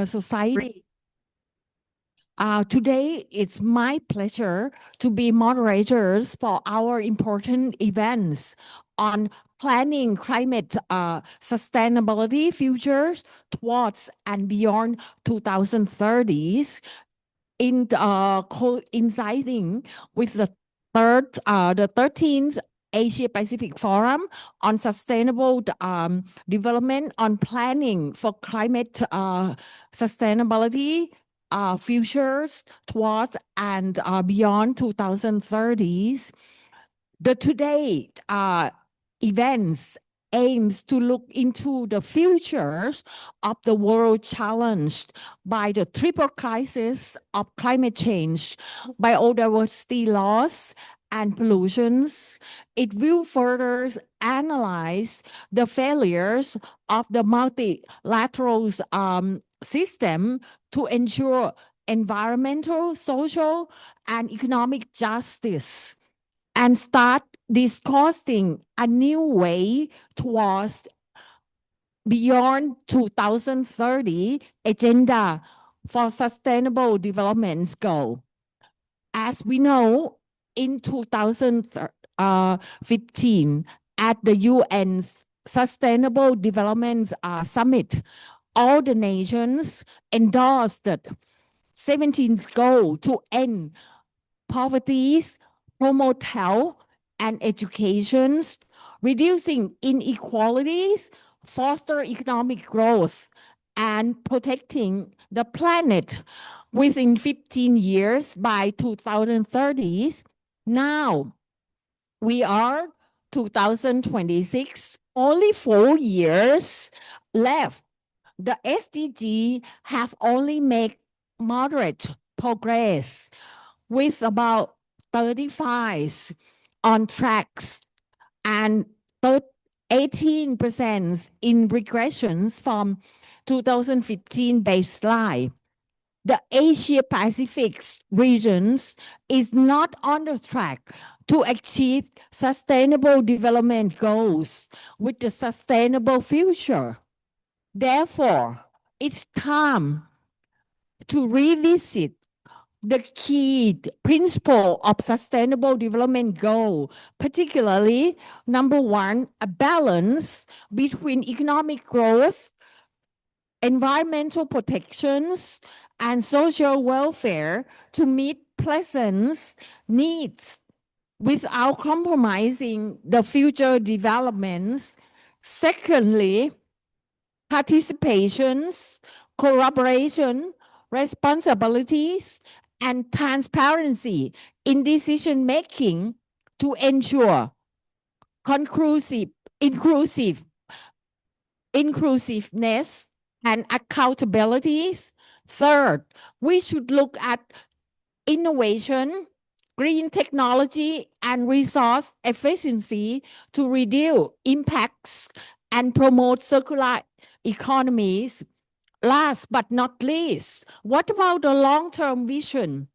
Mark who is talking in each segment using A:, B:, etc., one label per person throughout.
A: society. Today, it's my pleasure to be moderators for our important events on planning climate sustainability futures towards and beyond 2030s, coinciding with the 13th Asia Pacific Forum on Sustainable Development on Planning for Climate Sustainability futures towards and beyond 2030s. The today events aims to look into the futures of the world challenged by the triple crisis of climate change, biodiversity loss, and pollutions. It will further analyze the failures of the multilateral system to ensure environmental, social, and economic justice, and start discussing a new way towards beyond 2030 agenda for sustainable development goal. As we know, in 2015, at the UN Sustainable Development Summit, all the nations endorsed the 17th goal to end poverty, promote health and education, reducing inequalities, foster economic growth, and protecting the planet within 15 years by 2030. Now, we are 2026, only 4 years left. The SDG have only made moderate progress, with about 35 on tracks and 18% in regressions from 2015 baseline. The Asia Pacific regions is not on the track to achieve sustainable development goals with the sustainable future. Therefore, it's time to revisit the key principle of sustainable development goal, particularly number one, a balance between economic growth, environmental protections, and social welfare to meet pleasant needs without compromising the future developments. Secondly, participations, collaboration, responsibilities, and transparency in decision-making to ensure inclusiveness and accountabilities. Third, we should look at innovation, green technology, and resource efficiency to reduce impacts and promote circular economies. Last but not least, what about the long-term vision,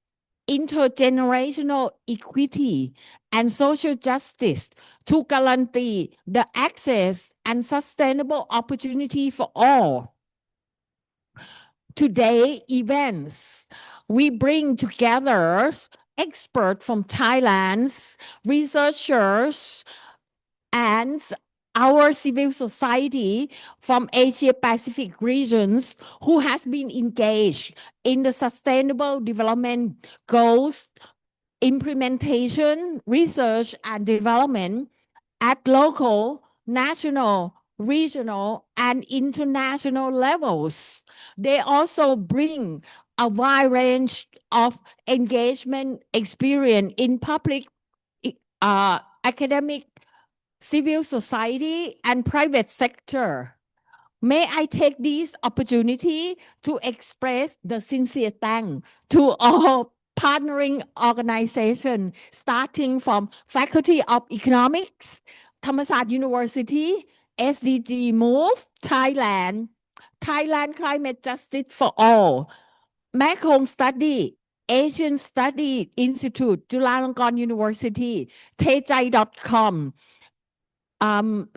A: intergenerational equity, and social justice to guarantee the access and sustainable opportunity for all? Today events, we bring together experts from Thailand, researchers, and our civil society from Asia Pacific regions who has been engaged in the sustainable development goals, implementation, research, and development at local, national, regional, and international levels. They also bring a wide range of engagement experience in public, academic, civil society, and private sector. May I take this opportunity to express the sincere thanks to all partnering organizations, starting from Faculty of Economics, Thammasat University, SDG Move, Thailand, Thailand Climate Justice for All, Mekong Study, Asian Study Institute, Chulalongkorn University, TaejaiDotcom,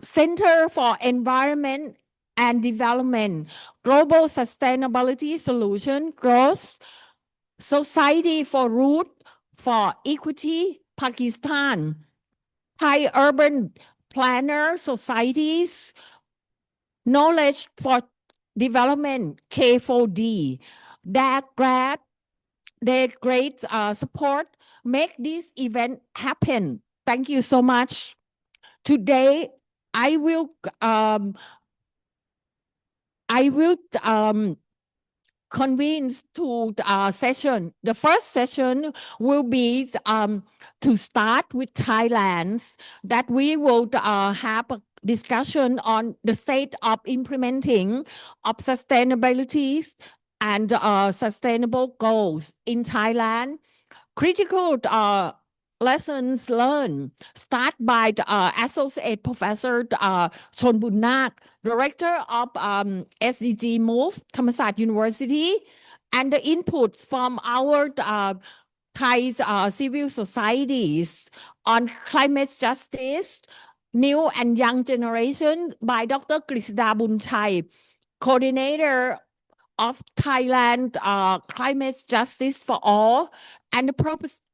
A: Center for Environment and Development, Global Sustainability Solution, Growth, Society for Root for Equity, Pakistan, Thai Urban Planner Societies, Knowledge for Development, K4D. Their great support make this event happen. Thank you so much. Today, I will convenes to session. The first session will be to start with Thailand, that we will have a discussion on the state of implementing of sustainability and sustainable goals in Thailand. Critical lessons learned start by the Associate Professor Chonbunnak, Director of SDG Move, Thammasat University, and the inputs from our Thai civil societies on climate justice, new and young generation by Dr. Grisada Bunchai, coordinator of Thailand Climate Justice for All, and the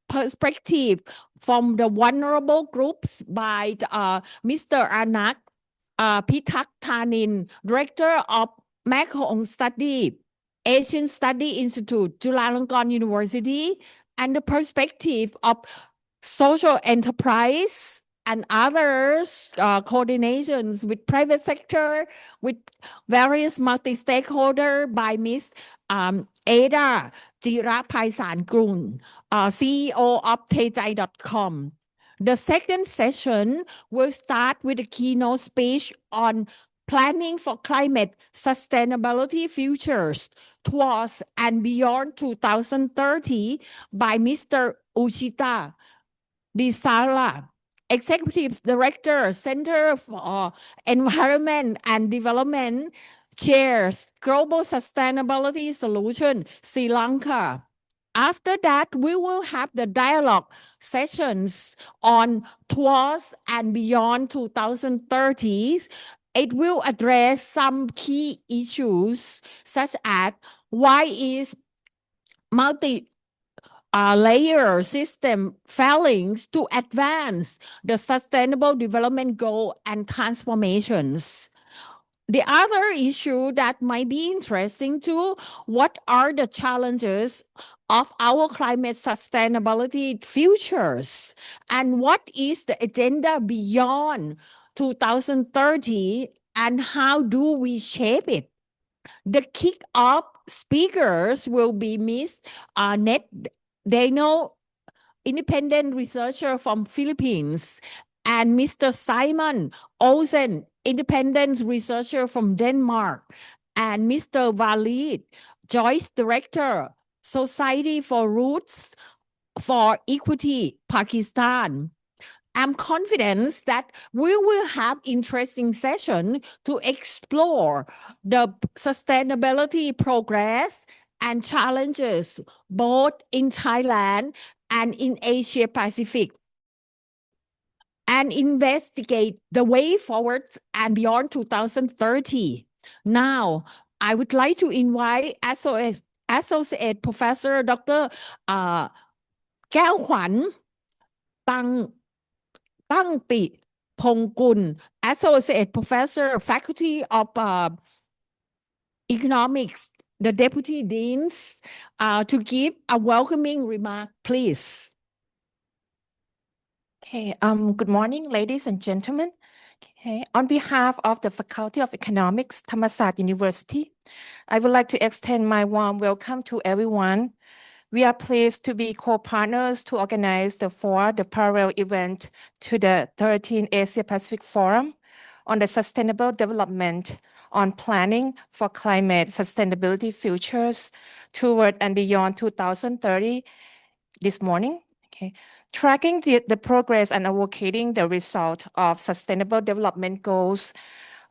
A: perspective from the vulnerable groups by Mr. Anak Pitak Thanin, Director of Macron Study, Asian Study Institute, Chulalongkorn University, and the perspective of social enterprise and others coordinations with private sector, with various multi-stakeholder by Ms. Ada Jirapaisan-Grun, CEO of TaejaiDotcom. The second session will start with a keynote speech on planning for climate sustainability futures towards and beyond 2030 by Mr. Uchita Disala, Executive Director, Center for Environment and Development, chairs Global Sustainability Solution, Sri Lanka. After that, we will have the dialogue sessions on towards and beyond 2030. It will address some key issues such as why is layer system failings to advance the sustainable development goal and transformations. The other issue that might be interesting too, what are the challenges of our climate sustainability futures? And what is the agenda beyond 2030 and how do we shape it? The kick-off speakers will be Ms. Net Dano, independent researcher from Philippines, and Mr. Simon Olsen, independent researcher from Denmark, and Mr. Walid Joyce, director, Society for Roots for Equity, Pakistan. I'm confident that we will have interesting session to explore the sustainability progress and challenges both in Thailand and in Asia Pacific, and investigate the way forward and beyond 2030. Now, I would like to invite Associate Professor Dr. Keo Khwan Tangti Pongkun, Associate Professor, Faculty of Economics, the Deputy Deans, to give a welcoming remark, please.
B: Okay, good morning, ladies and gentlemen. Okay, on behalf of the Faculty of Economics, Thammasat University, I would like to extend my warm welcome to everyone. We are pleased to be co-partners to organize the parallel event to the 13th Asia Pacific Forum on the Sustainable Development on Planning for Climate Sustainability Futures toward and beyond 2030 this morning. Okay. Tracking the progress and advocating the result of Sustainable Development Goals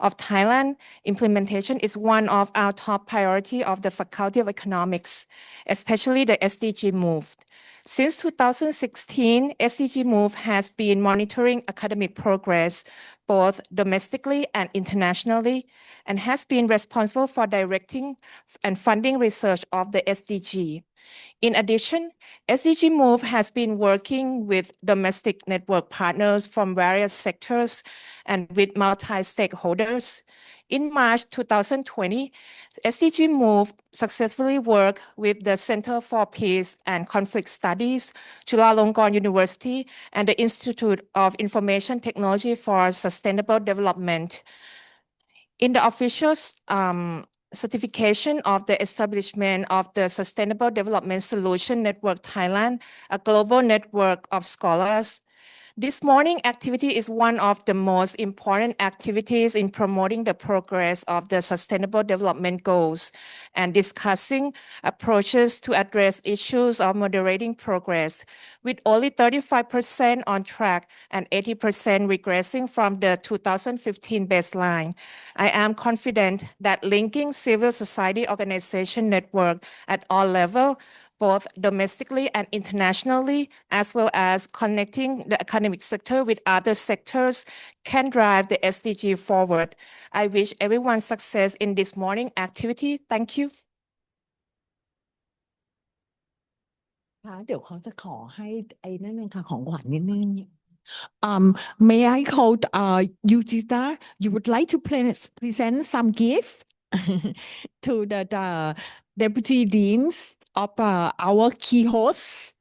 B: of Thailand, implementation is one of our top priority of the Faculty of Economics, especially the SDG Move. Since 2016, SDG Move has been monitoring academic progress both domestically and internationally, and has been responsible for directing and funding research of the SDG. In addition, SDG Move has been working with domestic network partners from various sectors and with multi-stakeholders. In March 2020, SDG Move successfully worked with the Center for Peace and Conflict Studies, Chulalongkorn University, and the Institute of Information Technology for Sustainable Development. In the official certification of the establishment of the Sustainable Development Solution Network Thailand, a global network of scholars. This morning activity is one of the most important activities in promoting the progress of the Sustainable Development Goals and discussing approaches to address issues of moderating progress, with only 35% on track and 80% regressing from the 2015 baseline. I am confident that linking civil society organization network at all levels, both domestically and internationally, as well as connecting the academic sector with other sectors, can drive the SDG forward. I wish everyone success in this morning activity. Thank you.
A: เดี๋ยวเขาจะขอให้ไอ้นั่นนึงค่ะของขวัญนิดนึง May I call Yujita? You would like to present some gift to the deputy deans of our key hosts.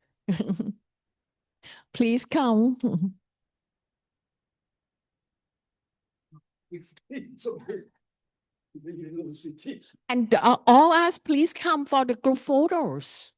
A: Please come. And all us, please come for the group photos.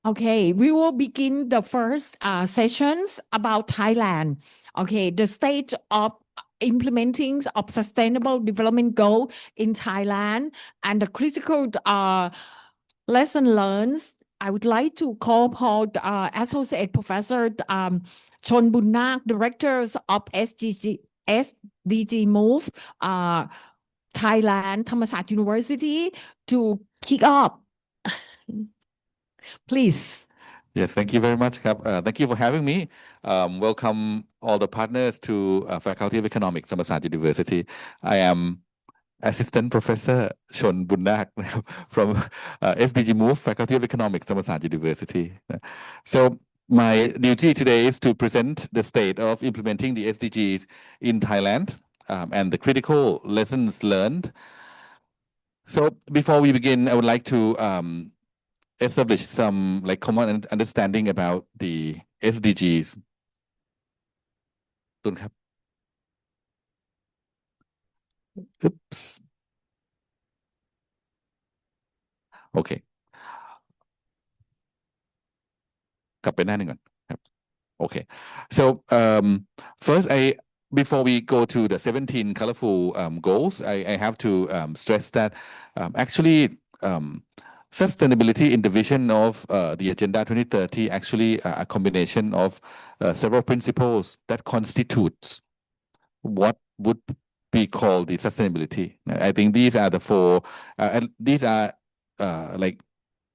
A: Okay, we will begin the first sessions about Thailand. Okay, the stage of implementing of sustainable development goal in Thailand and the critical lesson learned. I would like to call upon Associate Professor Chon Bunnak, Directors of SDG Move, Thailand, Thammasat University, to kick off. Please.
C: Yes, thank you very much. Thank you for having me. Welcome all the partners to Faculty of Economics, Thammasat University. I am Assistant Professor Chon Bunnak from SDG Move, Faculty of Economics, Thammasat University. So my duty today is to present the state of implementing the SDGs in Thailand and the critical lessons learned. So before we begin, I would like to establish some common understanding about the SDGs. Don't have. Oops. Okay. กลับไปหน้าหนึ่งก่อนครับ Okay, so first, before we go to the 17 colorful goals, I have to stress that actually sustainability in the vision of the Agenda 2030 actually a combination of several principles that constitutes what would be called the sustainability. I think these are the four, these are like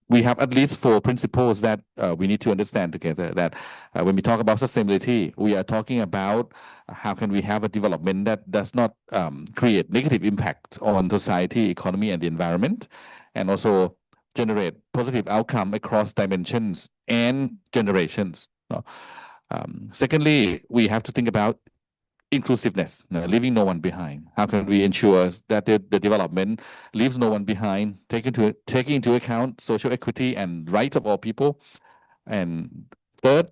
C: we have at least four principles that we need to understand together, that when we talk about sustainability, we are talking about how can we have a development that does not create negative impact on society, economy, and the environment, and also generate positive outcome across dimensions and generations. Secondly, we have to think about inclusiveness, leaving no one behind. How can we ensure that the development leaves no one behind, taking into account social equity and rights of all people? And third,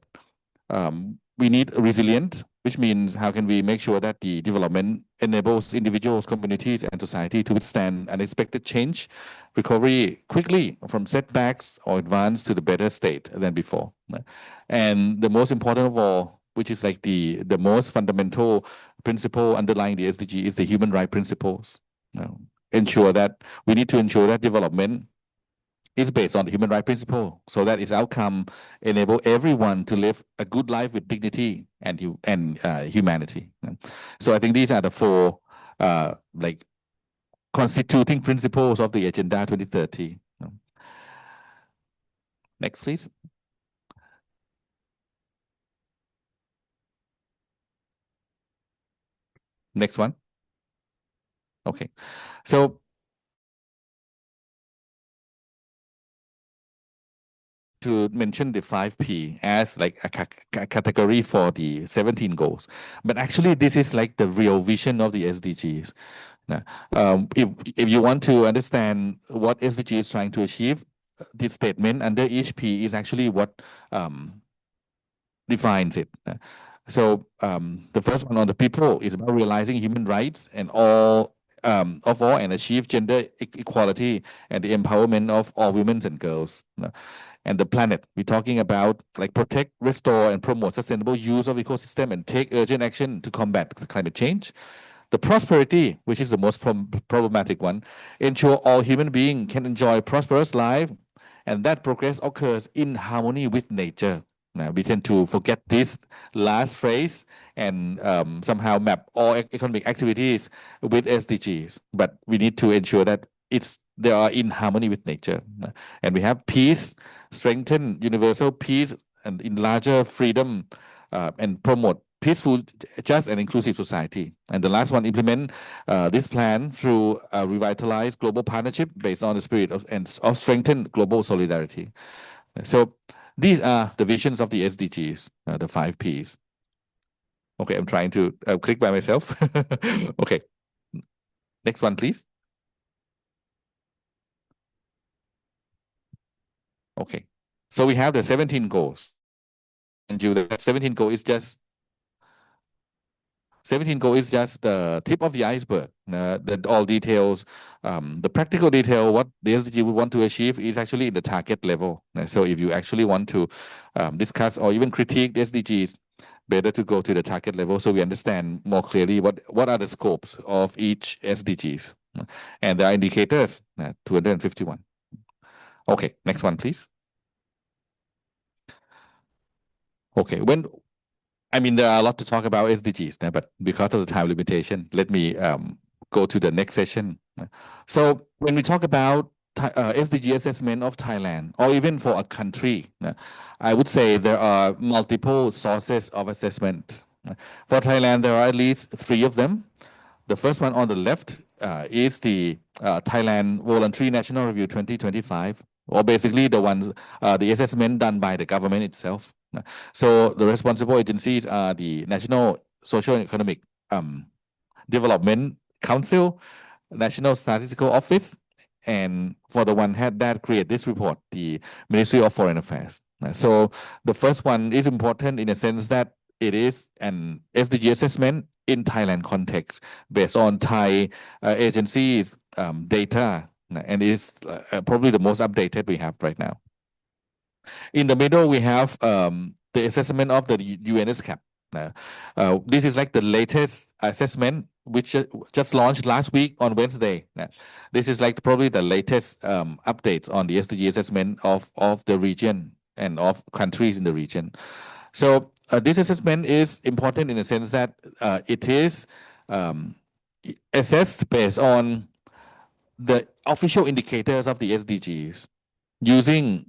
C: we need resilient, which means how can we make sure that the development enables individuals, communities, and society to withstand unexpected change, recovery quickly from setbacks, or advance to the better state than before. And the most important of all, which is like the most fundamental principle underlying the SDG, is the human rights principles. Ensure that we need to ensure that development is based on the human rights principle, so that its outcome enable everyone to live a good life with dignity and humanity. So I think these are the four like constituting principles of the Agenda 2030. Next, please. Next one. Okay, so to mention the 5P as like a category for the 17 goals, but actually this is like the real vision of the SDGs. If you want to understand what SDG is trying to achieve, this statement under each P is actually what defines it. So the first one on the people is about realizing human rights and all and achieve gender equality and the empowerment of all women and girls. And the planet, we're talking about like protect, restore, and promote sustainable use of ecosystem and take urgent action to combat climate change. The prosperity, which is the most problematic one, ensure all human beings can enjoy prosperous life, and that progress occurs in harmony with nature. We tend to forget this last phrase and somehow map all economic activities with SDGs, but we need to ensure that they are in harmony with nature. And we have peace, strengthen universal peace, and in larger freedom, and promote peaceful, just, and inclusive society. And the last one, implement this plan through a revitalized global partnership based on the spirit of strengthened global solidarity. So these are the visions of the SDGs, the 5Ps. Okay, I'm trying to click by myself. Okay, next one, please. Okay, so we have the 17 goals. And the 17 goal is just 17 goal is just the tip of the iceberg. That all details, the practical detail, what the SDG would want to achieve is actually the target level. So if you actually want to discuss or even critique the SDGs, better to go to the target level so we understand more clearly what are the scopes of each SDGs. And there are indicators, 251. Okay, next one, please. Okay, there are a lot to talk about SDGs, but because of the time limitation, let me go to the next session. So when we talk about SDG assessment of Thailand, or even for a country, I would say there are multiple sources of assessment. For Thailand, there are at least 3 of them. The first one on the left is the Thailand Voluntary National Review 2025, or basically the assessment done by the government itself. So the responsible agencies are the National Social and Economic Development Council, National Statistical Office, and for the one that create this report, the Ministry of Foreign Affairs. So the first one is important in a sense that it is an SDG assessment in Thailand context based on Thai agencies data, and is probably the most updated we have right now. In the middle, we have the assessment of the UNSCAP. This is like the latest assessment, which just launched last week on Wednesday. This is like probably the latest updates on the SDG assessment of the region and of countries in the region. So this assessment is important in the sense that it is assessed based on the official indicators of the SDGs using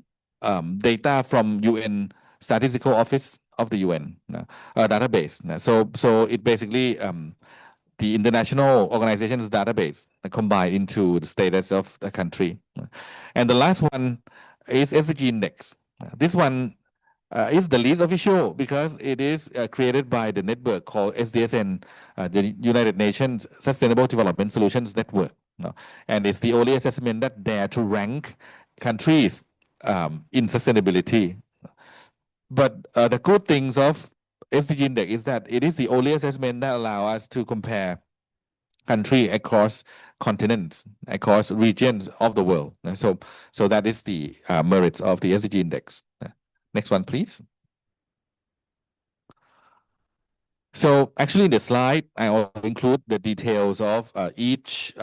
C: data from UN Statistical Office of the UN database. So it basically the international organization's database combined into the status of the country. And the last one is SDG Index. This one is the least official because it is created by the network called SDSN, the United Nations Sustainable Development Solutions Network. And it's the only assessment that dare to rank countries in sustainability. But the good things of SDG Index is that it is the only assessment that allows us to compare country across continents, across regions of the world. So that is the merits of the SDG Index. Next one, please. So actually in the slide, I will include the details of each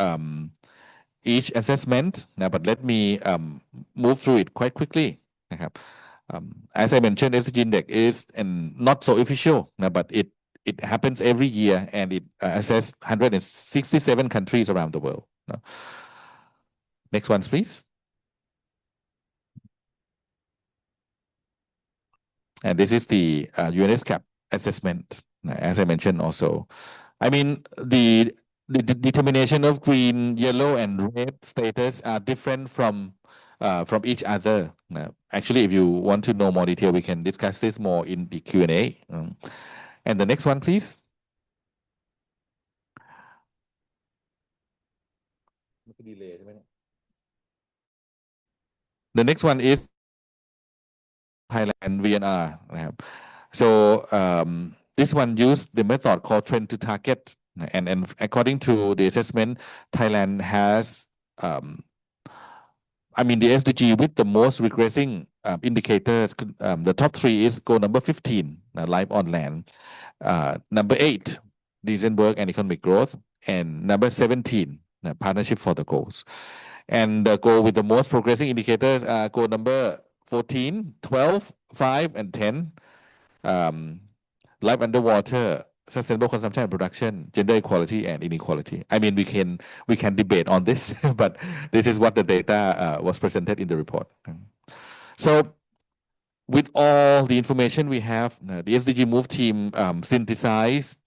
C: assessment, but let me move through it quite quickly. As I mentioned, SDG Index is not so official, but it happens every year and it assesses 167 countries around the world. Next ones, please. And this is the UNSCAP assessment, as I mentioned also. I mean, the determination of green, yellow, and red status are different from each other. Actually, if you want to know more detail, we can discuss this more in the Q&A. And the next one, please. The next one is Thailand VNR. So this one used the method called trend to target. And according to the assessment, Thailand has the SDG with the most regressing indicators. The top 3 is goal number 15, life on land. Number 8, decent work and economic growth. And number 17, partnership for the goals. And the goal with the most progressing indicators are goal number 14, 12, 5, and 10. Life underwater, sustainable consumption and production, gender equality and inequality. I mean, we can debate on this, but this is what the data was presented in the report. So with all the information we have, the SDG Move team synthesized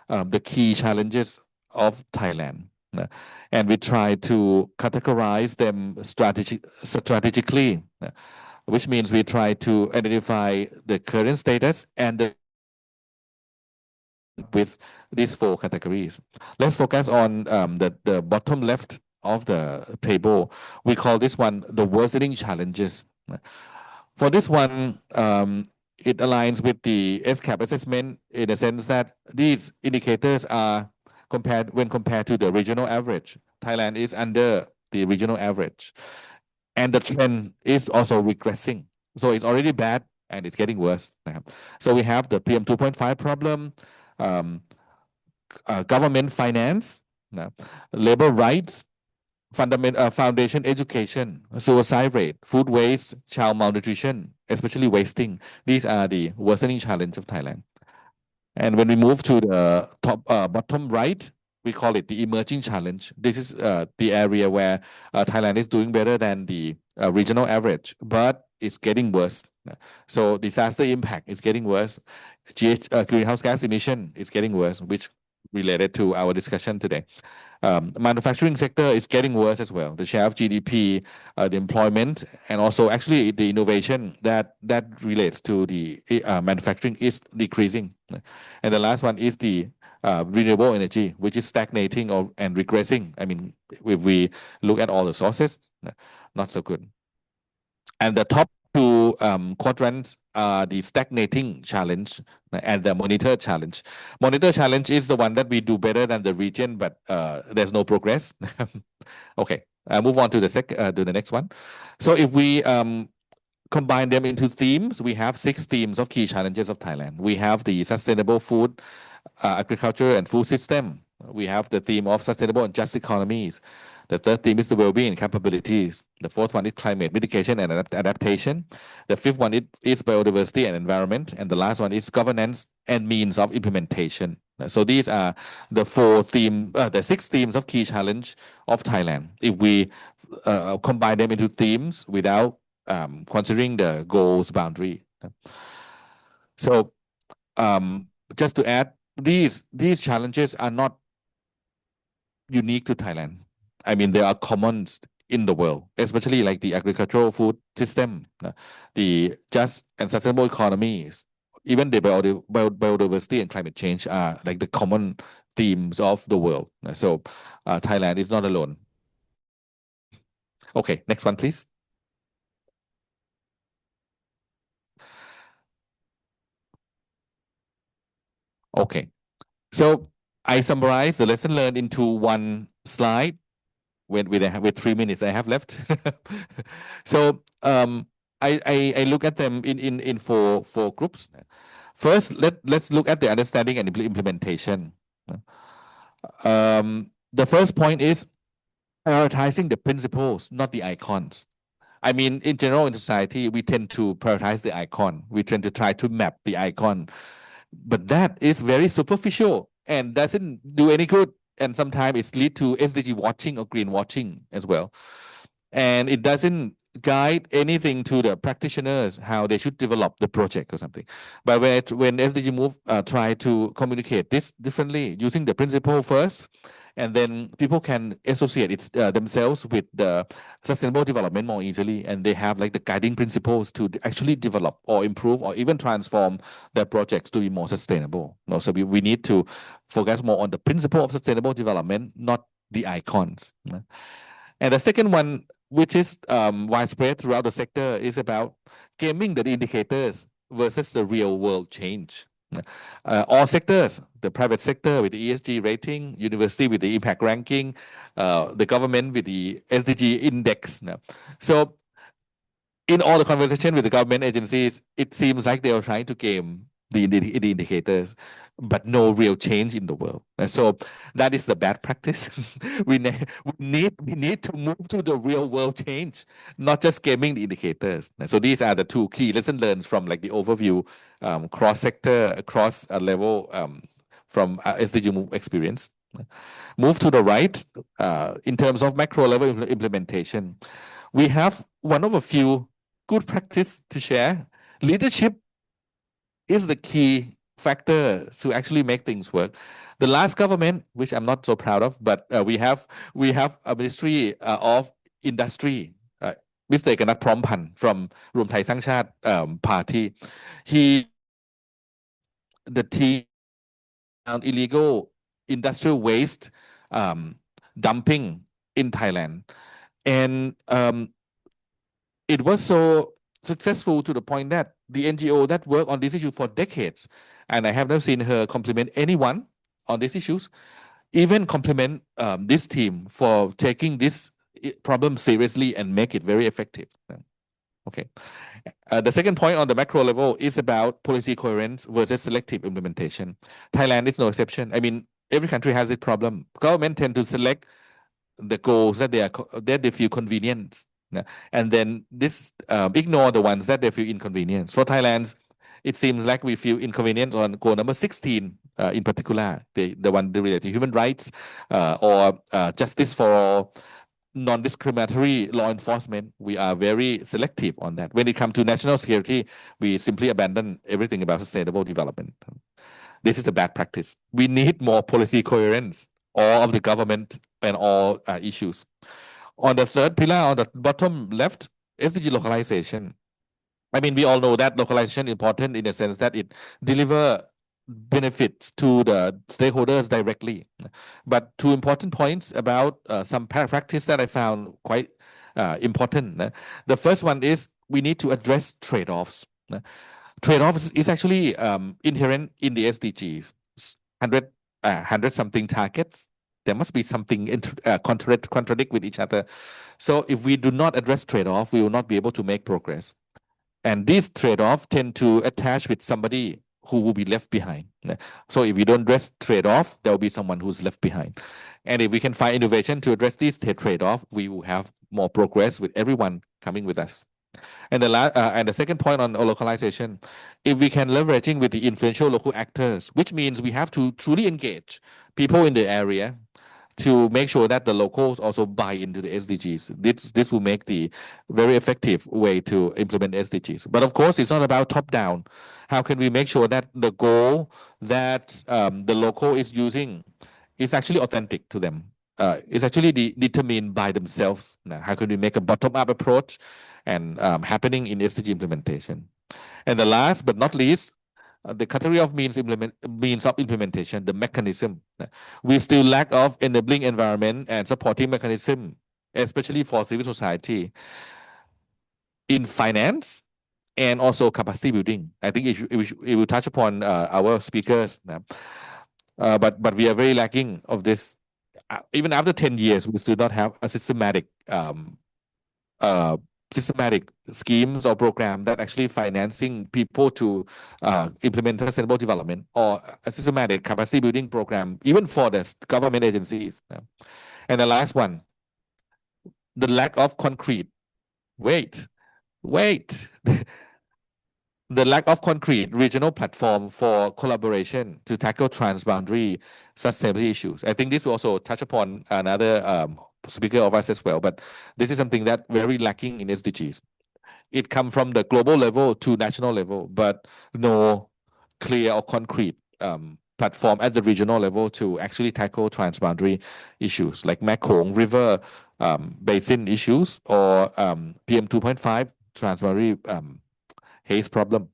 C: the key challenges of Thailand. And we try to categorize them strategically, which means we try to identify the current status and with these 4 categories. Let's focus on the bottom left of the table. We call this one the worsening challenges. For this one, it aligns with the SCAP assessment in the sense that these indicators are when compared to the regional average. Thailand is under the regional average. And the trend is also regressing. So it's already bad and it's getting worse. So we have the PM 2.5 problem, government finance, labor rights, foundation education, suicide rate, food waste, child malnutrition, especially wasting. These are the worsening challenge of Thailand. And when we move to the bottom right, we call it the emerging challenge. This is the area where Thailand is doing better than the regional average, but it's getting worse. So disaster impact is getting worse. Greenhouse gas emission is getting worse, which related to our discussion today. Manufacturing sector is getting worse as well. The share of GDP, the employment, and also actually the innovation that relates to the manufacturing is decreasing. And the last one is the renewable energy, which is stagnating and regressing. I mean, if we look at all the sources, not so good. And the top 2 quadrants are the stagnating challenge and the monitor challenge. Monitor challenge is the one that we do better than the region, but there's no progress. Okay, move on to the next one. So if we combine them into themes, we have 6 themes of key challenges of Thailand. We have the sustainable food, agriculture and food system. We have the theme of sustainable and just economies. The third theme is the well-being capabilities. The fourth one is climate mitigation and adaptation. The fifth one is biodiversity and environment. And the last one is governance and means of implementation. So these are the 6 themes of key challenge of Thailand. If we combine them into themes without considering the goals boundary. So just to add, these challenges are not unique to Thailand. I mean, they are common in the world, especially like the agricultural food system, the just and sustainable economies, even the biodiversity and climate change are like the common themes of the world. So Thailand is not alone. Okay, next one, please. Okay, so I summarize the lesson learned into one slide with 3 minutes I have left. So I look at them in four groups. First, let's look at the understanding and implementation. The first point is prioritizing the principles, not the icons. I mean, in general, in society, we tend to prioritize the icon. We tend to try to map the icon, but that is very superficial and doesn't do any good. And sometimes it leads to SDG watching or green watching as well. And it doesn't guide anything to the practitioners how they should develop the project or something. But when SDG Move try to communicate this differently using the principle first, and then people can associate themselves with the sustainable development more easily, and they have like the guiding principles to actually develop or improve or even transform their projects to be more sustainable. So we need to focus more on the principle of sustainable development, not the icons. And the second one, which is widespread throughout the sector, is about gaming the indicators versus the real world change. All sectors, the private sector with the ESG rating, university with the impact ranking, the government with the SDG index. So in all the conversation with the government agencies, it seems like they are trying to game the indicators, but no real change in the world. So that is the bad practice. we need to move to the real world change, not just gaming the indicators. So these are the 2 key lessons learned from like the overview, cross sector, across a level, from SDG Move experience. Move to the right, in terms of macro level implementation, we have one of a few good practice to share. Leadership is the key factor to actually make things work. The last government, which I'm not so proud of, but we have a Ministry of Industry, Mr. Ekanath Prompan from Room Thai Sang Chat party. The team found illegal industrial waste dumping in Thailand, and it was so successful to the point that the NGO that worked on this issue for decades, and I have not seen her compliment anyone on these issues, even compliment this team for taking this problem seriously and make it very effective. Okay. The second point on the macro level is about policy coherence versus selective implementation. Thailand is no exception. I mean, every country has its problem. Government tend to select the goals that they feel convenient, and then ignore the ones that they feel inconvenience. For Thailand, it seems like we feel inconvenience on goal number 16 in particular, the one related to human rights or justice for all, non-discriminatory law enforcement. We are very selective on that. When it comes to national security, we simply abandon everything about sustainable development. This is a bad practice. We need more policy coherence, all of the government and all issues. On the third pillar, on the bottom left, SDG localization. I mean, we all know that localization is important in the sense that it delivers benefits to the stakeholders directly. But 2 important points about some practice that I found quite important. The first one is we need to address trade-offs. Trade-offs is actually inherent in the SDGs. 100 something targets. There must be something contradict with each other. So if we do not address trade-off, we will not be able to make progress. And these trade-offs tend to attach with somebody who will be left behind. So if we don't address trade-off, there will be someone who's left behind. And if we can find innovation to address these trade-off, we will have more progress with everyone coming with us. And the second point on localization, if we can leveraging with the influential local actors, which means we have to truly engage people in the area to make sure that the locals also buy into the SDGs. This will make the very effective way to implement SDGs. But of course, it's not about top down. How can we make sure that the goal that the local is using is actually authentic to them? It's actually determined by themselves. Now, how can we make a bottom-up approach and happening in SDG implementation? And the last but not least, the category of means of implementation, the mechanism. We still lack of enabling environment and supporting mechanism, especially for civil society, in finance and also capacity building. I think it will touch upon our speakers, but we are very lacking of this. Even after 10 years, we still not have a systematic schemes or program that actually financing people to implement sustainable development, or a systematic capacity building program, even for the government agencies. And the last one, the lack of concrete. Wait. The lack of concrete regional platform for collaboration to tackle transboundary sustainability issues. I think this will also touch upon another speaker of us as well, but this is something that very lacking in SDGs. It comes from the global level to national level, but no clear or concrete platform at the regional level to actually tackle transboundary issues like Mekong River basin issues or PM 2.5 transboundary haze problem.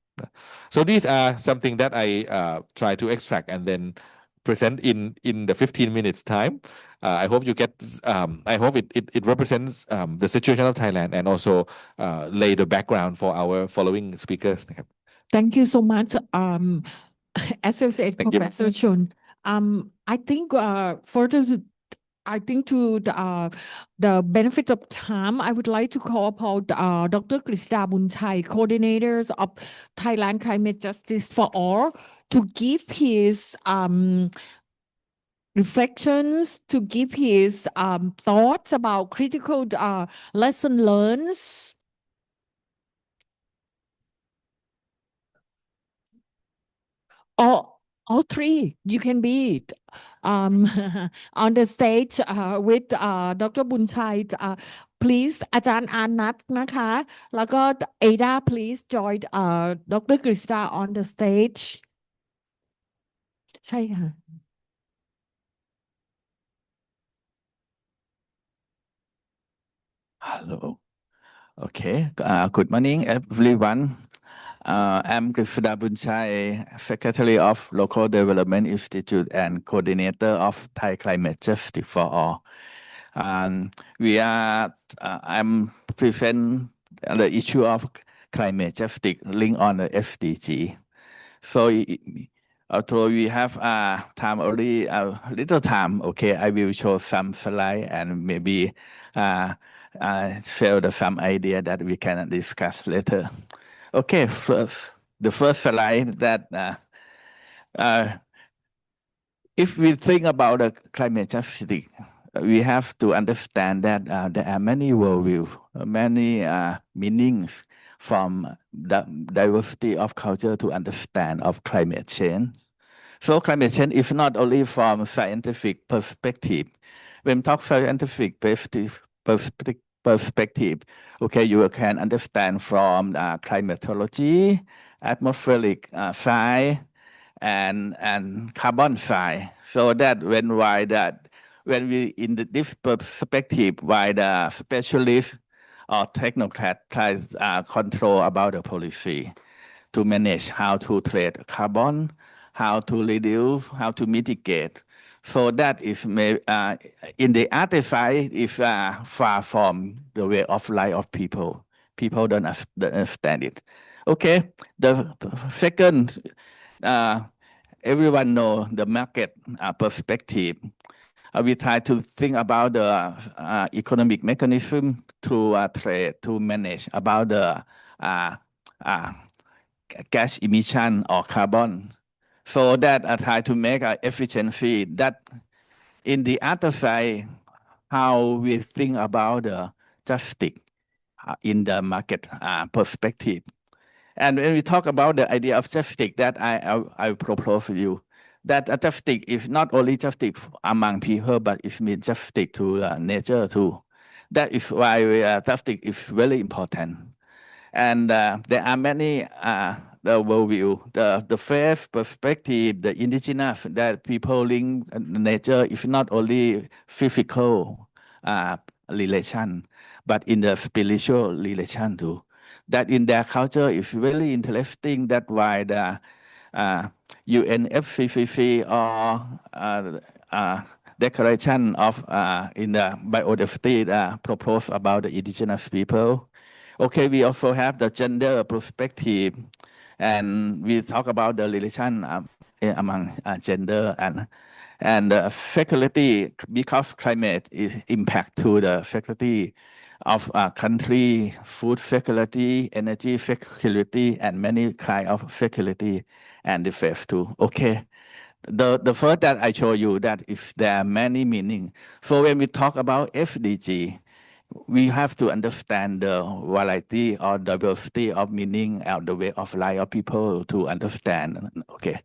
C: So these are something that I try to extract and then present in the 15 minutes time. I hope you get. I hope it represents the situation of Thailand and also lay the background for our following speakers.
A: Thank you so much, Associate
C: Thank you.
A: Professor Chun. I think to the benefit of time, I would like to call upon Dr. Krishna Bunchai, coordinators of Thailand Climate Justice for All, to give his reflections, to give his thoughts about critical lesson learned. All three, you can be on the stage with Dr. Bunchai. Please อาจารย์อานัทนะคะแล้วก็ Ada please join Dr. Krishna on the stage ใช่ค่ะ
D: Hello. Okay. Good morning, everyone. I'm Krishna Bunchai, Secretary of Local Development Institute and Coordinator of Thai Climate Justice for All. I'm present the issue of climate justice linked on the SDG. So although we have time already, a little time, okay, I will show some slide and maybe share some idea that we can discuss later. Okay, the first slide that if we think about the climate justice, we have to understand that there are many worldviews, many meanings from the diversity of culture to understand of climate change. So climate change is not only from scientific perspective. When talk scientific perspective, okay, you can understand from climatology, atmospheric science, and carbon science. So that when we in this perspective, why the specialists or technocrats control about the policy to manage how to trade carbon, how to reduce, how to mitigate. So that is in the other side is far from the way of life of people. People don't understand it. Okay, the second, everyone know the market perspective. We try to think about the economic mechanism to trade, to manage about the gas emission or carbon. So that I try to make an efficiency that in the other side, how we think about the justice in the market perspective. And when we talk about the idea of justice that I propose to you, that justice is not only justice among people, but it means justice to nature too. That is why justice is very important. And there are many the worldview, the first perspective, the indigenous, that people link nature is not only physical relation, but in the spiritual relation too. That in their culture is very interesting. That's why the UNFCCC or Declaration of in the biodiversity proposed about the indigenous people. Okay, we also have the gender perspective, and we talk about the relation among gender and security, because climate is impact to the security of country, food security, energy security, and many kind of security and defense too. Okay. The first that I show you that if there are many meaning. So when we talk about SDG, we have to understand the variety or diversity of meaning and the way of life of people to understand. Okay.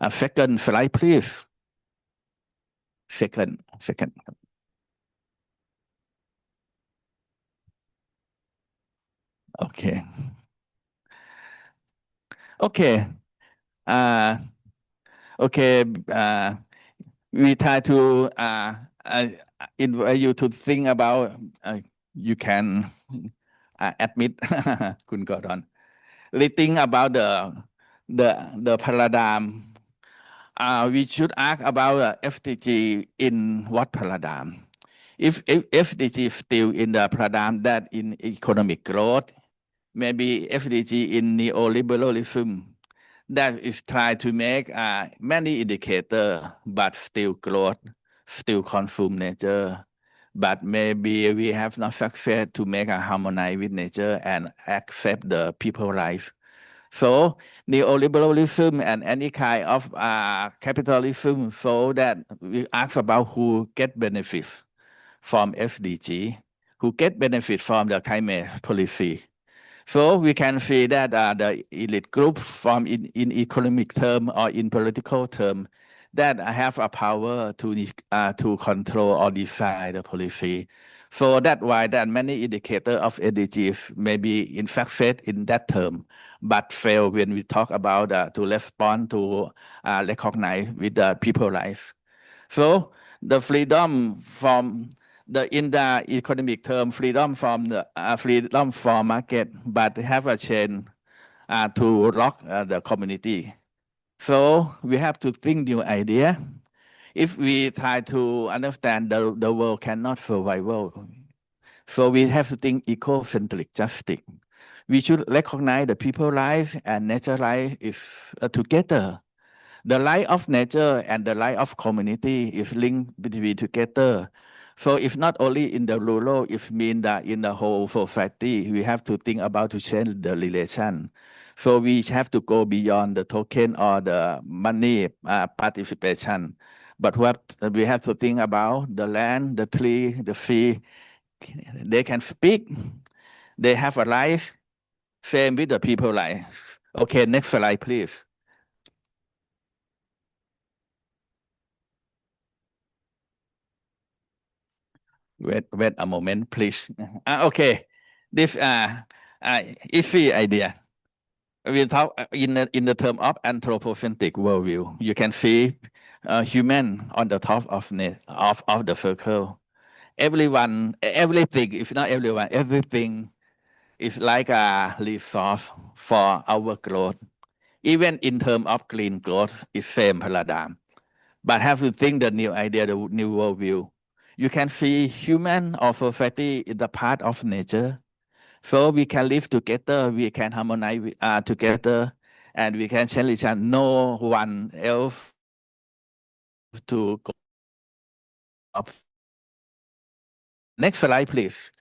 D: Second slide, please. Second. Okay. Okay. Okay. We try to invite you to think about. You can admit, คุณกอดอน think about the paradigm. We should ask about FDG in what paradigm? If FDG is still in the paradigm that in economic growth, maybe FDG in neoliberalism, that is try to make many indicators, but still growth, still consume nature. But maybe we have not success to make a harmony with nature and accept the people life. So neoliberalism and any kind of capitalism, so that we ask about who get benefits from SDG, who get benefit from the climate policy. So we can see that the elite group from in economic term or in political term that have a power to control or decide the policy. So that's why that many indicators of SDGs may be in success in that term, but fail when we talk about to respond to recognize with the people life. So the freedom from in the economic term, freedom from the freedom from market, but have a chain to lock the community. So we have to think new idea. If we try to understand the world cannot survive, so we have to think eco-centric justice. We should recognize the people life and nature life is together. The life of nature and the life of community is linked between together. So it's not only in the rural, it means that in the whole society, we have to think about to change the relation. So we have to go beyond the token or the money participation. But what we have to think about the land, the tree, the sea, they can speak, they have a life, same with the people life. Okay, next slide, please. Wait a moment, please. Okay, this easy idea. We talk in the term of anthropocentric worldview. You can see human on the top of the circle. Everyone, everything, if not everyone, everything is like a resource for our growth. Even in terms of green growth, it's same paradigm. But have to think the new idea, the new worldview. You can see human or society is the part of nature. So we can live together, we can harmonize together, and we can change each other. No one else to go up. Next slide, please.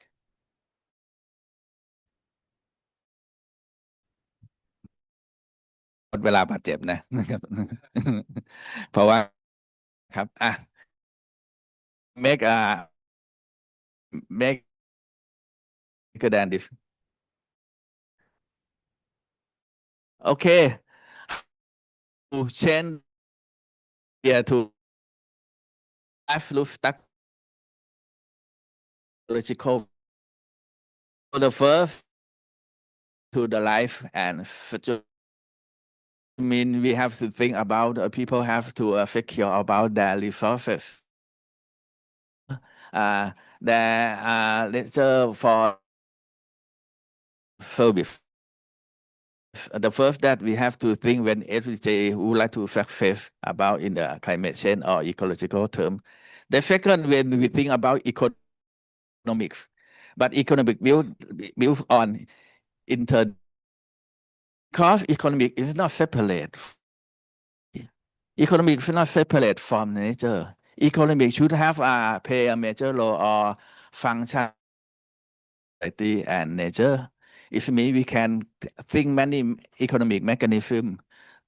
D: หมดเวลาบาดเจ็บนะครับ เพราะว่าครับ make make than this okay to change here to absolute logical the first to the life and mean we have to think about people have to secure about their resources their lecture for service the first that we have to think when FJ would like to success about in the climate change or ecological term. The second, when we think about economics, but economic built on because economic is not separate. Economic is not separate from nature. Economic should have play a major role or function and nature. It means we can think many economic mechanisms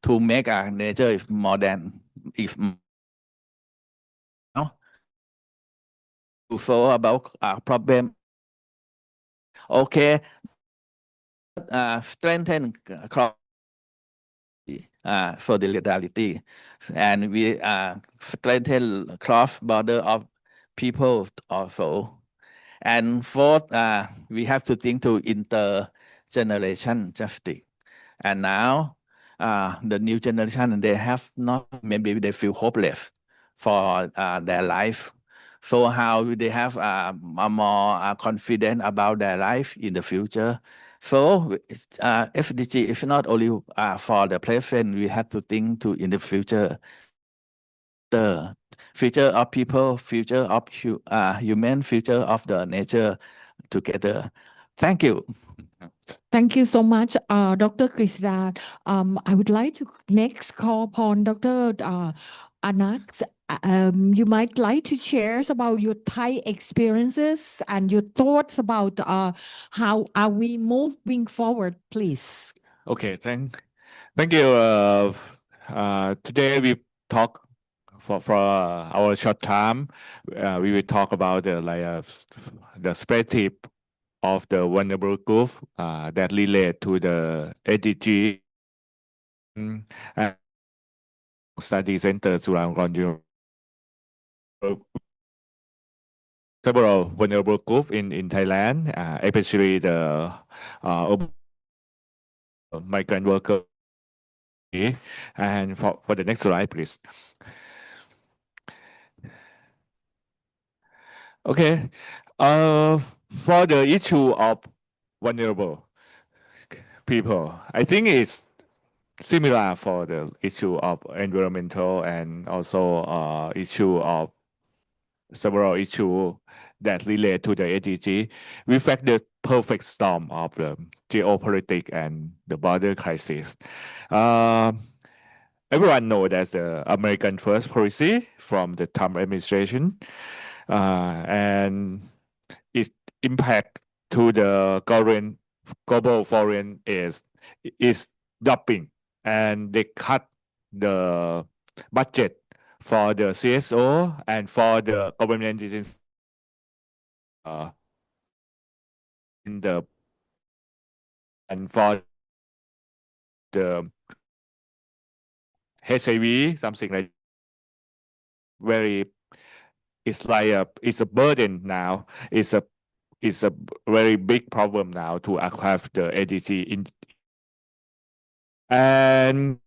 D: to make our nature is more than if to solve about our problem. Okay, strengthen solidarity, and we strengthen cross-border of people also. And fourth, we have to think to intergeneration justice. And now, the new generation, they have not, maybe they feel hopeless for their life. So how they have more confident about their life in the future. So SDG is not only for the present, we have to think to in the future. The future of people, future of human, future of the nature together. Thank you.
A: Thank you so much, Dr. Krisda. I would like to next call upon Dr. Anax. You might like to share about your Thai experiences and your thoughts about how are we moving forward, please.
E: Okay, thank you. Today we talk for our short time. We will talk about the perspective of the vulnerable group that relate to the SDG study centers around Europe. Several vulnerable groups in Thailand, especially the migrant workers. And for the next slide, please. Okay, for the issue of vulnerable people, I think it's similar for the issue of environmental and also issue of several issues that relate to the SDG. We reflect the perfect storm of the geopolitics and the border crisis. Everyone knows that's the American first policy from the Trump administration, and its impact to the global foreign aid is dropping, and they cut the budget for the CSO and for the government agencies in the and for the HIV, something like very, it's like it's a burden now. It's a very big problem now to have the ADC in. And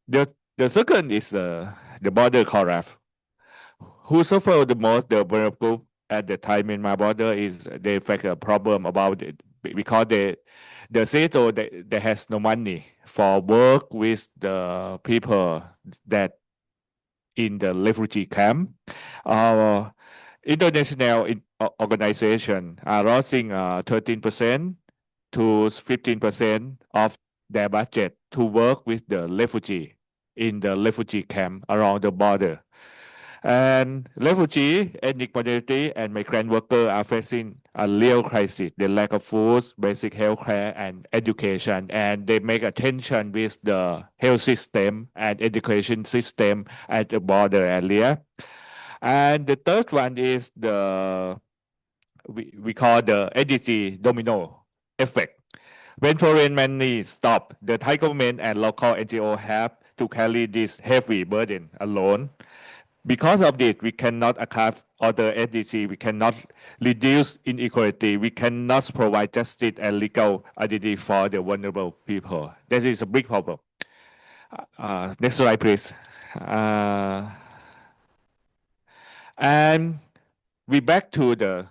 E: the second is the border collapse. Who suffer the most, the vulnerable group at the time in my border is they face a problem about it because the CSO they has no money for work with the people that in the refugee camp. International organization are losing 13% to 15% of their budget to work with the refugee in the refugee camp around the border. And refugee, ethnic minority, and migrant workers are facing a real crisis. The lack of food, basic health care, and education. And they make a tension with the health system and education system at the border area. And the third one is we call the energy domino effect. When foreign money stop, the Thai government and local NGO have to carry this heavy burden alone. Because of this, we cannot achieve other SDG, we cannot reduce inequality, we cannot provide justice and legal identity for the vulnerable people. That is a big problem. Next slide, please. And we back to the.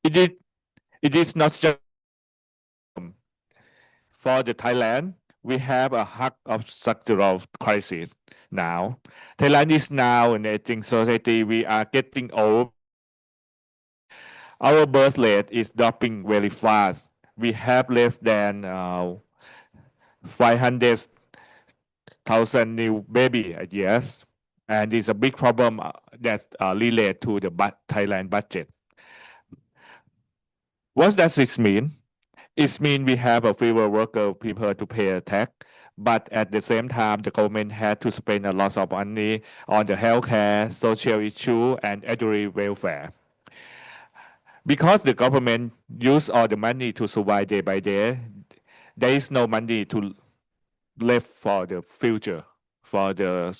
E: It is not just for the Thailand. We have a hug of structural crisis now. Thailand is now an aging society. We are getting old. Our birth rate is dropping very fast. We have less than 500,000 new baby a year, and it's a big problem that relate to the Thailand budget. What does this mean? It means we have a fewer worker people to pay tax, but at the same time, the government had to spend a lot of money on the healthcare, social issue, and elderly welfare. Because the government use all the money to survive day by day, there is no money to left for the future, for the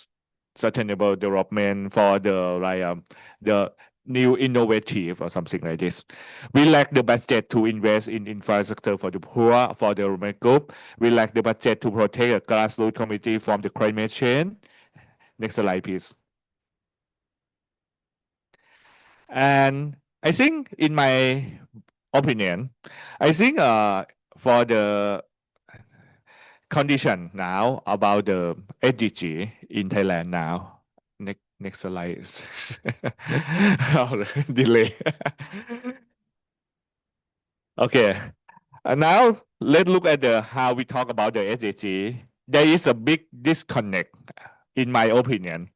E: sustainable development, for the new innovative or something like this. We lack the budget to invest in infrastructure for the poor, for the urban group. We lack the budget to protect a grassroots community from the climate change. Next slide, please. And I think, in my opinion, I think for the condition now about the SDG in Thailand now. Next slide. Delay. Okay. Now let's look at how we talk about the SDG. There is a big disconnect, in my opinion.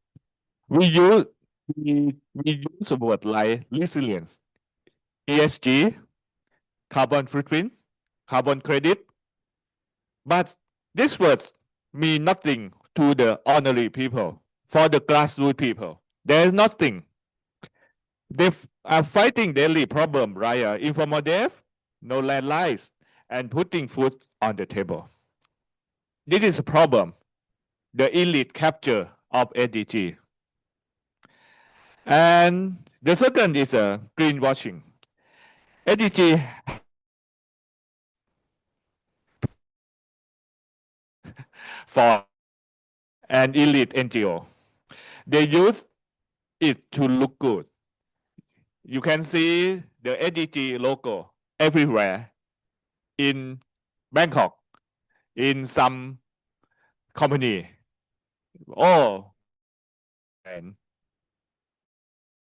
E: We use a word like resilience, ESG, carbon footprint, carbon credit, but these words mean nothing to the ordinary people. For the grassroots people, there is nothing. They are fighting daily problem, right? Informal death, no landlines, and putting food on the table. This is a problem. The elite capture of SDG. And the second is greenwashing. SDG for an elite NGO. They use it to look good. You can see the SDG logo everywhere in Bangkok, in some company. Oh, and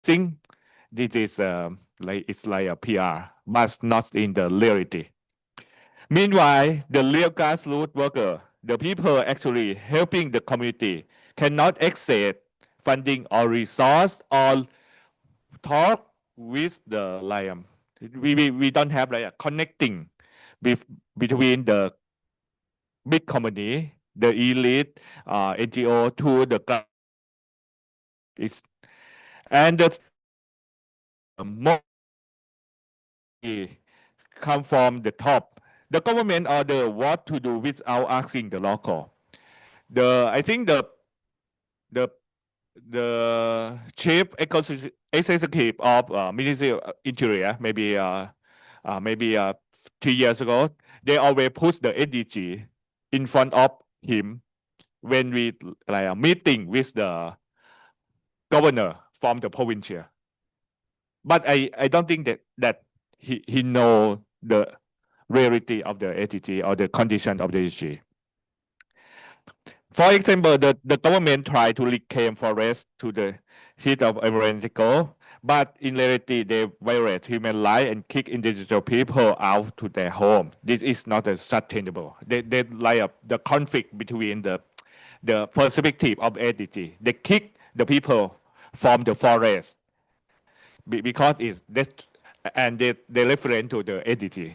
E: think this is it's like a PR, but not in the reality. Meanwhile, the real grassroots worker, the people actually helping the community, cannot access funding or resource or talk with the we don't have like a connecting between the big company, the elite NGO to the and the more come from the top. The government order what to do without asking the local. I think the chief executive of Ministry of Interior, maybe 3 years ago, they always put the SDG in front of him when we like a meeting with the governor from the province. But I don't think that he know the reality of the SDG or the condition of the SDG. For example, the government tried to reclaim forest to the heat of environmental, but in reality, they violate human rights and kick individual people out to their home. This is not sustainable. They like the conflict between the the perspective of SDG. They kick the people from the forest because it's this, and they refer to the SDG.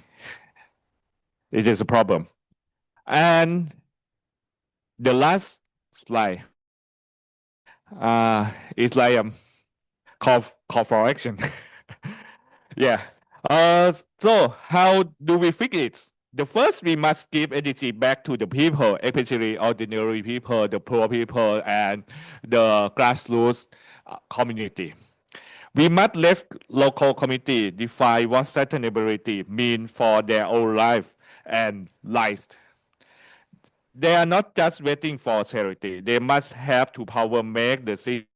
E: It is a problem. And the last slide is like call for action. Yeah. So how do we fix it? The first, we must give energy back to the people, especially ordinary people, the poor people, and the grassroots community. We must let local community define what sustainability means for their own life and lives. They are not just waiting for charity. They must have to power make the decision.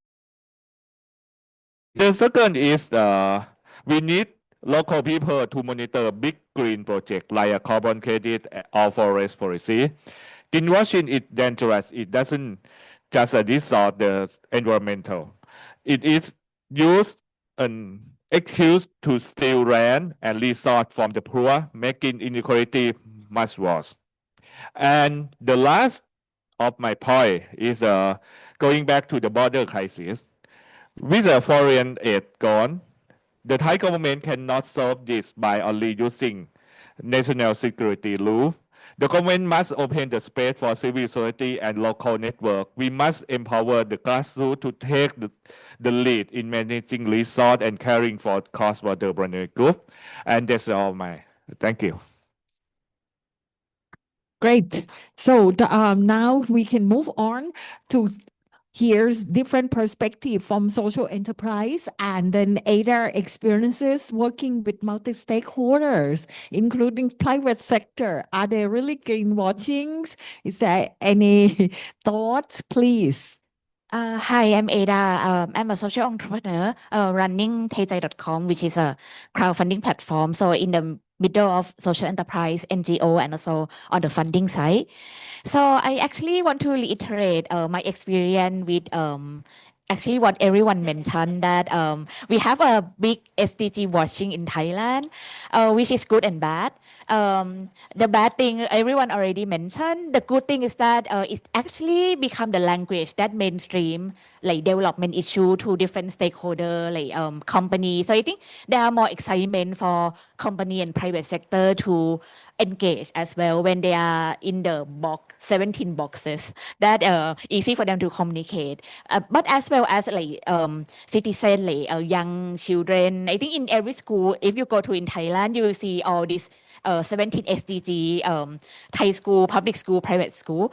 E: The second is we need local people to monitor big green projects like a carbon credit or forest policy. Greenwashing is dangerous. It doesn't just distort the environmental. It is used an excuse to steal land and resource from the poor, making inequality much worse. And the last of my point is going back to the border crisis. With the foreign aid gone, the Thai government cannot solve this by only using national security law. The government must open the space for civil society and local network. We must empower the grassroots to take the lead in managing resource and caring for cross-border vulnerable group. And that's all thank you.
A: Great. So now we can move on to here's different perspective from social enterprise and then ADA experiences working with multi-stakeholders, including private sector. Are there really greenwashings? Is there any thoughts, please?
B: Hi, I'm Ada. I'm a social entrepreneur running TaejaiDotcom, which is a crowdfunding platform. So in the middle of social enterprise, NGO, and also on the funding side. So I actually want to reiterate my experience with actually what everyone mentioned, that we have a big SDG watching in Thailand, which is good and bad. The bad thing everyone already mentioned. The good thing is that it actually become the language that mainstream like development issue to different stakeholder like companies. So I think there are more excitement for company and private sector to engage as well when they are in the 17 boxes that easy for them to communicate. But as well as like citizen, like young children. I think in every school, if you go to in Thailand, you will see all these 17 SDG, Thai school, public school, private school,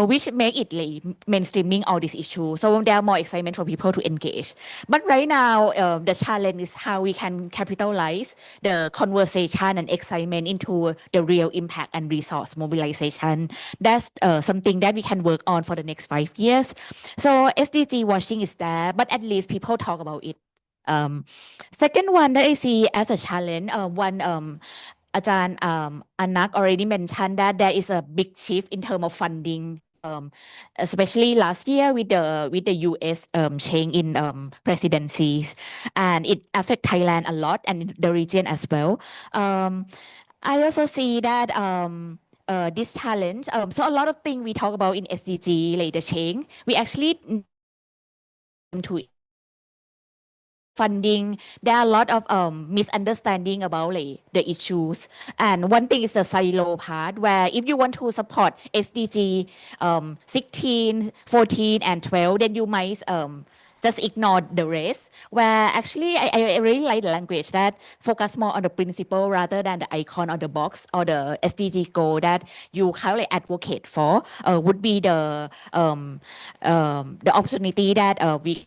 B: which make it like mainstreaming all these issues. So there are more excitement for people to engage. But right now, the challenge is how we can capitalize the conversation and excitement into the real impact and resource mobilization. That's something that we can work on for the next 5 years. So SDG watching is there, but at least people talk about it. Second one that I see as a challenge, Ajahn Anak already mentioned that there is a big shift in terms of funding, especially last year with the US change in presidencies, and it affects Thailand a lot and the region as well. I also see that this challenge, so a lot of things we talk about in SDG, like the change, we actually to funding, there are a lot of misunderstanding about like, the issues. And one thing is the silo part, where if you want to support SDG 16, 14, and 12, then you might just ignore the rest, where actually I really like the language that focus more on the principle rather than the icon or the box or the SDG goal that you currently advocate for would be the opportunity that we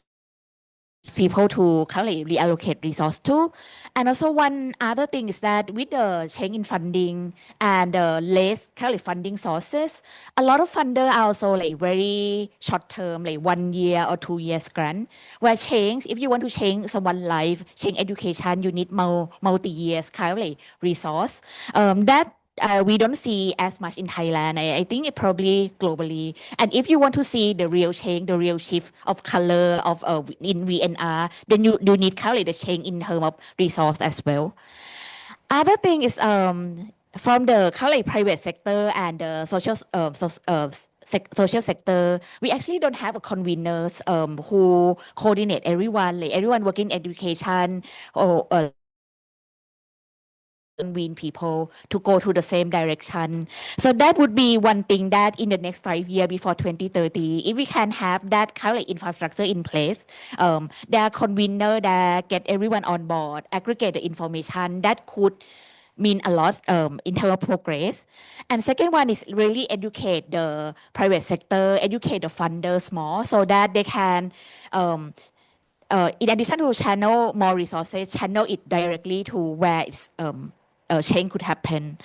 B: people to currently reallocate resource to. And also one other thing is that with the change in funding and less currently funding sources, a lot of funders are also like very short term, like 1 year or 2 years grant, where change, if you want to change someone's life, change education, you need multi-years currently resource. That we don't see as much in Thailand. I think it probably globally. And if you want to see the real change, the real shift of color of in VNR, then you need currently the change in terms of resource as well. Other thing is from the currently private sector and the social social sector, we actually don't have a conveners who coordinate everyone, like everyone working in education or convene people to go to the same direction. So that would be one thing that in the next 5 years before 2030, if we can have that kind of infrastructure in place, there are convener that get everyone on board, aggregate the information, that could mean a lot in terms of progress. And second one is really educate the private sector, educate the funders more so that they can in addition to channel more resources, channel it directly to where it's change could happen.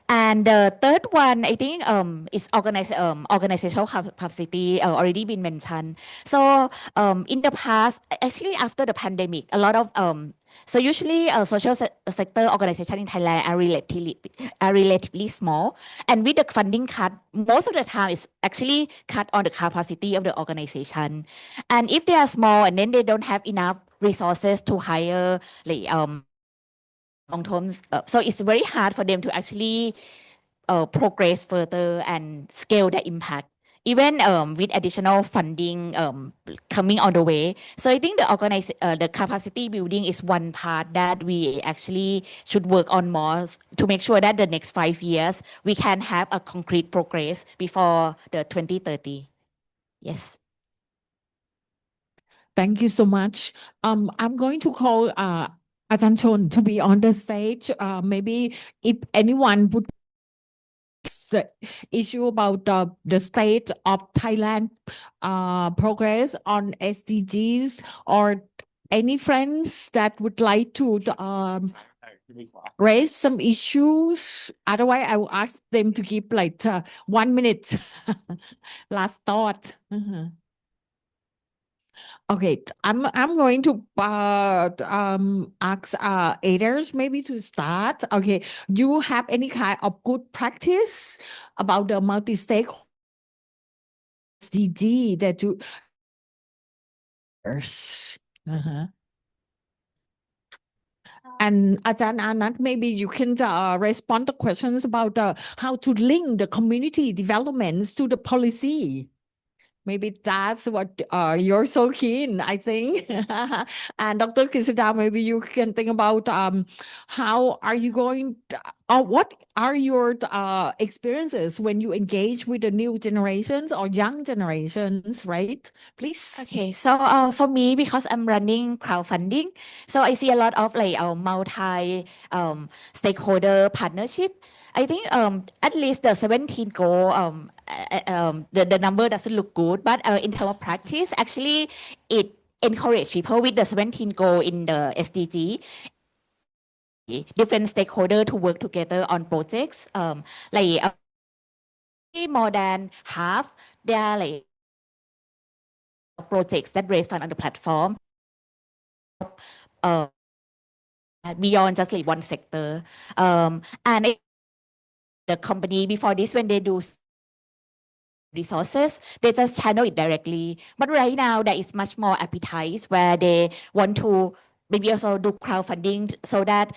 B: And the third one, I think, is organizational capacity, already been mentioned. So in the past, actually after the pandemic, a lot of so usually social sector organization in Thailand are relatively small, and with the funding cut, most of the time is actually cut on the capacity of the organization. And if they are small and then they don't have enough resources to hire like long term, so it's very hard for them to actually progress further and scale the impact, even with additional funding coming on the way. So I think the capacity building is one part that we actually should work on more to make sure that the next 5 years we can have a concrete progress before the 2030. Yes.
A: Thank you so much. I'm going to call Ajahn Chon to be on the stage. Maybe if anyone would the issue about the state of Thailand progress on SDGs, or any friends that would like to raise some issues. Otherwise, I will ask them to give like 1 minute last thought. Okay, I'm going to ask Aders maybe to start. Okay, do you have any kind of good practice about the multi-stake SDG that you? And Ajahn Anand, maybe you can respond to questions about how to link the community developments to the policy. Maybe that's what you're so keen, I think. And Dr. Kisuda, maybe you can think about how are you going to, or what are your experiences when you engage with the new generations or young generations, right? Please.
B: Okay, so for me, because I'm running crowdfunding, so I see a lot of like multi stakeholder partnership. I think at least the 17 goal, the number doesn't look good, but in terms of practice, actually it encourage people with the 17 goal in the SDG, different stakeholder to work together on projects. Like more than half, they are like projects that raise fund on the platform. Beyond just like one sector. And the company before this, when they do resources, they just channel it directly. But right now, there is much more appetite where they want to maybe also do crowdfunding so that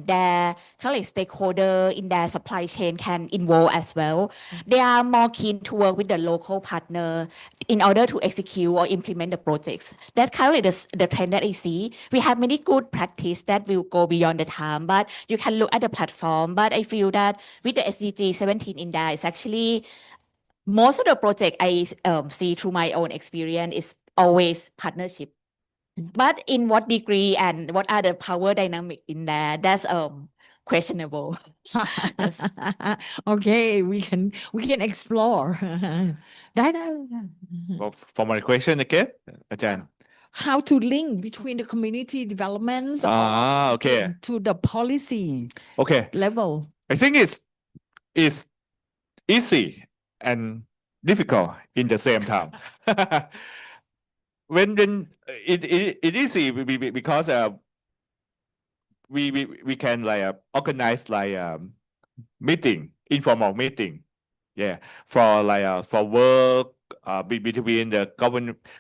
B: their kind of stakeholder in their supply chain can involve as well. They are more keen to work with the local partner in order to execute or implement the projects. That's kind of the trend that I see. We have many good practice that will go beyond the time, but you can look at the platform. But I feel that with the SDG 17 in there, it's actually most of the project I see through my own experience is always partnership. But in what degree and what are the power dynamic in there? That's questionable. Yes.
A: Okay, we can explore.
E: For my question again, Ajahn.
A: How to link between the community developments
E: Okay.
A: to the policy
E: Okay.
A: level?
E: I think it's easy and difficult in the same time. when it easy because we can like organize like meeting, informal meeting, yeah, for like for work between the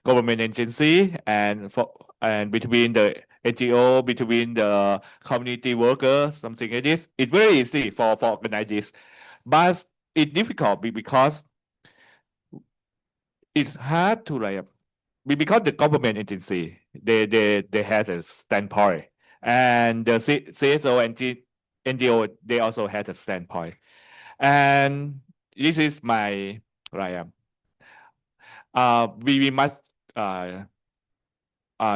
E: government agency and between the NGO, between the community workers, something like this. It's very easy for organize this, but it's difficult because it's hard to like because the government agency they have a standpoint, and the CSO and NGO they also have a standpoint, and this is my like we must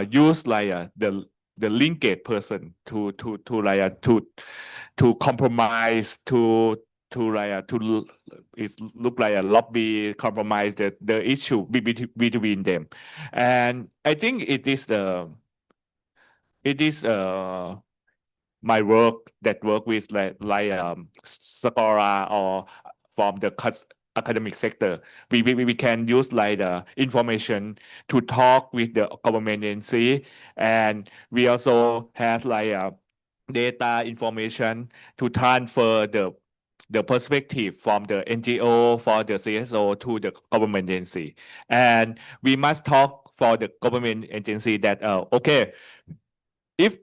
E: use like the linkage person to like to compromise to like to it look like a lobby compromise the issue between them, and I think it is my work that work with like scholar or from the academic sector. We can use like the information to talk with the government agency, and we also have like data information to transfer the perspective from the NGO for the CSO to the government agency, and we must talk for the government agency that okay, if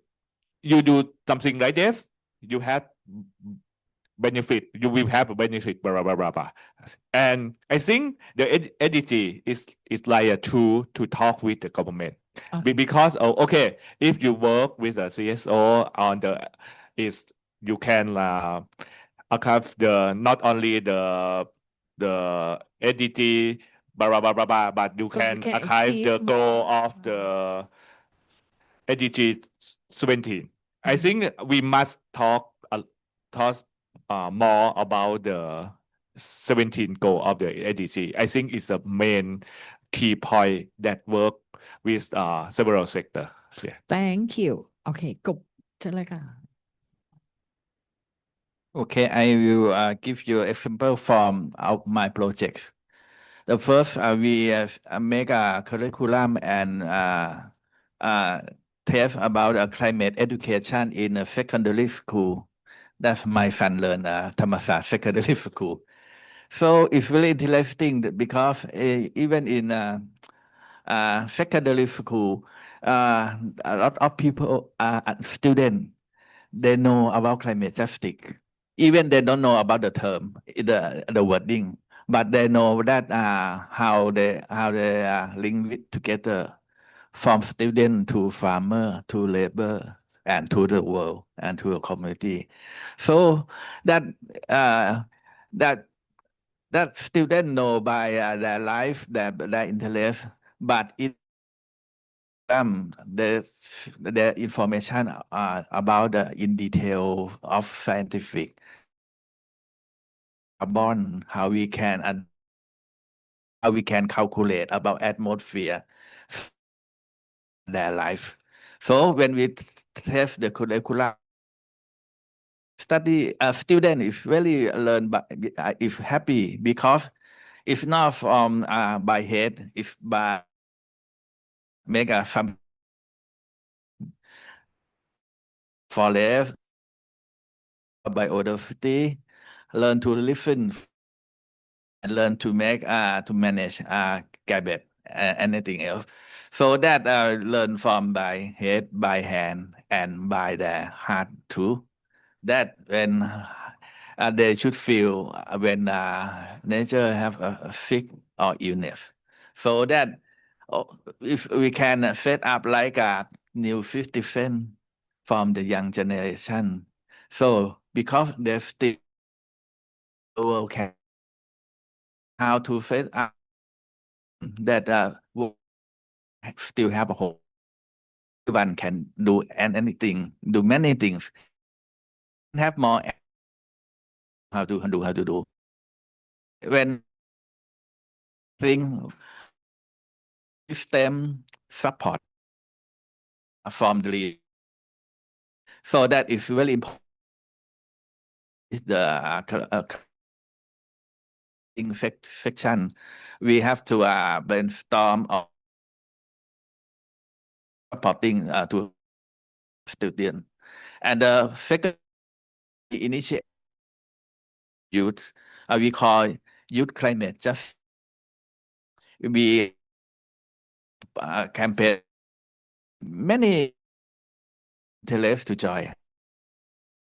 E: you do something like this, you have benefit, you will have a benefit, blah, blah, blah, blah. And I think the energy is like a tool to talk with the government.
A: Okay.
E: Because, if you work with a CSO on you can archive not only the entity, blah, blah, blah, blah, blah, but you
A: So you
E: can
A: can
E: archive the
A: achieve
E: goal
A: more.
E: of the SDG 17. I think we must talk more about the 17 goal of the SDG. I think it's the main key point that work with several sectors. Yeah.
A: Thank you. Okay, กบเชิญเลยค่ะ
D: Okay, I will give you an example from my projects. The first, we make a curriculum and test about climate education in a secondary school. That's my son learn Thammasat secondary school. So it's really interesting because even in secondary school, a lot of people, students, they know about climate justice. Even they don't know about the term, the wording, but they know that how they link it together from student to farmer to labor and to the world and to the community. So that student know by their life, their interest, but it the information about in detail of scientific carbon, how we can calculate about atmosphere their life. So when we test the curriculum, student is really learn, but is happy because it's not from by head, it's by make some forest biodiversity, learn to listen and learn to make to manage garbage anything else. So that learn from by head, by hand, and by the heart too. That when they should feel when nature have a sick or illness. So that if we can set up like a new system from the young generation. So because they still world can how to set up that still have a whole everyone can do anything, do many things, have more how to do when thing system support from the lead. So that is very important. Is the section we have to brainstorm or supporting to student, and the second initiative youth we call youth climate justice. We campaign many interest to join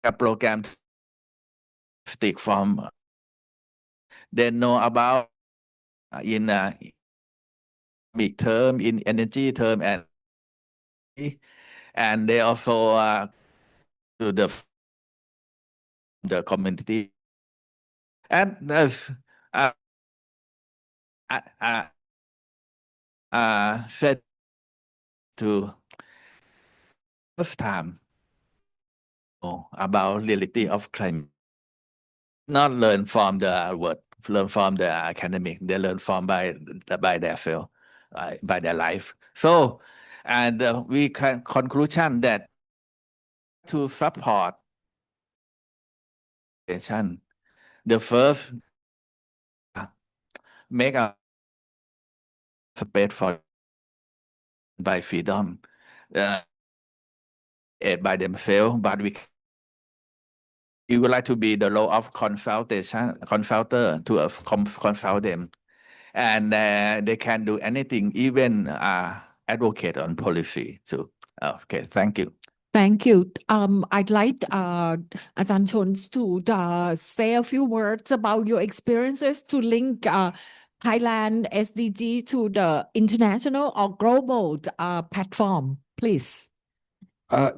D: a program stick from they know about in big term, in energy term, and they also to the community, and there's said to first time about reality of climate, not learn from the word, learn from the academic, they learn from by their field, by their life. So, and we can conclusion that to support the first make a space for by freedom by themselves, but we would like to be the role of consulter to consult them, and they can do anything, even advocate on policy too. Okay, thank you.
A: Thank you. I'd like Ajahn Chon to say a few words about your experiences to link Thailand SDG to the international or global platform, please.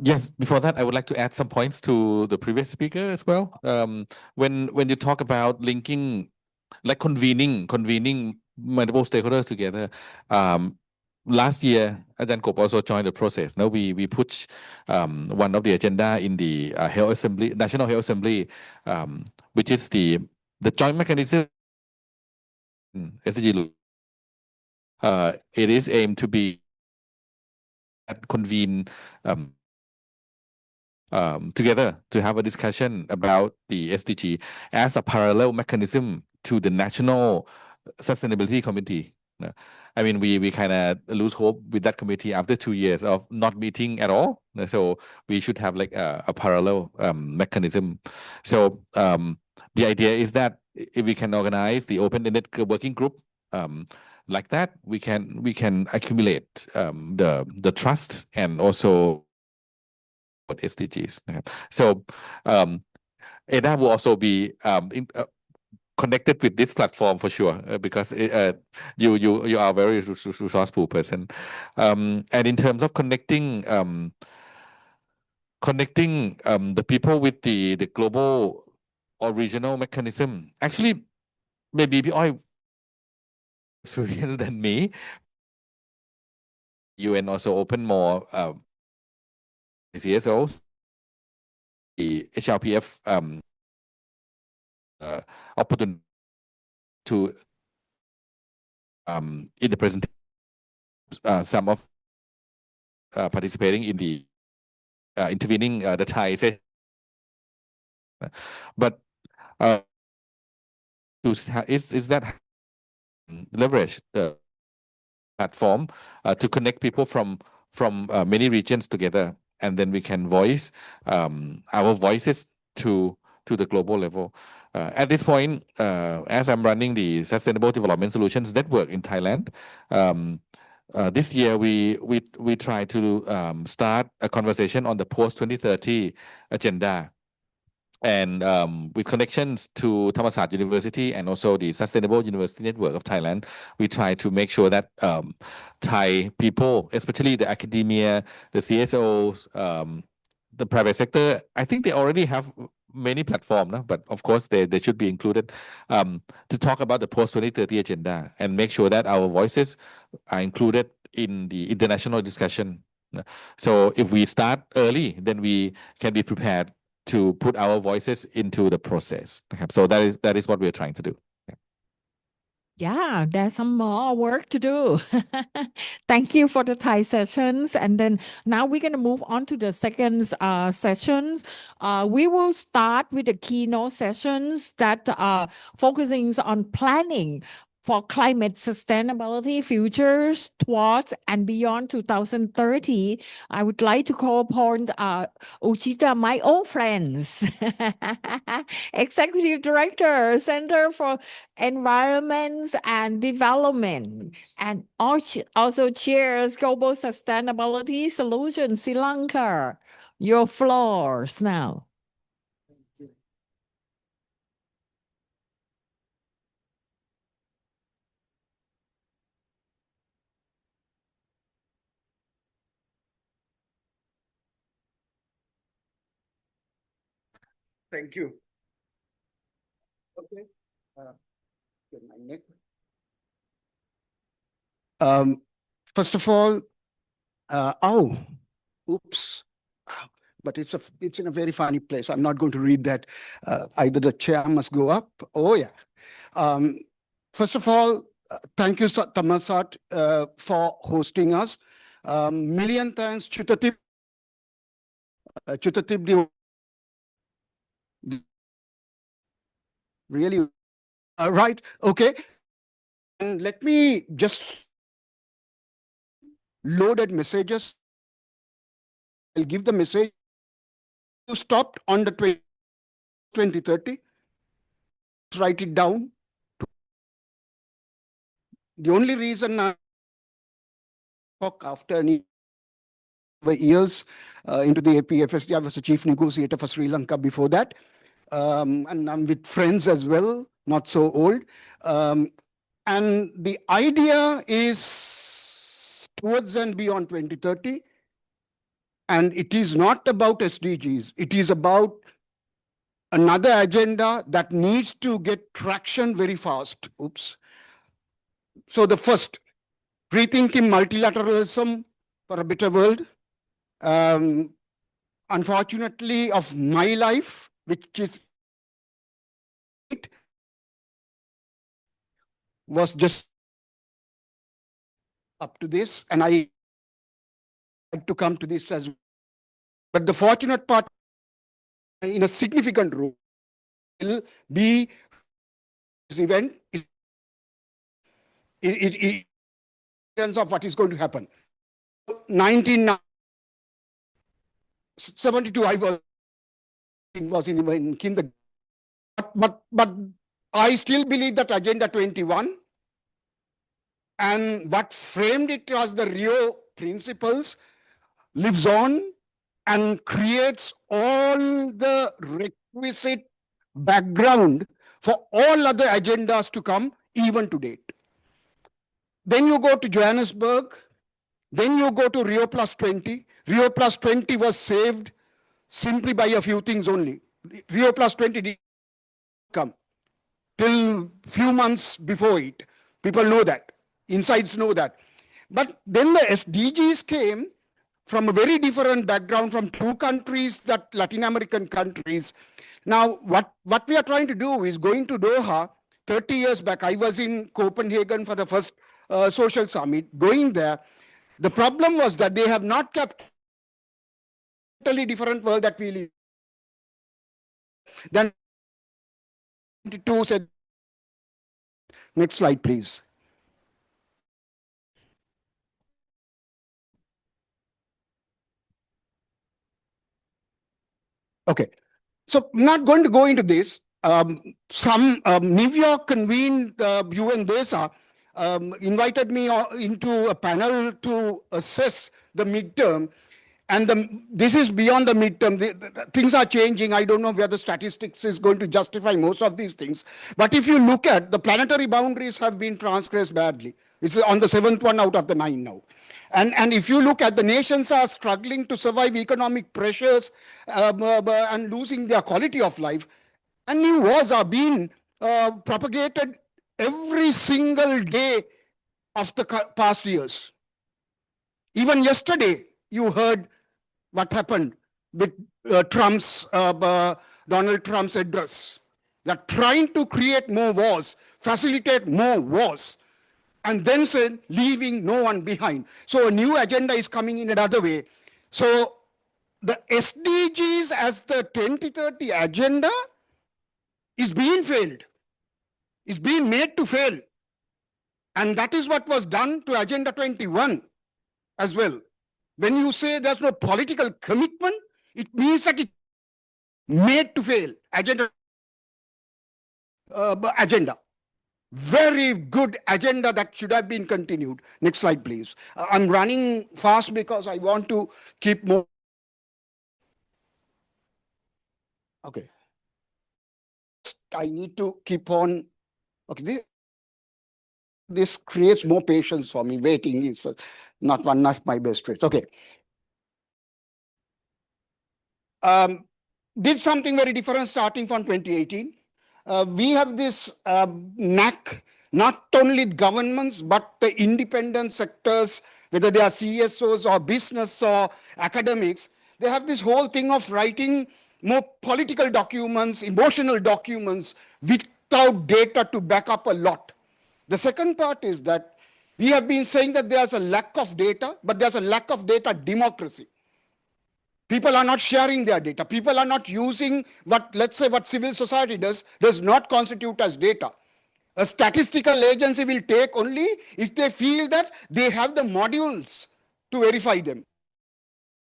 C: Yes, before that, I would like to add some points to the previous speaker as well. When you talk about linking, like convening multiple stakeholders together, last year, Ajahn Kop also joined the process. Now we push one of the agenda in the National Health Assembly, which is the joint mechanism SDG. It is aimed to be convene together to have a discussion about the SDG as a parallel mechanism to the National Sustainability Committee. I mean, we kind of lose hope with that committee after 2 years of not meeting at all. So we should have like a parallel mechanism. So the idea is that if we can organize the open-ended working group like that, we can accumulate the trust and also SDGs. So EDA will also be connected with this platform for sure, because you are a very resourceful person. And in terms of connecting the people with the global or regional mechanism, actually maybe Oi experience than me. UN also open more CSOs, the HRPF opportunity to in the presentation, some of participating in the intervening the Thai session, but is that leverage the platform to connect people from many regions together, and then we can voice our voices to the global level. At this point, as I'm running the Sustainable Development Solutions Network in Thailand, this year we try to start a conversation on the post-2030 agenda, and with connections to Thammasat University and also the Sustainable University Network of Thailand, we try to make sure that Thai people, especially the academia, the CSOs, the private sector, I think they already have many platforms, no? But of course they should be included to talk about the post-2030 agenda and make sure that our voices are included in the international discussion. So if we start early, then we can be prepared to put our voices into the process. So that is what we're trying to do.
A: Yeah, there's some more work to do. Thank you for the Thai sessions. And then now we're going to move on to the second sessions. We will start with the keynote sessions that are focusing on planning for climate sustainability futures towards and beyond 2030. I would like to call upon Uchita, my old friends, Executive Director, Center for Environment and Development, and also chairs Global Sustainability Solutions Sri Lanka. Your floors now.
F: Thank you. Okay. Get my neck. First of all, oops. But it's in a very funny place. I'm not going to read that. Either the chair must go up. Oh, yeah. First of all, thank you, Thammasat, for hosting us. Million thanks, Chutatip. Chutatip, really, right? Okay. And let me just loaded messages. I'll give the message. You stopped on the 2030. Write it down. The only reason I talk after any years into the APFSD, I was the chief negotiator for Sri Lanka before that. And I'm with friends as well, not so old. And the idea is towards and beyond 2030. And it is not about SDGs. It is about another agenda that needs to get traction very fast. Oops. So the first, rethinking multilateralism for a better world. Unfortunately, of my life, which is was just up to this, and I had to come to this as well. But the fortunate part, in a significant role, will be this event. It terms of what is going to happen. 1972, I was in kindergarten, but I still believe that Agenda 21 and what framed it as the Rio principles lives on and creates all the requisite background for all other agendas to come, even to date. Then you go to Johannesburg. Then you go to Rio Plus 20. Rio Plus 20 was saved simply by a few things only. Rio Plus 20 didn't come till few months before it. People know that. Insides know that. But then the SDGs came from a very different background from two countries, that Latin American countries. Now, what we are trying to do is going to Doha. 30 years back, I was in Copenhagen for the first social summit. Going there, the problem was that they have not kept a totally different world that we live. Then 22 said, next slide, please. Okay, so I'm not going to go into this. New York convened UN DESA, invited me into a panel to assess the midterm. And this is beyond the midterm. Things are changing. I don't know whether statistics is going to justify most of these things. But if you look at the planetary boundaries have been transgressed badly. It's on the 7th one out of the 9 now. And if you look at the nations are struggling to survive economic pressures and losing their quality of life. And new wars are being propagated every single day of the past years. Even yesterday, you heard what happened with Donald Trump's address. They're trying to create more wars, facilitate more wars, and then say, leaving no one behind. So a new agenda is coming in another way. So the SDGs as the 2030 agenda is being failed, is being made to fail. And that is what was done to Agenda 21 as well. When you say there's no political commitment, it means that it's made to fail. Agenda. Very good agenda that should have been continued. Next slide, please. I'm running fast because I want to keep more. Okay. I need to keep on. Okay. This creates more patience for me. Waiting is not one of my best traits. Okay. did something very different starting from 2018. We have this knack, not only governments, but the independent sectors, whether they are CSOs or business or academics, they have this whole thing of writing more political documents, emotional documents, without data to back up a lot. The second part is that we have been saying that there's a lack of data, but there's a lack of data democracy. People are not sharing their data. People are not using what, let's say, what civil society does not constitute as data. A statistical agency will take only if they feel that they have the modules to verify them.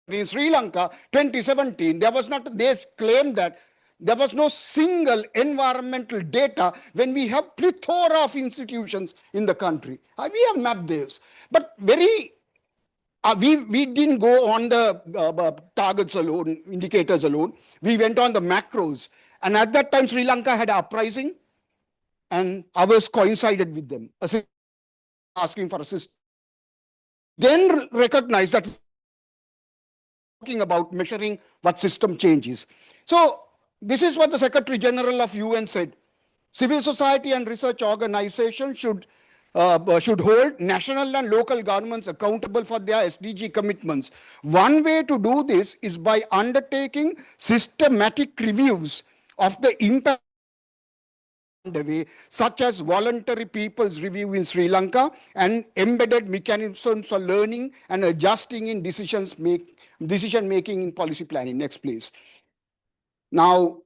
F: In Sri Lanka, 2017, they claimed that there was no single environmental data when we have plethora of institutions in the country. We have mapped this, but we didn't go on the targets alone, indicators alone. We went on the macros. And at that time, Sri Lanka had uprising, and ours coincided with them, asking for assistance. Then recognize that talking about measuring what system changes. So this is what the Secretary General of UN said. Civil society and research organizations should hold national and local governments accountable for their SDG commitments. One way to do this is by undertaking systematic reviews of the impact way, such as voluntary people's review in Sri Lanka and embedded mechanisms for learning and adjusting in decision making in policy planning. Next, please. Now,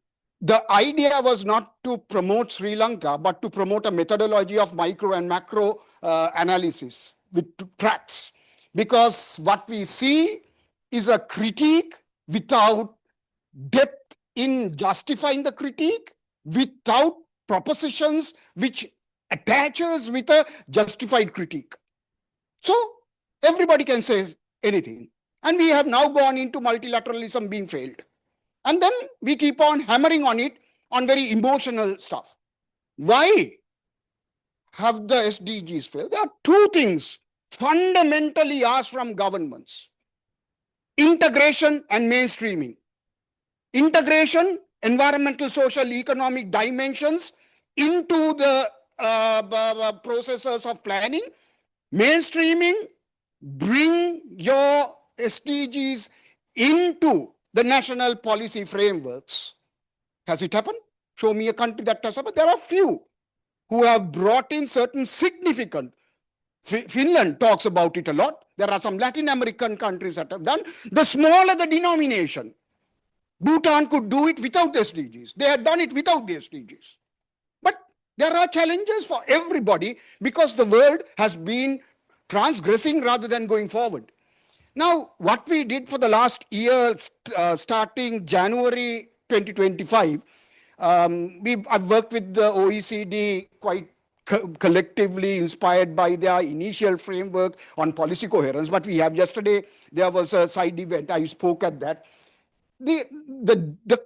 F: the idea was not to promote Sri Lanka, but to promote a methodology of micro and macro analysis with tracks. Because what we see is a critique without depth in justifying the critique, without propositions which attaches with a justified critique. So everybody can say anything. And we have now gone into multilateralism being failed. And then we keep on hammering on it on very emotional stuff. Why have the SDGs failed? There are two things fundamentally asked from governments: integration and mainstreaming. Integration, environmental, social, economic dimensions into the processes of planning. Mainstreaming, bring your SDGs into the national policy frameworks. Has it happened? Show me a country that has happened. There are few who have brought in certain significant. Finland talks about it a lot. There are some Latin American countries that have done. The smaller the denomination, Bhutan could do it without the SDGs. They had done it without the SDGs. But there are challenges for everybody because the world has been transgressing rather than going forward. Now, what we did for the last year, starting January 2025, I've worked with the OECD quite collectively, inspired by their initial framework on policy coherence. But we have yesterday, there was a side event. I spoke at that. The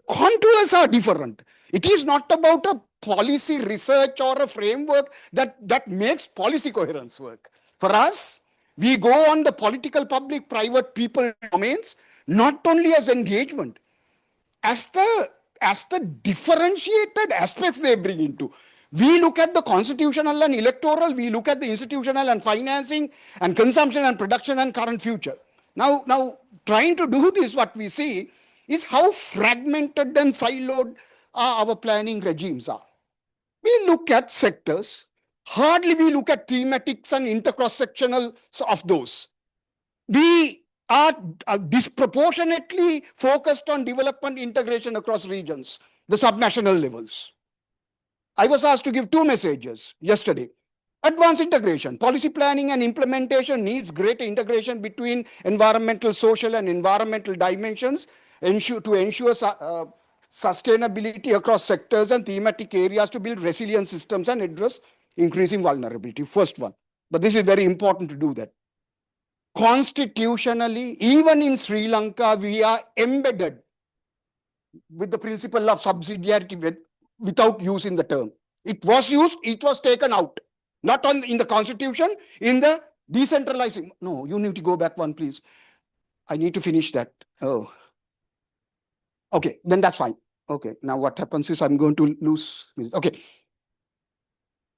F: contours are different. It is not about a policy research or a framework that makes policy coherence work. For us, we go on the political, public, private, people domains, not only as engagement, as the differentiated aspects they bring into. We look at the constitutional and electoral, we look at the institutional and financing and consumption and production and current future. Now trying to do this, what we see is how fragmented and siloed our planning regimes are. We look at sectors, hardly we look at thematics and intercross-sectional of those. We are disproportionately focused on development integration across regions, the subnational levels. I was asked to give two messages yesterday. Advanced integration, policy planning and implementation needs greater integration between environmental, social and environmental dimensions to ensure sustainability across sectors and thematic areas to build resilient systems and address increasing vulnerability. First one. But this is very important to do that. Constitutionally, even in Sri Lanka, we are embedded with the principle of subsidiarity without using the term. It was used, it was taken out. Not in the constitution, in the decentralizing. No, you need to go back one, please. I need to finish that. Oh. Okay, then that's fine. Okay, now what happens is I'm going to lose. Okay.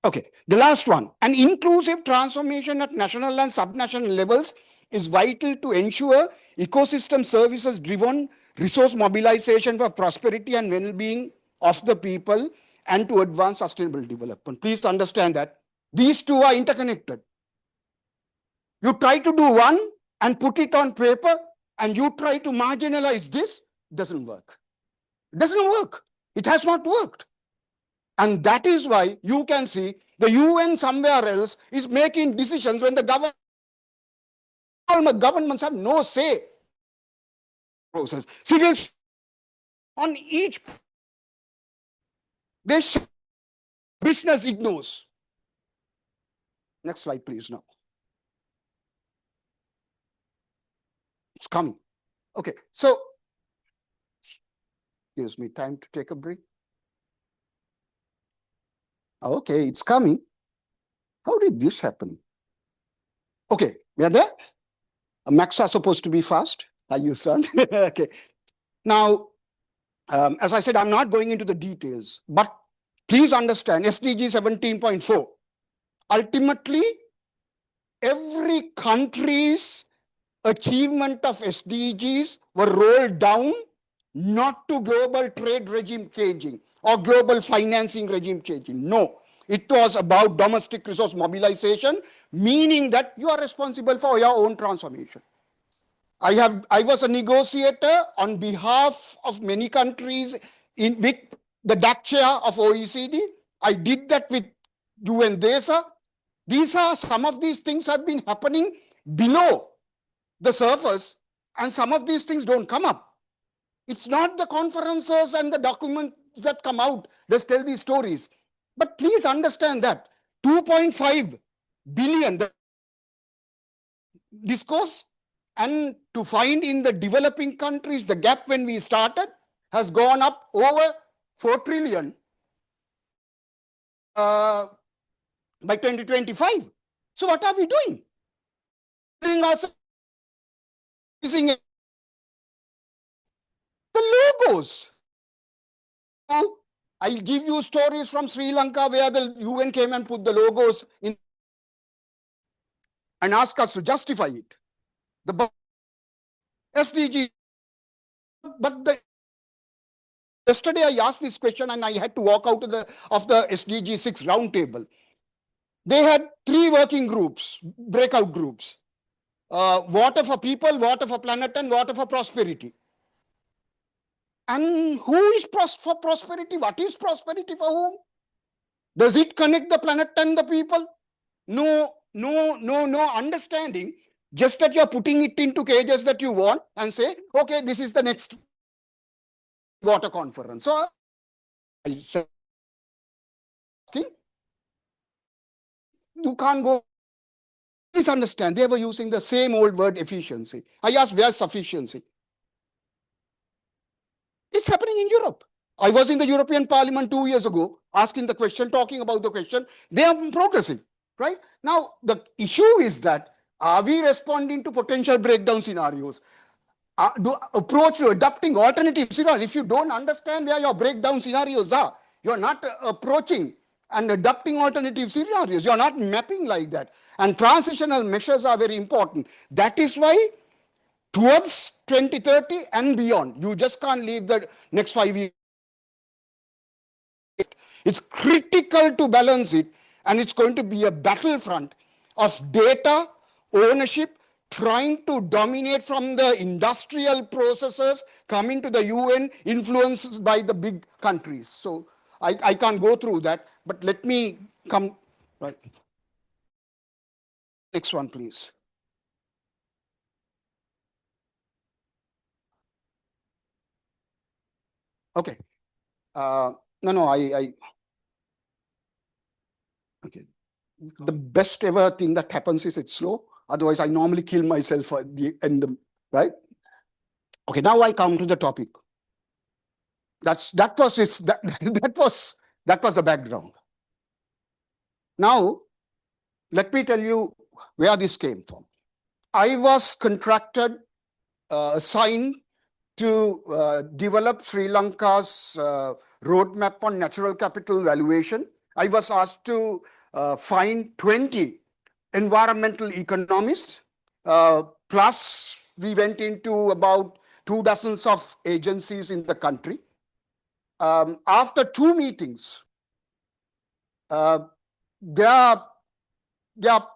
F: Okay, the last one. An inclusive transformation at national and subnational levels is vital to ensure ecosystem services driven resource mobilization for prosperity and well-being of the people and to advance sustainable development. Please understand that these two are interconnected. You try to do one and put it on paper and you try to marginalize this, doesn't work. It doesn't work. It has not worked. And that is why you can see the UN somewhere else is making decisions when the governments have no say. Process. Civil on each, they business ignores. Next slide, please. Now. It's coming. Okay, so gives me time to take a break. Okay, it's coming. How did this happen? Okay, we are there. Macs are supposed to be fast. Are you son? Okay. Now, as I said, I'm not going into the details, but please understand SDG 17.4. Ultimately, every country's achievement of SDGs were rolled down not to global trade regime changing or global financing regime changing. No, it was about domestic resource mobilization, meaning that you are responsible for your own transformation. I was a negotiator on behalf of many countries with the DAC chair of OECD. I did that with UNDESA. Some of these things have been happening below the surface, and some of these things don't come up. It's not the conferences and the documents that come out that tell these stories. But please understand that 2.5 billion discourse, and to find in the developing countries, the gap when we started has gone up over 4 trillion by 2025. So what are we doing? Using the logos. I'll give you stories from Sri Lanka where the UN came and put the logos in and asked us to justify it. The SDG, but yesterday I asked this question and I had to walk out of the SDG 6 roundtable. They had 3 working groups, breakout groups. Water for people, water for planet, and water for prosperity. And who is for prosperity? What is prosperity for whom? Does it connect the planet and the people? No understanding. Just that you're putting it into cages that you want and say, okay, this is the next water conference. So I said, you can't go. Please understand, they were using the same old word efficiency. I asked, where's sufficiency? It's happening in Europe. I was in the European Parliament 2 years ago, asking the question, talking about the question. They are progressing, right? Now, the issue is that, are we responding to potential breakdown scenarios? Approach to adopting alternative scenarios. If you don't understand where your breakdown scenarios are, you're not approaching and adopting alternative scenarios. You're not mapping like that. And transitional measures are very important. That is why towards 2030 and beyond, you just can't leave the next 5 years. It's critical to balance it, and it's going to be a battlefront of data, ownership, trying to dominate from the industrial processes, coming to the UN, influenced by the big countries. So I can't go through that, but let me come, right. Next one, please. Okay. Okay. The best ever thing that happens is it's slow. Otherwise, I normally kill myself at the end, right? Okay, now I come to the topic. That was the background. Now, let me tell you where this came from. I was contracted, assigned to develop Sri Lanka's roadmap on natural capital valuation. I was asked to find 20 environmental economists, plus we went into about 2 dozens of agencies in the country. After 2 meetings, their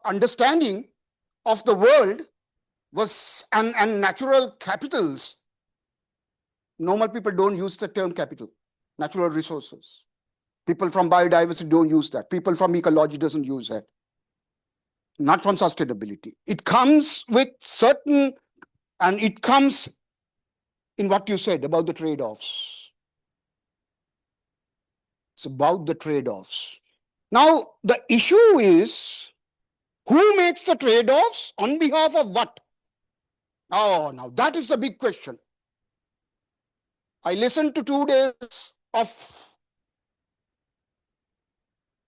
F: understanding of the world was and natural capitals. Normal people don't use the term capital, natural resources. People from biodiversity don't use that. People from ecology doesn't use that. Not from sustainability. It comes with certain, and it comes in what you said about the trade-offs. It's about the trade-offs. Now, the issue is, who makes the trade-offs on behalf of what? Oh, now that is the big question. I listened to 2 days of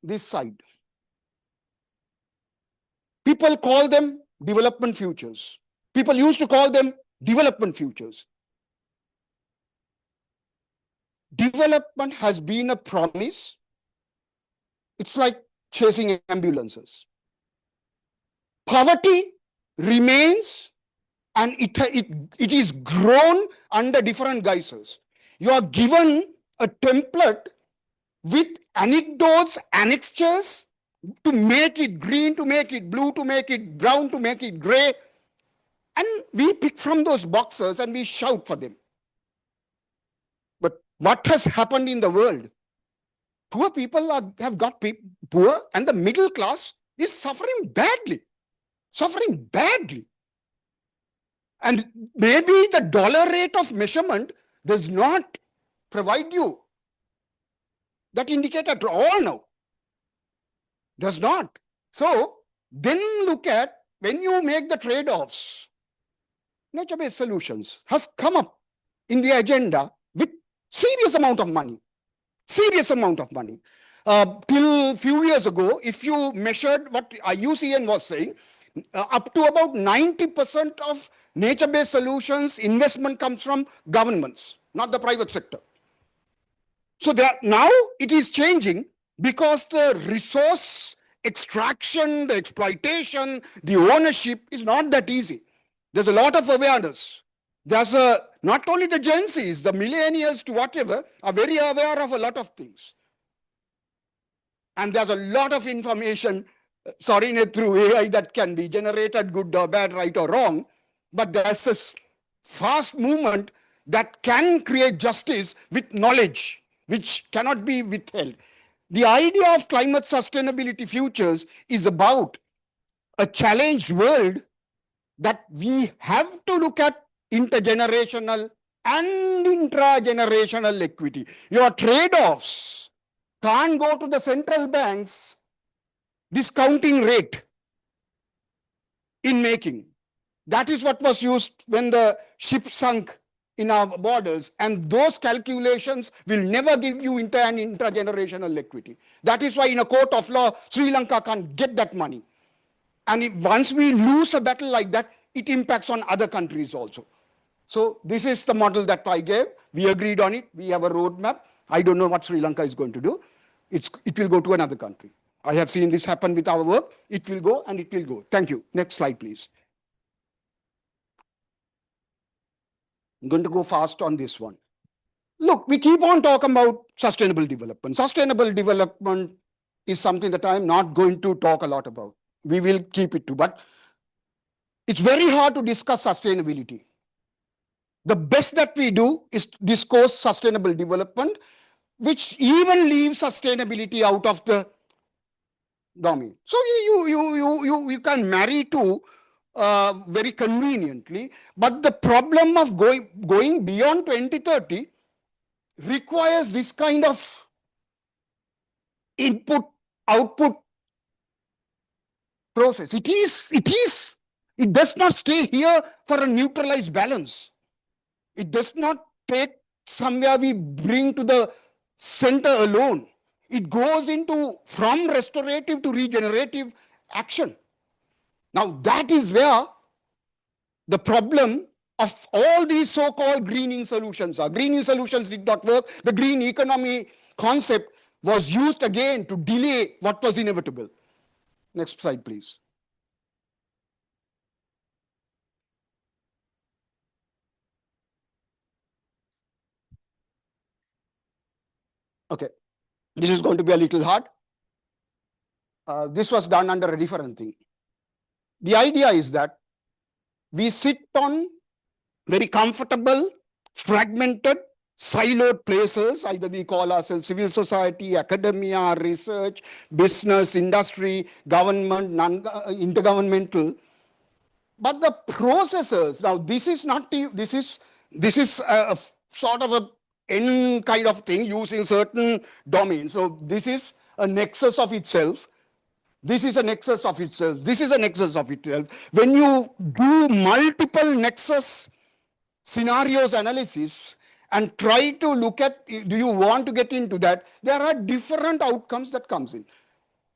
F: this side. People call them development futures. People used to call them development futures. Development has been a promise. It's like chasing ambulances. Poverty remains, and it is grown under different guises. You are given a template with anecdotes, annexures, to make it green, to make it blue, to make it brown, to make it gray. And we pick from those boxes and we shout for them. But what has happened in the world? Poor people have got poor, and the middle class is suffering badly. Suffering badly. And maybe the dollar rate of measurement does not provide you that indicator at all now. Does not. So then look at, when you make the trade-offs, nature-based solutions has come up in the agenda with serious amount of money. Serious amount of money. Till few years ago, if you measured what IUCN was saying, up to about 90% of nature-based solutions investment comes from governments, not the private sector. So now it is changing, because the resource extraction, the exploitation, the ownership is not that easy. There's a lot of awareness. There's not only the Gen Zs, the millennials to whatever are very aware of a lot of things. And there's a lot of information, through AI that can be generated, good or bad, right or wrong. But there's this fast movement that can create justice with knowledge, which cannot be withheld. The idea of climate sustainability futures is about a challenged world that we have to look at intergenerational and intragenerational equity. Your trade-offs can't go to the central bank's discounting rate in making. That is what was used when the ship sunk in our borders, and those calculations will never give you inter and intragenerational equity. That is why in a court of law, Sri Lanka can't get that money. And once we lose a battle like that, it impacts on other countries also. So this is the model that I gave. We agreed on it. We have a roadmap. I don't know what Sri Lanka is going to do. It will go to another country. I have seen this happen with our work. It will go and it will go. Thank you. Next slide, please. I'm going to go fast on this one. Look, we keep on talking about sustainable development. Sustainable development is something that I'm not going to talk a lot about. We will keep it to, but it's very hard to discuss sustainability. The best that we do is discourse sustainable development, which even leaves sustainability out of the domain. So you can marry two very conveniently, but the problem of going beyond 2030 requires this kind of input-output process. It does not stay here for a neutralized balance. It does not take somewhere we bring to the center alone. It goes into from restorative to regenerative action. Now that is where the problem of all these so-called greening solutions. Greening solutions did not work. The green economy concept was used again to delay what was inevitable. Next slide, please. Okay, this is going to be a little hard. This was done under a different thing. The idea is that we sit on very comfortable, fragmented, siloed places. Either we call ourselves civil society, academia, research, business, industry, government, intergovernmental. But the processes, now this is not, this is a sort of a N kind of thing using certain domains. So this is a nexus of itself. This is a nexus of itself. This is a nexus of itself. When you do multiple nexus scenarios analysis and try to look at, do you want to get into that? There are different outcomes that comes in.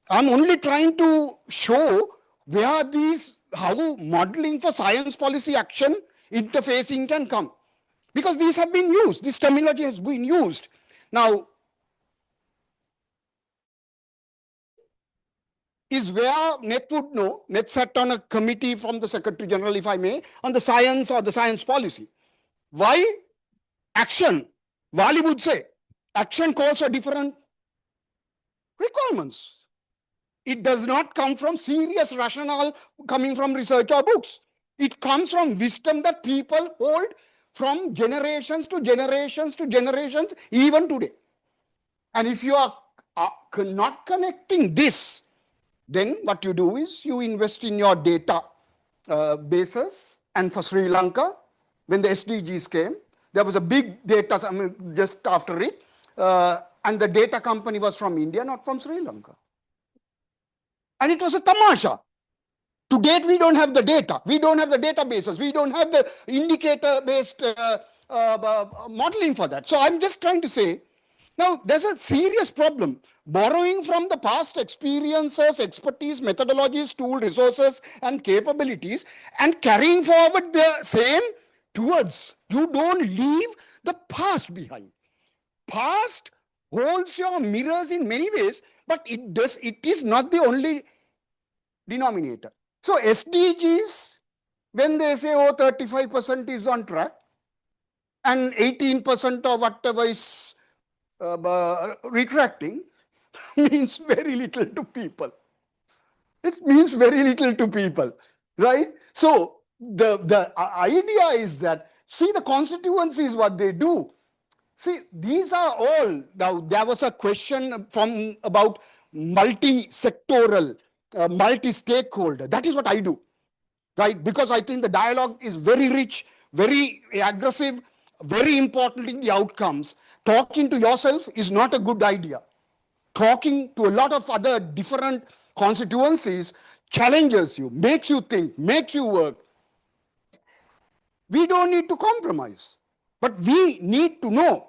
F: I'm only trying to show where these, how modeling for science policy action interfacing can come. Because these have been used, this terminology has been used. Now, is where Net would know. Net sat on a committee from the Secretary General, if I may, on the science or the science policy. Why? Action. Wali would say, action calls for different requirements. It does not come from serious rationale coming from research or books. It comes from wisdom that people hold from generations to generations to generations, even today. And if you are not connecting this, then what you do is you invest in your data bases. And for Sri Lanka, when the SDGs came, there was a big data, just after it, and the data company was from India, not from Sri Lanka. And it was a tamasha. To date, we don't have the data. We don't have the databases. We don't have the indicator-based modeling for that. So I'm just trying to say, now there's a serious problem. Borrowing from the past experiences, expertise, methodologies, tools, resources, and capabilities, and carrying forward the same towards. You don't leave the past behind. Past holds your mirrors in many ways, but it is not the only denominator. So SDGs, when they say, oh, 35% is on track, and 18% or whatever is retracting, means very little to people. It means very little to people, right? So the idea is that, see the constituencies, what they do. See, these are all, now there was a question from about multi-sectoral, multi-stakeholder. That is what I do, right? Because I think the dialogue is very rich, very aggressive, very important in the outcomes. Talking to yourself is not a good idea. Talking to a lot of other different constituencies challenges you, makes you think, makes you work. We don't need to compromise, but we need to know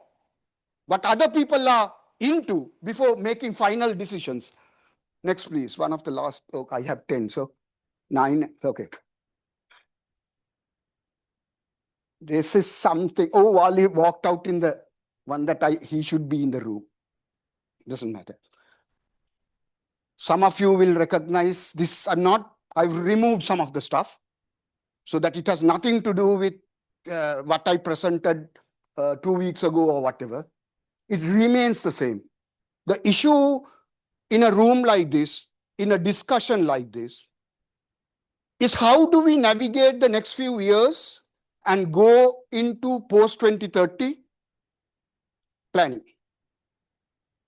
F: what other people are into before making final decisions. Next, please. One of the last, oh, I have 10, so 9, okay. This is something, oh, Wali walked out in the one that he should be in the room. Doesn't matter. Some of you will recognize this. I've removed some of the stuff so that it has nothing to do with what I presented 2 weeks ago or whatever. It remains the same. The issue in a room like this, in a discussion like this, is how do we navigate the next few years and go into post-2030 planning.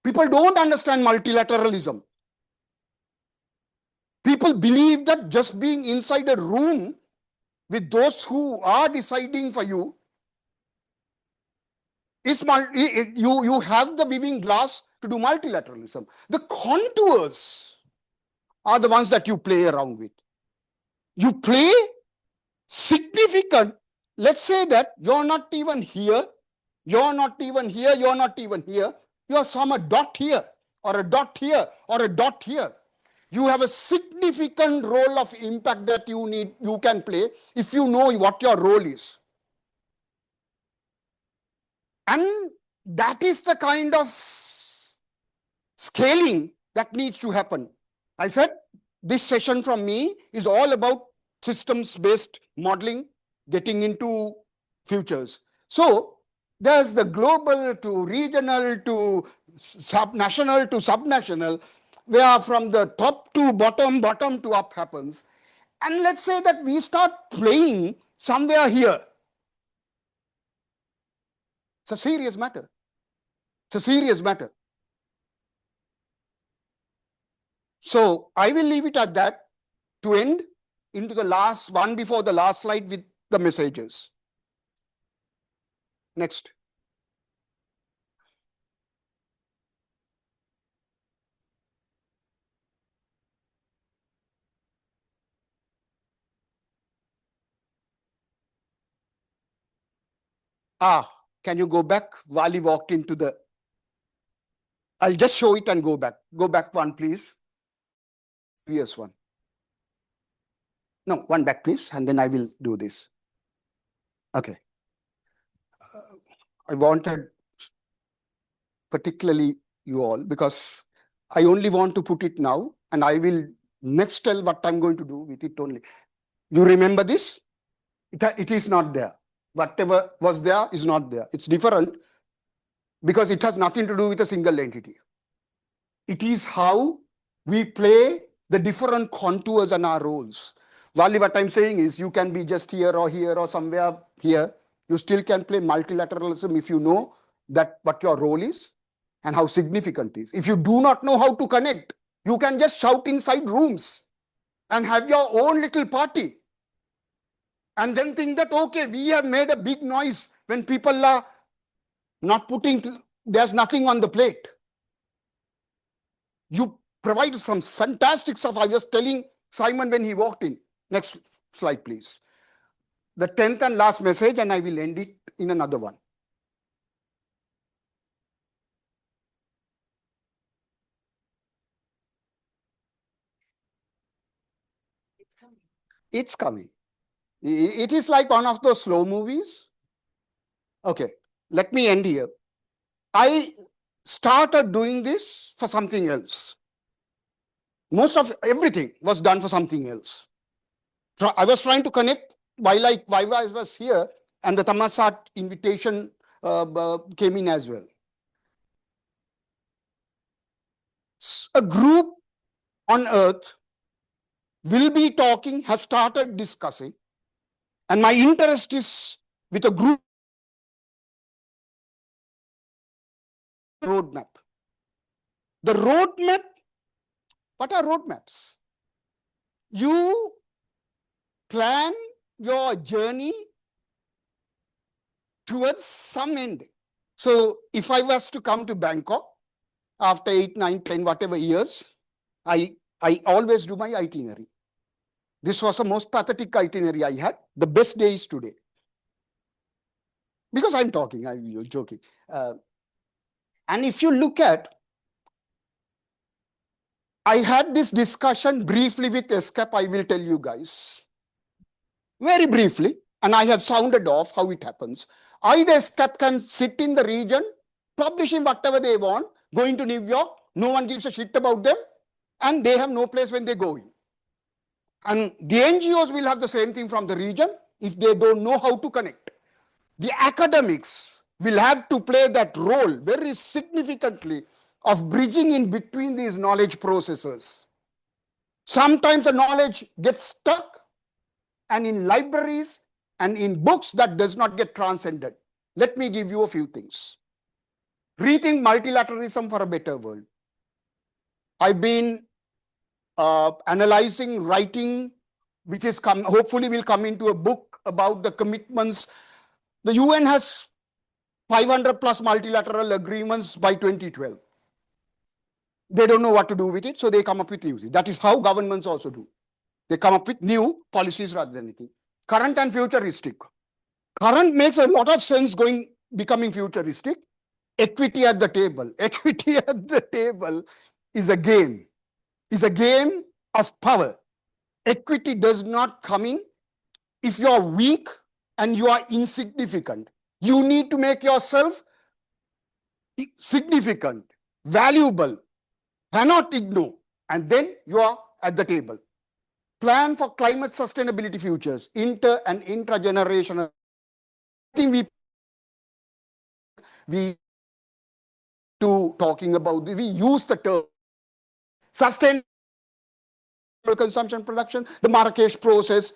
F: People don't understand multilateralism. People believe that just being inside a room with those who are deciding for you is you have the viewing glass to do multilateralism. The contours are the ones that you play around with. You play significant. Let's say that you're not even here, you're not even here, you're not even here. You're some a dot here, or a dot here, or a dot here. You have a significant role of impact that you can play if you know what your role is. And that is the kind of scaling that needs to happen. I said this session from me is all about systems-based modeling, getting into futures. So there's the global to regional to subnational to subnational, where from the top to bottom, bottom to up happens. And let's say that we start playing somewhere here. It's a serious matter. It's a serious matter. So I will leave it at that to end into the last one before the last slide with the messages. Next. Can you go back? Wali walked into the... I'll just show it and go back. Go back one, please. Previous one. No, one back, please, and then I will do this. Okay. I wanted particularly you all, because I only want to put it now, and I will next tell what I'm going to do with it only. You remember this? It is not there. Whatever was there is not there. It's different because it has nothing to do with a single entity. It is how we play the different contours and our roles. Wali, what I'm saying is you can be just here or somewhere here. You still can play multilateralism if you know that what your role is and how significant it is. If you do not know how to connect, you can just shout inside rooms and have your own little party. And then think that, okay, we have made a big noise when people are not putting, there's nothing on the plate. You provide some fantastic stuff. I was telling Simon when he walked in. Next slide, please. The 10th and last message, and I will end it in another one. It's coming. It is like one of those slow movies. Okay, let me end here. I started doing this for something else. Most of everything was done for something else. I was trying to connect while I was here, and the Thammasat invitation came in as well. A group on earth will be talking, has started discussing, and my interest is with a group roadmap. The roadmap, what are roadmaps? You plan your journey towards some end. So if I was to come to Bangkok after 8, 9, 10, whatever years, I always do my itinerary. This was the most pathetic itinerary I had. The best day is today. Because I'm talking, I'm joking. And if you look at, I had this discussion briefly with Escape, I will tell you guys. Very briefly, and I have sounded off how it happens. Either Escape can sit in the region, publishing whatever they want, going to New York, no one gives a shit about them, and they have no place when they go in. And the NGOs will have the same thing from the region if they don't know how to connect. The academics will have to play that role very significantly of bridging in between these knowledge processes. Sometimes the knowledge gets stuck, and in libraries and in books that does not get transcended. Let me give you a few things. Rethink multilateralism for a better world. I've been analyzing, writing, which is hopefully will come into a book about the commitments. The UN has 500 plus multilateral agreements by 2012. They don't know what to do with it, so they come up with new. That is how governments also do. They come up with new policies rather than anything. Current and futuristic. Current makes a lot of sense becoming futuristic. Equity at the table. Equity at the table is a game. Is a game of power. Equity does not come in if you are weak and you are insignificant. You need to make yourself significant, valuable, cannot ignore, and then you are at the table. Plan for climate sustainability futures, inter and intra-generational. I think we talking about, we use the term sustainable consumption production, the Marrakesh process,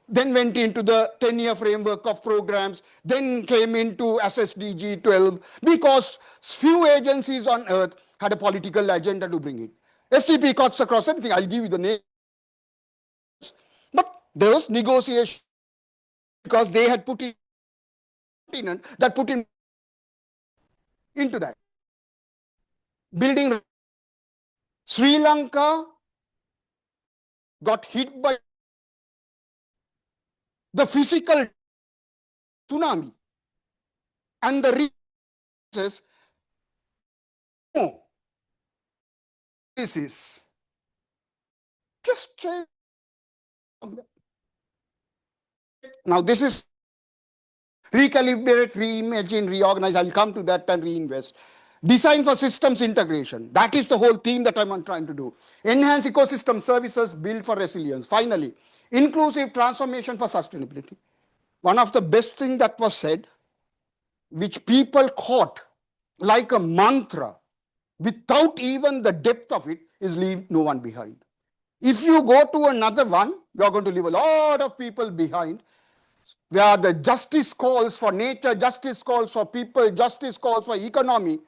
F: then went into the 10-year framework of programs, then came into SSDG 12, because few agencies on earth had a political agenda to bring it. SCP cuts across everything. I'll give you the name. But there was negotiation because they had put in that put in into that. Building Sri Lanka got hit by the physical tsunami and the resources. This is just now this is recalibrate, reimagine, reorganize. I'll come to that and reinvest. Design for systems integration. That is the whole theme that I'm trying to do. Enhance ecosystem services, build for resilience. Finally, inclusive transformation for sustainability. One of the best things that was said, which people caught like a mantra, without even the depth of it, is leave no one behind. If you go to another one, you're going to leave a lot of people behind, where the justice calls for nature, justice calls for people, justice calls for economy,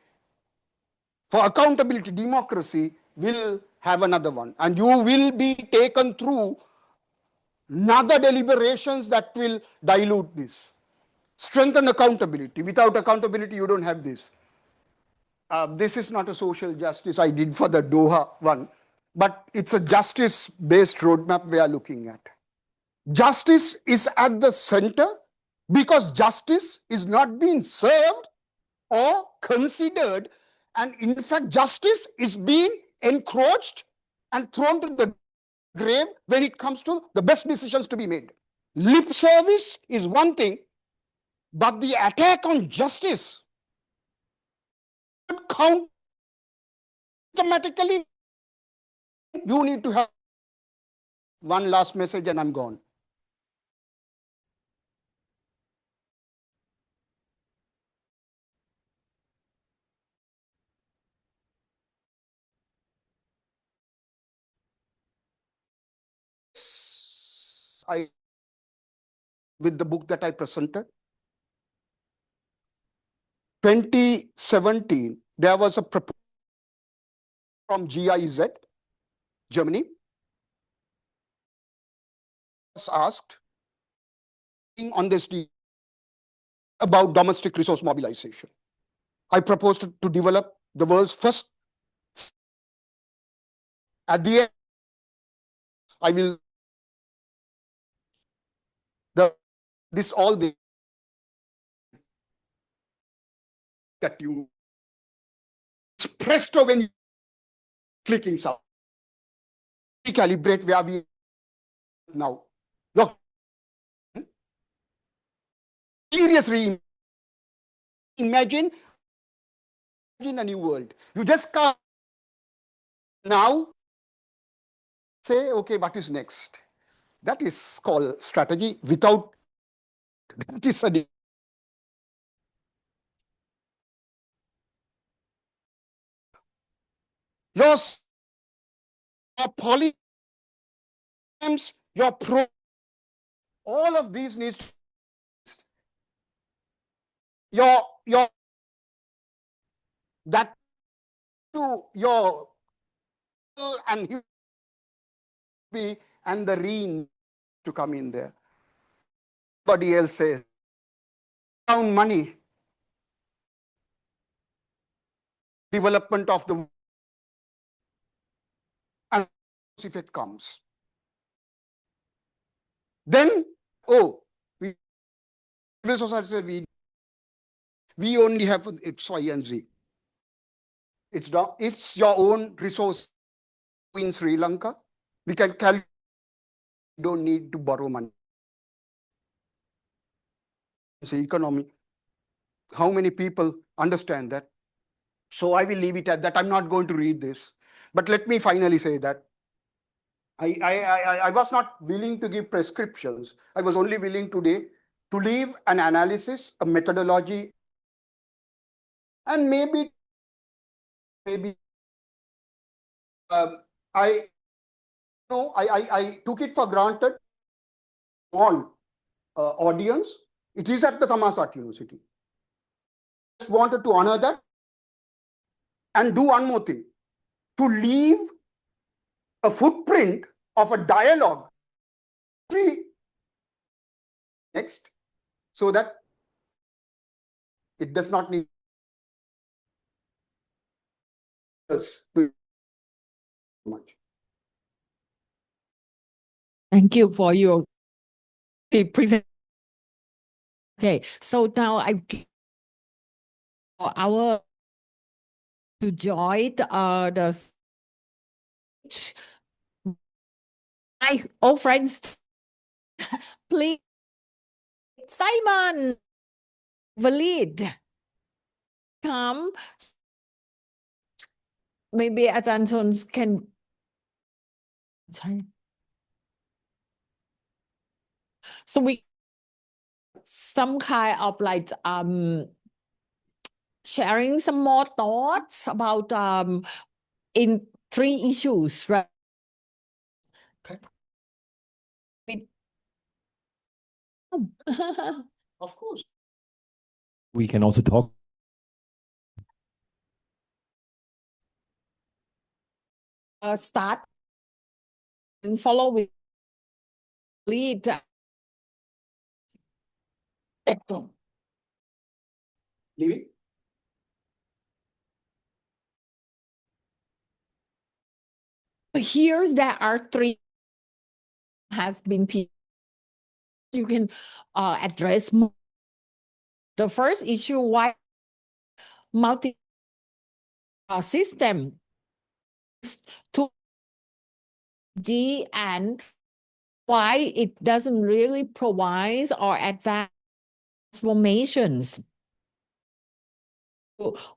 F: for accountability, democracy will have another one. And you will be taken through another deliberations that will dilute this. Strengthen accountability. Without accountability, you don't have this. This is not a social justice I did for the Doha one, but it's a justice-based roadmap we are looking at. Justice is at the center because justice is not being served or considered, and in fact justice is being encroached and thrown to the grave when it comes to the best decisions to be made. Lip service is one thing, but the attack on justice would count automatically. You need to have one last message and I'm gone. With the book that I presented, 2017, there was a proposal from GIZ, Germany, was asked on this about domestic resource mobilization. I proposed to develop the world's first. At the end, I will all the that you presto when clicking sound. Recalibrate where we now. Look, seriously, imagine a new world. You just can't now say, okay, what is next? That is called strategy. Without that is a your polygams, your pro, all of these needs to your that to your and be and the rein to come in there. Somebody else says down money, development of the and if it comes. Then, we civil society we only have X, Y, and Z. It's your own resource in Sri Lanka. We can calculate. Don't need to borrow money. It's the economy. How many people understand that? So I will leave it at that. I'm not going to read this. But let me finally say that I was not willing to give prescriptions. I was only willing today to leave an analysis, a methodology, and maybe I took it for granted. All audience, it is at the Thammasat University. Just wanted to honor that and do one more thing, to leave a footprint of a dialogue. Next, so that it does not need us to much.
A: Thank you for your present. Okay, so now I our to join the stage. My old friends, please, Simon, Valid, come. Maybe Ajahn Chon can. So we some kind of like sharing some more thoughts about in 3 issues, right?
F: Of course.
G: We can also talk.
A: Start and follow with lead.
F: Leaving.
A: Here there are 3 has been you can address more. The first issue, why multi system to G and why it doesn't really provide or advance transformations.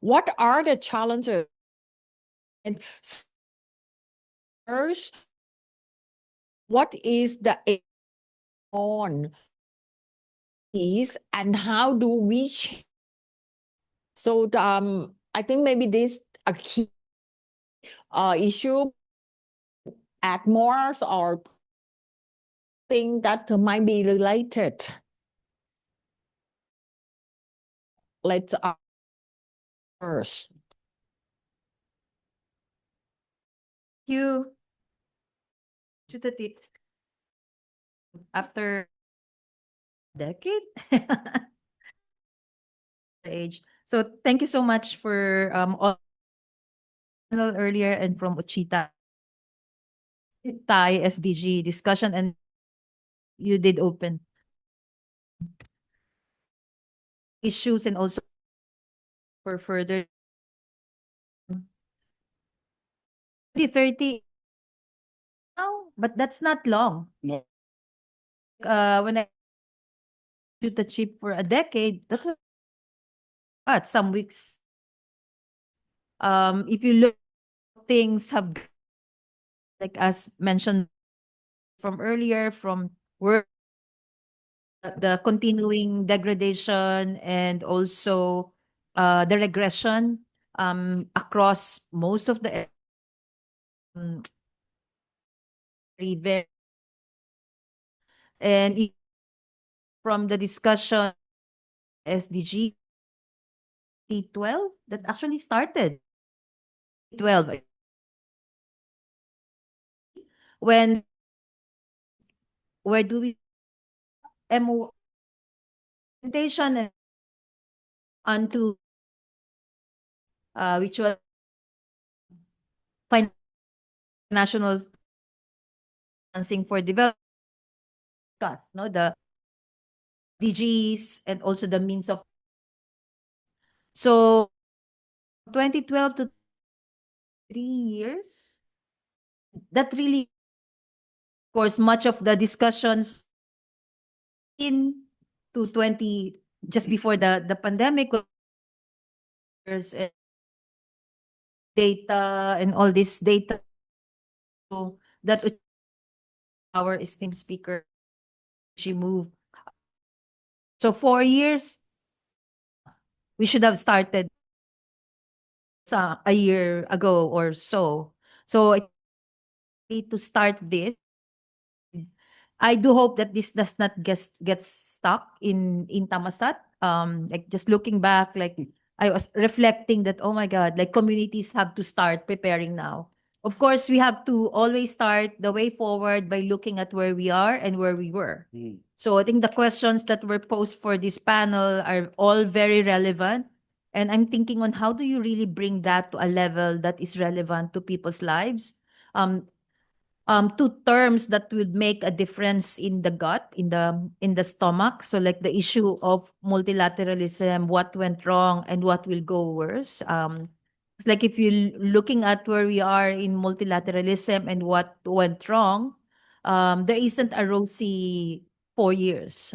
A: What are the challenges? And first, what is the on is and how do we change? So I think maybe this a key issue at more or thing that might be related. Let's first.
H: You after decade age. So thank you so much for all earlier and from Uchita Thai SDG discussion, and you did open issues and also for further 2030 now, but that's not long.
F: No.
H: When I shoot the chip for a decade, that's some weeks. If you look, things have, like as mentioned from earlier, from work, the continuing degradation and also the regression across most of the and from the discussion SDG 12 that actually started 12 when where do we MO presentation and onto which was national financing for development, no, the DGs and also the means of. So 2012 to 3 years, that really, of course, much of the discussions in to 20 just before the pandemic data and all this data that our esteemed speaker, she moved. So 4 years, we should have started a year ago or so. So I need to start this. I do hope that this does not get stuck in Thammasat. Like just looking back, like I was reflecting that, oh my God, like communities have to start preparing now. Of course, we have to always start the way forward by looking at where we are and where we were. So I think the questions that were posed for this panel are all very relevant. And I'm thinking on how do you really bring that to a level that is relevant to people's lives? Two terms that would make a difference in the gut, in the stomach. So like the issue of multilateralism, what went wrong and what will go worse. It's like if you're looking at where we are in multilateralism and what went wrong, there isn't a rosy 4 years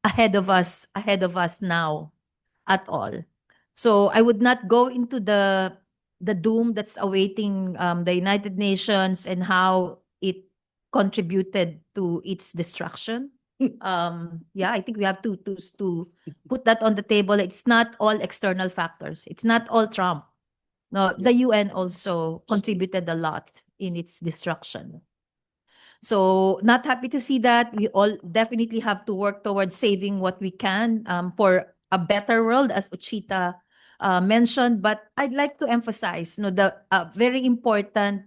H: ahead of us now at all. So I would not go into the doom that's awaiting the United Nations and how it contributed to its destruction. Yeah, I think we have to put that on the table. It's not all external factors. It's not all Trump. No, the UN also contributed a lot in its destruction. So not happy to see that. We all definitely have to work towards saving what we can for a better world, as Uchita mentioned. But I'd like to emphasize, the very important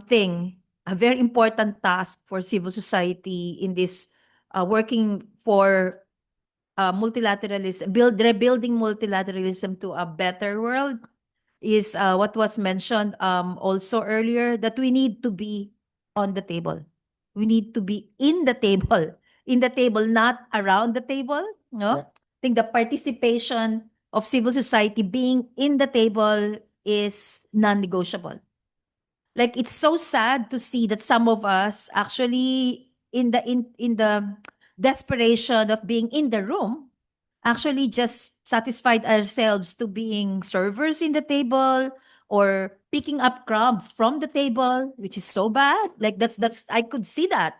H: thing, a very important task for civil society in this working for multilateralism, rebuilding multilateralism to a better world is what was mentioned also earlier, that we need to be on the table. We need to be in the table, not around the table. No, I think the participation of civil society being in the table is non-negotiable. Like it's so sad to see that some of us actually in the desperation of being in the room actually just satisfied ourselves to being servers in the table or picking up crumbs from the table, which is so bad. Like that's I could see that.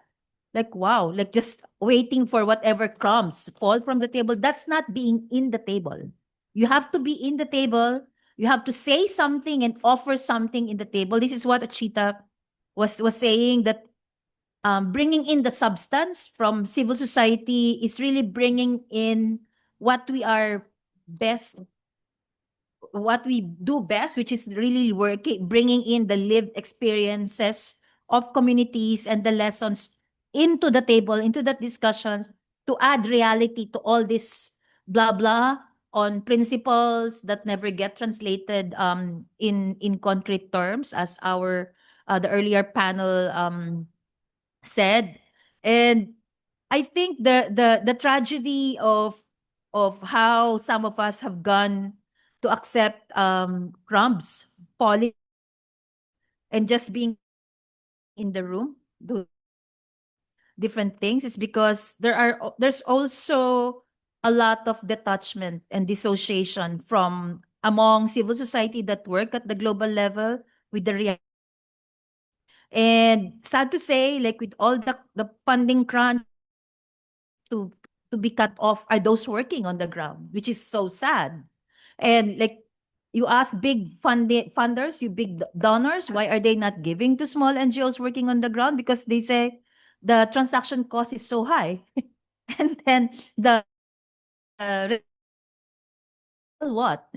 H: Like wow, like just waiting for whatever crumbs fall from the table. That's not being in the table. You have to be in the table. You have to say something and offer something in the table. This is what Achita was saying, that bringing in the substance from civil society is really bringing in what we are best, what we do best, which is really working, bringing in the lived experiences of communities and the lessons into the table, into that discussions, to add reality to all this blah blah on principles that never get translated in concrete terms, as our the earlier panel said. And I think the tragedy of how some of us have gone to accept crumbs falling and just being in the room do different things is because there's also a lot of detachment and dissociation from among civil society that work at the global level with the reality. And sad to say, like with all the funding crunch to be cut off are those working on the ground, which is so sad. And like you ask big funders, you big donors, why are they not giving to small NGOs working on the ground? Because they say the transaction cost is so high. And then the what,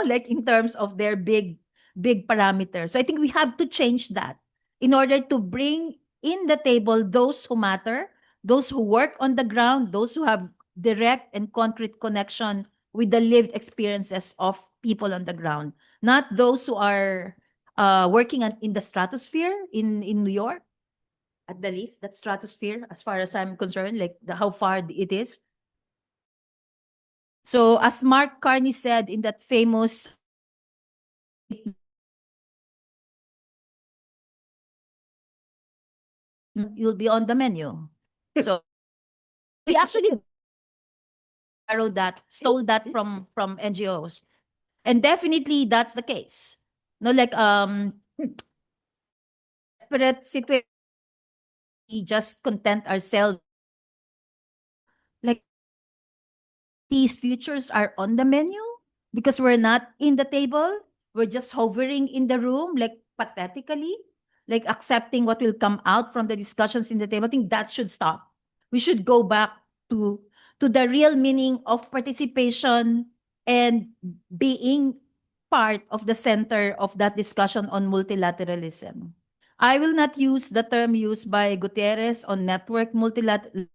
H: like in terms of their big parameters. So I think we have to change that in order to bring in the table those who matter, those who work on the ground, those who have direct and concrete connection with the lived experiences of people on the ground, not those who are working in the stratosphere in New York. At the least, that stratosphere, as far as I'm concerned, like how far it is. So as Mark Carney said in that famous you'll be on the menu. So we actually borrowed that, stole that from NGOs. And definitely that's the case. No, like desperate situation, we just content ourselves. Like these futures are on the menu because we're not in the table. We're just hovering in the room, like pathetically, like accepting what will come out from the discussions in the table. I think that should stop. We should go back to the real meaning of participation and being part of the center of that discussion on multilateralism. I will not use the term used by Gutierrez on network multilateralism.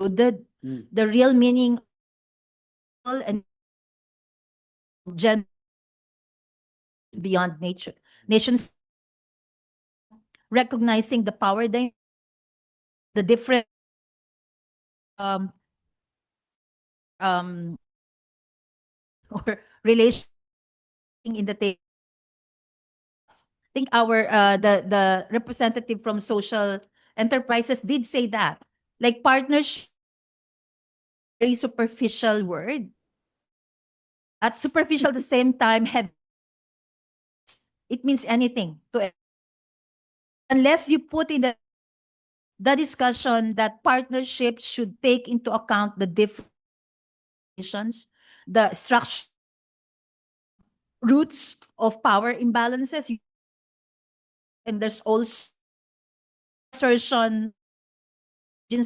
H: The real meaning and gender beyond nature. Nations recognizing the power dynamic, the different or relation in the table. I think our the representative from social enterprises did say that, like partnership, very superficial word. At superficial, at the same time, have it means anything to unless you put in the discussion that partnerships should take into account the different the structure roots of power imbalances, and there's also assertion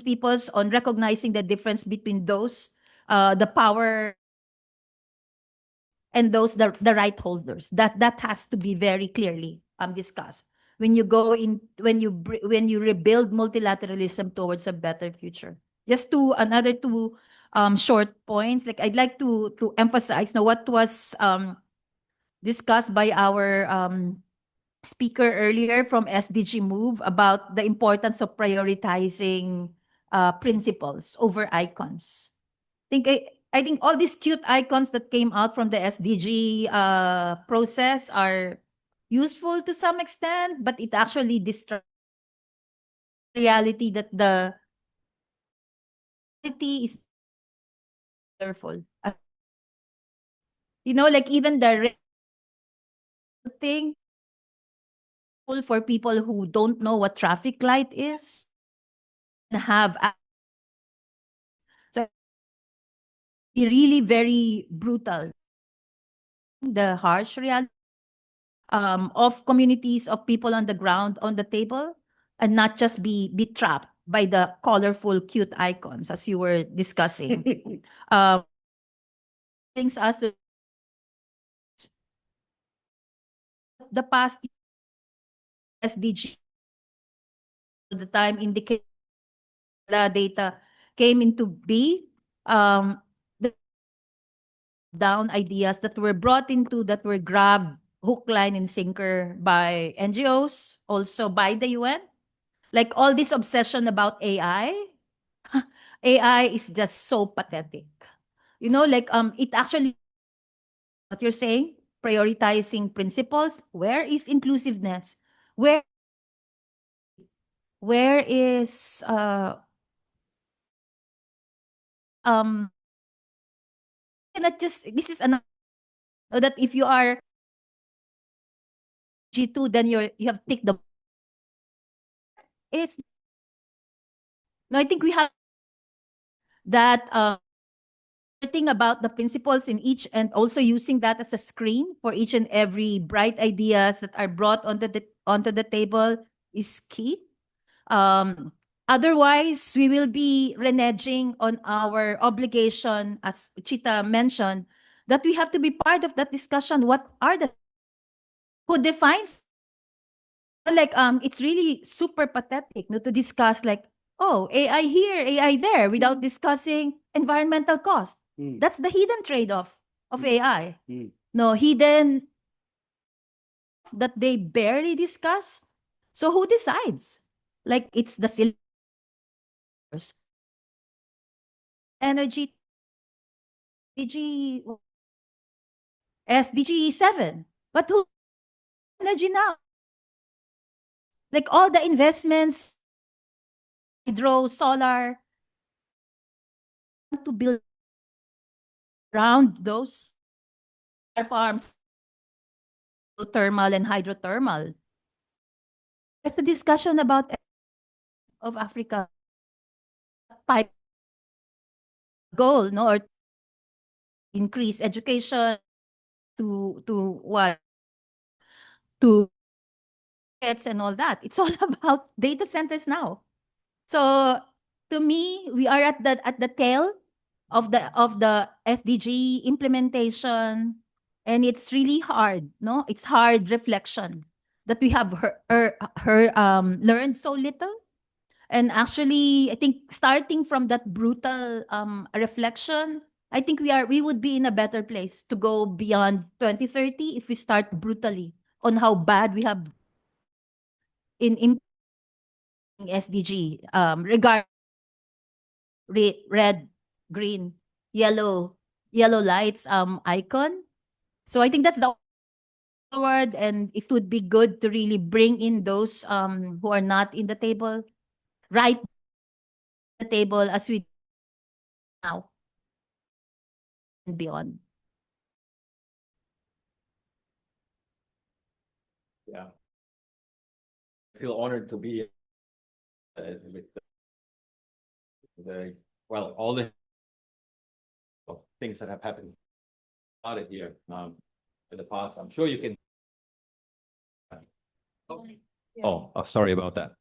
H: peoples on recognizing the difference between those the power and those the right holders. That has to be very clearly discussed when you go in when you rebuild multilateralism towards a better future. Just another two short points. Like I'd like to emphasize now what was discussed by our speaker earlier from SDG Move about the importance of prioritizing principles over icons. I think all these cute icons that came out from the SDG process are useful to some extent, but it actually distracts reality that the reality is careful. You know, like even the thing for people who don't know what traffic light is have so be really very brutal. The harsh reality of communities of people on the ground on the table, and not just be trapped by the colorful cute icons as you were discussing. Brings us to the past SDG, the time indicate data came into be, the down ideas that were brought into, that were grabbed hook, line, and sinker by NGOs, also by the UN. Like all this obsession about AI, AI is just so pathetic. You know, like it actually, what you're saying, prioritizing principles. Where is inclusiveness? Where is not just this is another that if you are G2, then you have ticked the is no, I think we have that thing about the principles in each, and also using that as a screen for each and every bright ideas that are brought onto the table is key. Otherwise, we will be reneging on our obligation, as Chita mentioned, that we have to be part of that discussion. What are the who defines? Like it's really super pathetic to discuss like, oh, AI here, AI there, without discussing environmental cost. That's the hidden trade-off of AI. No, hidden that they barely discuss. So who decides? Like it's the energy SDG 7. But who energy now? Like all the investments, hydro, solar, to build around those farms thermal and hydrothermal. There's a discussion about of Africa pipe goal, no, or increase education to what to and all that. It's all about data centers now. So to me, we are at the tail of the SDG implementation, and it's really hard. No, it's hard reflection that we have learned so little. And actually, I think starting from that brutal reflection, I think we would be in a better place to go beyond 2030 if we start brutally on how bad we have in SDG, regard red, green, yellow lights icon. So I think that's the forward, and it would be good to really bring in those who are not in the table, right? The table as we now and beyond.
G: Yeah. I feel honored to be with well, all the things that have happened out of here in the past. I'm sure you can. Oh, sorry about that.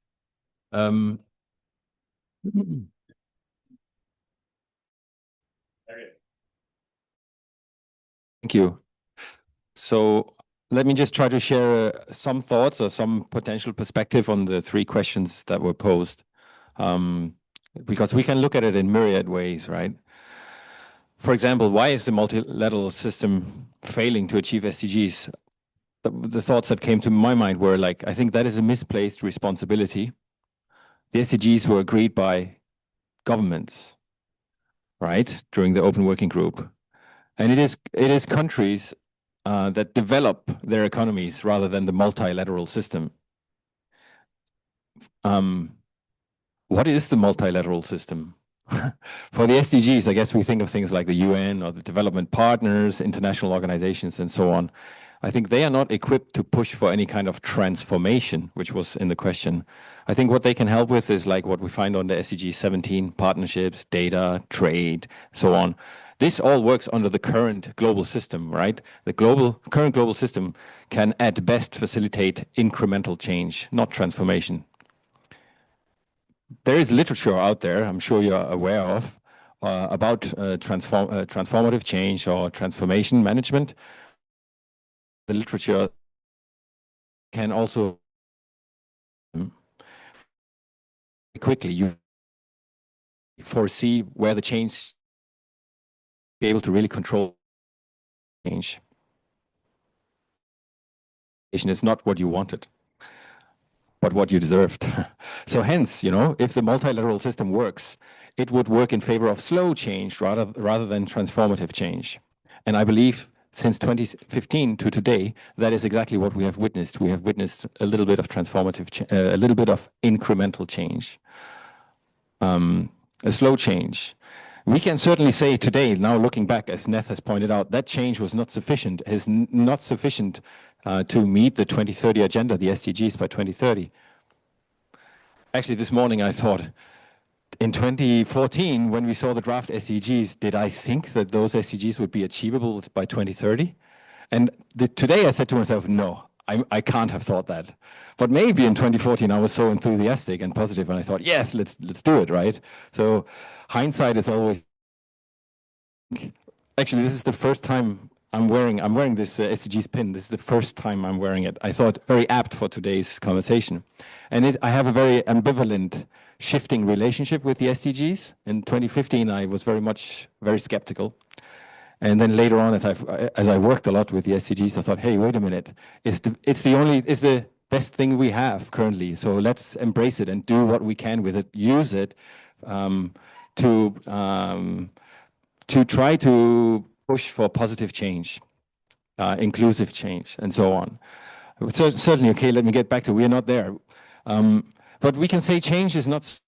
G: Thank you. So let me just try to share some thoughts or some potential perspective on the three questions that were posed, because we can look at it in myriad ways, right? For example, why is the multilateral system failing to achieve SDGs? The thoughts that came to my mind were like, I think that is a misplaced responsibility. The SDGs were agreed by governments, right, during the Open Working Group. And it is countries that develop their economies rather than the multilateral system. What is the multilateral system? For the SDGs, I guess we think of things like the UN or the development partners, international organizations, and so on. I think they are not equipped to push for any kind of transformation, which was in the question. I think what they can help with is like what we find on the SDG 17, partnerships, data, trade, so on. This all works under the current global system, right? The current global system can at best facilitate incremental change, not transformation. There is literature out there, I'm sure you're aware of, about transformative change or transformation management. The literature can also quickly you foresee where the change be able to really control change. Is not what you wanted, but what you deserved. So hence, you know, if the multilateral system works, it would work in favor of slow change rather than transformative change. And I believe since 2015 to today, that is exactly what we have witnessed. We have witnessed a little bit of transformative, a little bit of incremental change, a slow change. We can certainly say today, now looking back, as Neth has pointed out, that change was not sufficient, is not sufficient to meet the 2030 agenda, the SDGs by 2030. Actually, this morning I thought, in 2014, when we saw the draft SDGs, did I think that those SDGs would be achievable by 2030? And today I said to myself, no, I can't have thought that. But maybe in 2014 I was so enthusiastic and positive, and I thought, yes, let's do it, right? So hindsight is always. Actually, this is the first time I'm wearing this SDGs pin. This is the first time I'm wearing it. I thought very apt for today's conversation, and I have a very ambivalent, shifting relationship with the SDGs. In 2015, I was very skeptical. And then later on, as I worked a lot with the SDGs, I thought, hey, wait a minute, it's the best thing we have currently. So let's embrace it and do what we can with it, use it to try to push for positive change, inclusive change, and so on. So certainly, okay, let me get back to, we are not there. But we can say change is not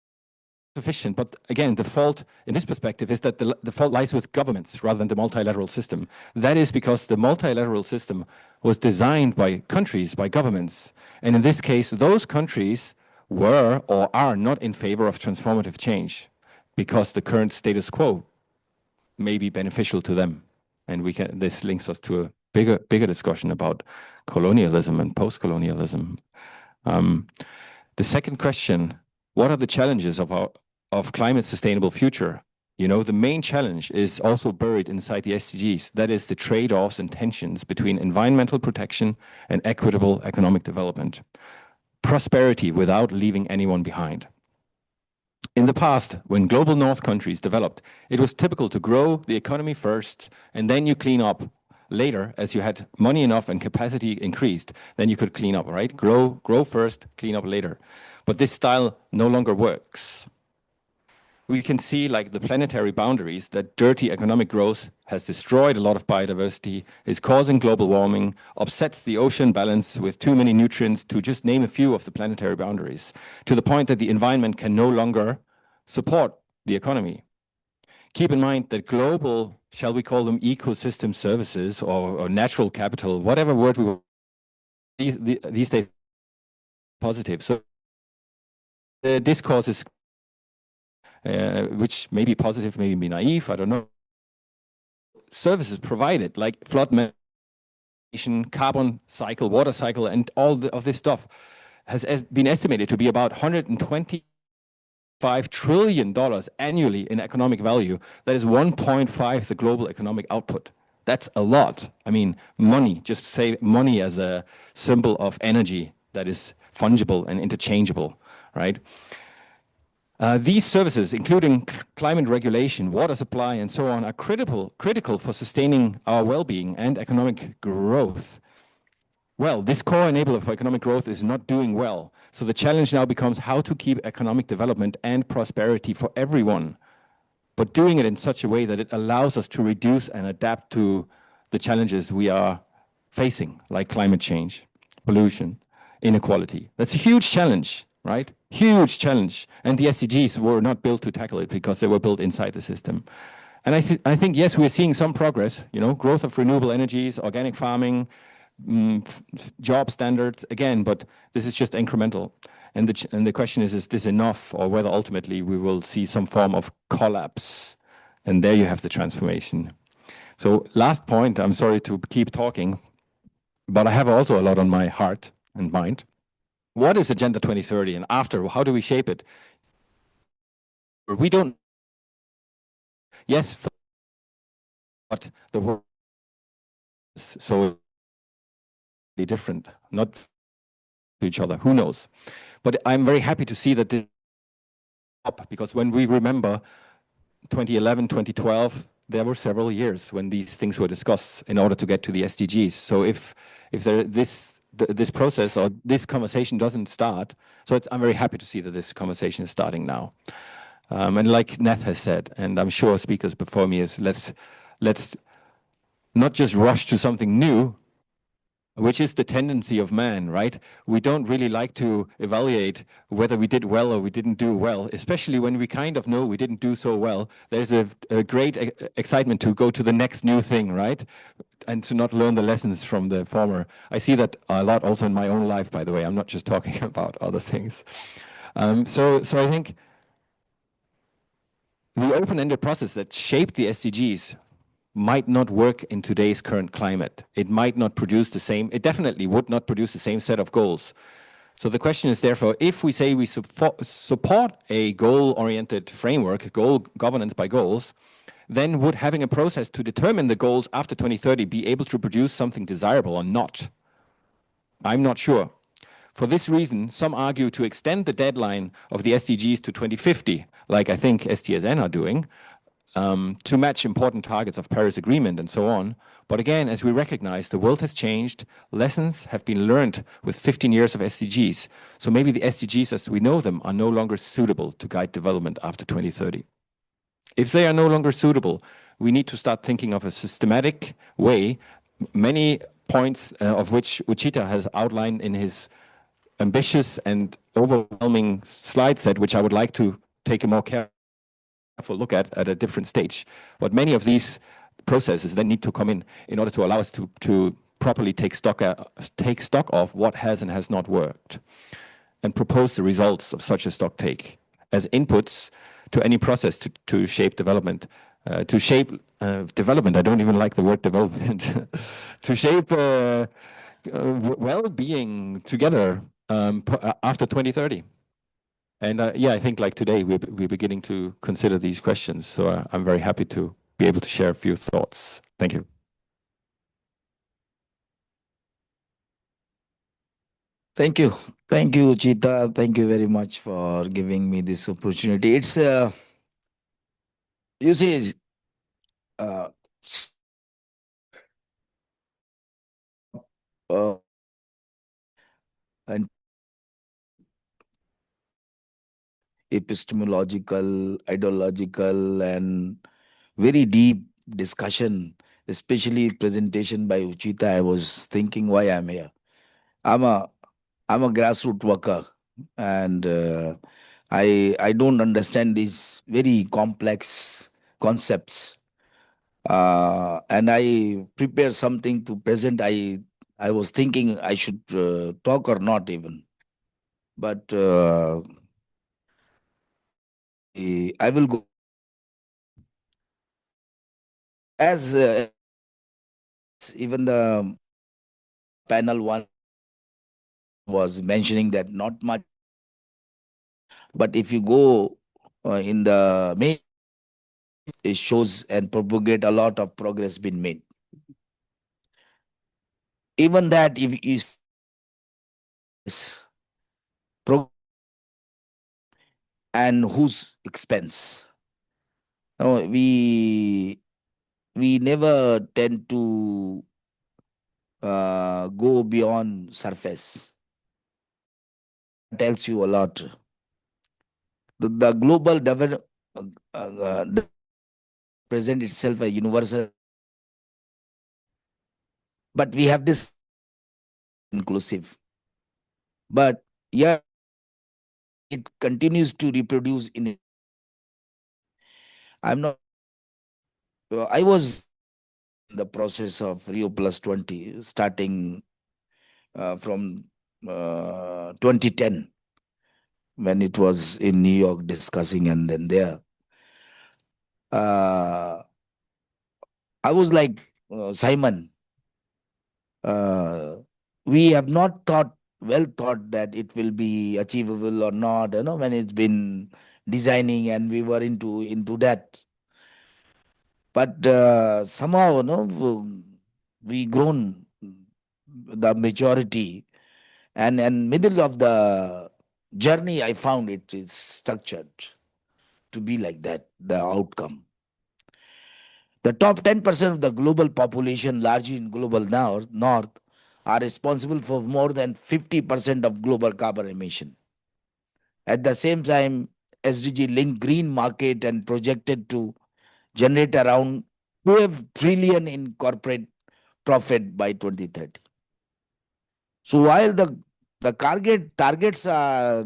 G: sufficient. But again, the fault in this perspective is that the fault lies with governments rather than the multilateral system. That is because the multilateral system was designed by countries, by governments. And in this case, those countries were or are not in favor of transformative change because the current status quo may be beneficial to them. And this links us to a bigger discussion about colonialism and post-colonialism. The second question, what are the challenges of climate sustainable future? You know, the main challenge is also buried inside the SDGs. That is the trade-offs and tensions between environmental protection and equitable economic development. Prosperity without leaving anyone behind. In the past, when global north countries developed, it was typical to grow the economy first, and then you clean up later as you had money enough and capacity increased, then you could clean up, right? Grow first, clean up later. But this style no longer works. We can see, like the planetary boundaries, that dirty economic growth has destroyed a lot of biodiversity, is causing global warming, upsets the ocean balance with too many nutrients, to just name a few of the planetary boundaries, to the point that the environment can no longer support the economy. Keep in mind that global, shall we call them ecosystem services or natural capital, whatever word we will, these days, positive. So the discourse is which may be positive, maybe be naive, I don't know. Services provided like flood mitigation, carbon cycle, water cycle, and all of this stuff has been estimated to be about $125 trillion annually in economic value. That is 1.5 the global economic output. That's a lot. I mean, money, just say money as a symbol of energy that is fungible and interchangeable, right? These services, including climate regulation, water supply, and so on, are critical for sustaining our well-being and economic growth. Well, this core enabler for economic growth is not doing well. So the challenge now becomes how to keep economic development and prosperity for everyone, but doing it in such a way that it allows us to reduce and adapt to the challenges we are facing, like climate change, pollution, inequality. That's a huge challenge, right? Huge challenge. And the SDGs were not built to tackle it because they were built inside the system. And I think, yes, we're seeing some progress, you know, growth of renewable energies, organic farming, job standards, again, but this is just incremental. And the question is this enough, or whether ultimately we will see some form of collapse? And there you have the transformation. So last point, I'm sorry to keep talking, but I have also a lot on my heart and mind. What is Agenda 2030, and after, how do we shape it? We don't, yes, but the world is so different, not to each other, who knows? But I'm very happy to see that this up, because when we remember 2011, 2012, there were several years when these things were discussed in order to get to the SDGs. So if this process or this conversation doesn't start, so I'm very happy to see that this conversation is starting now. And like Nath has said, and I'm sure speakers before me, is let's not just rush to something new, which is the tendency of man, right? We don't really like to evaluate whether we did well or we didn't do well, especially when we kind of know we didn't do so well. There's a great excitement to go to the next new thing, right? And to not learn the lessons from the former. I see that a lot also in my own life, by the way. I'm not just talking about other things. So I think the open-ended process that shaped the SDGs might not work in today's current climate. It might not produce the same, it definitely would not produce the same set of goals. So the question is therefore, if we say we support a goal-oriented framework, goal governance by goals, then would having a process to determine the goals after 2030 be able to produce something desirable or not? I'm not sure. For this reason, some argue to extend the deadline of the SDGs to 2050, like I think STSN are doing, to match important targets of Paris Agreement and so on. But again, as we recognize, the world has changed, lessons have been learned with 15 years of SDGs. So maybe the SDGs as we know them are no longer suitable to guide development after 2030. If they are no longer suitable, we need to start thinking of a systematic way, many points of which Uchita has outlined in his ambitious and overwhelming slide set, which I would like to take a more careful look at a different stage. But many of these processes then need to come in order to allow us to properly take stock of what has and has not worked, and propose the results of such a stock take as inputs to any process to shape development. To shape development, I don't even like the word development, to shape well-being together after 2030. And yeah, I think like today, we're beginning to consider these questions. So I'm very happy to be able to share a few thoughts. Thank you.
I: Thank you. Thank you, Chita. Thank you very much for giving me this opportunity. It's, you see, and epistemological, ideological, and very deep discussion, especially presentation by Uchita. I was thinking why I'm here. I'm a grassroots worker, and I don't understand these very complex concepts. And I prepare something to present. I was thinking I should talk or not even, but I will go as even the panel one was mentioning that not much, but if you go in the main, it shows and propagate a lot of progress been made. Even that, if is and whose expense? No, we never tend to go beyond surface. Tells you a lot. The global development present itself a universal, but we have this inclusive. But yeah, it continues to reproduce in it. I'm not. I was in the process of Rio Plus 20, starting from 2010, when it was in New York discussing, and then there. I was like, Simon, we have not thought that it will be achievable or not, when it's been designing and we were into that. But somehow, we grown the majority, and middle of the journey, I found it is structured to be like that, the outcome. The top 10% of the global population, largely in global north, are responsible for more than 50% of global carbon emission. At the same time, SDG linked green market and projected to generate around 12 trillion in corporate profit by 2030. So while the targets are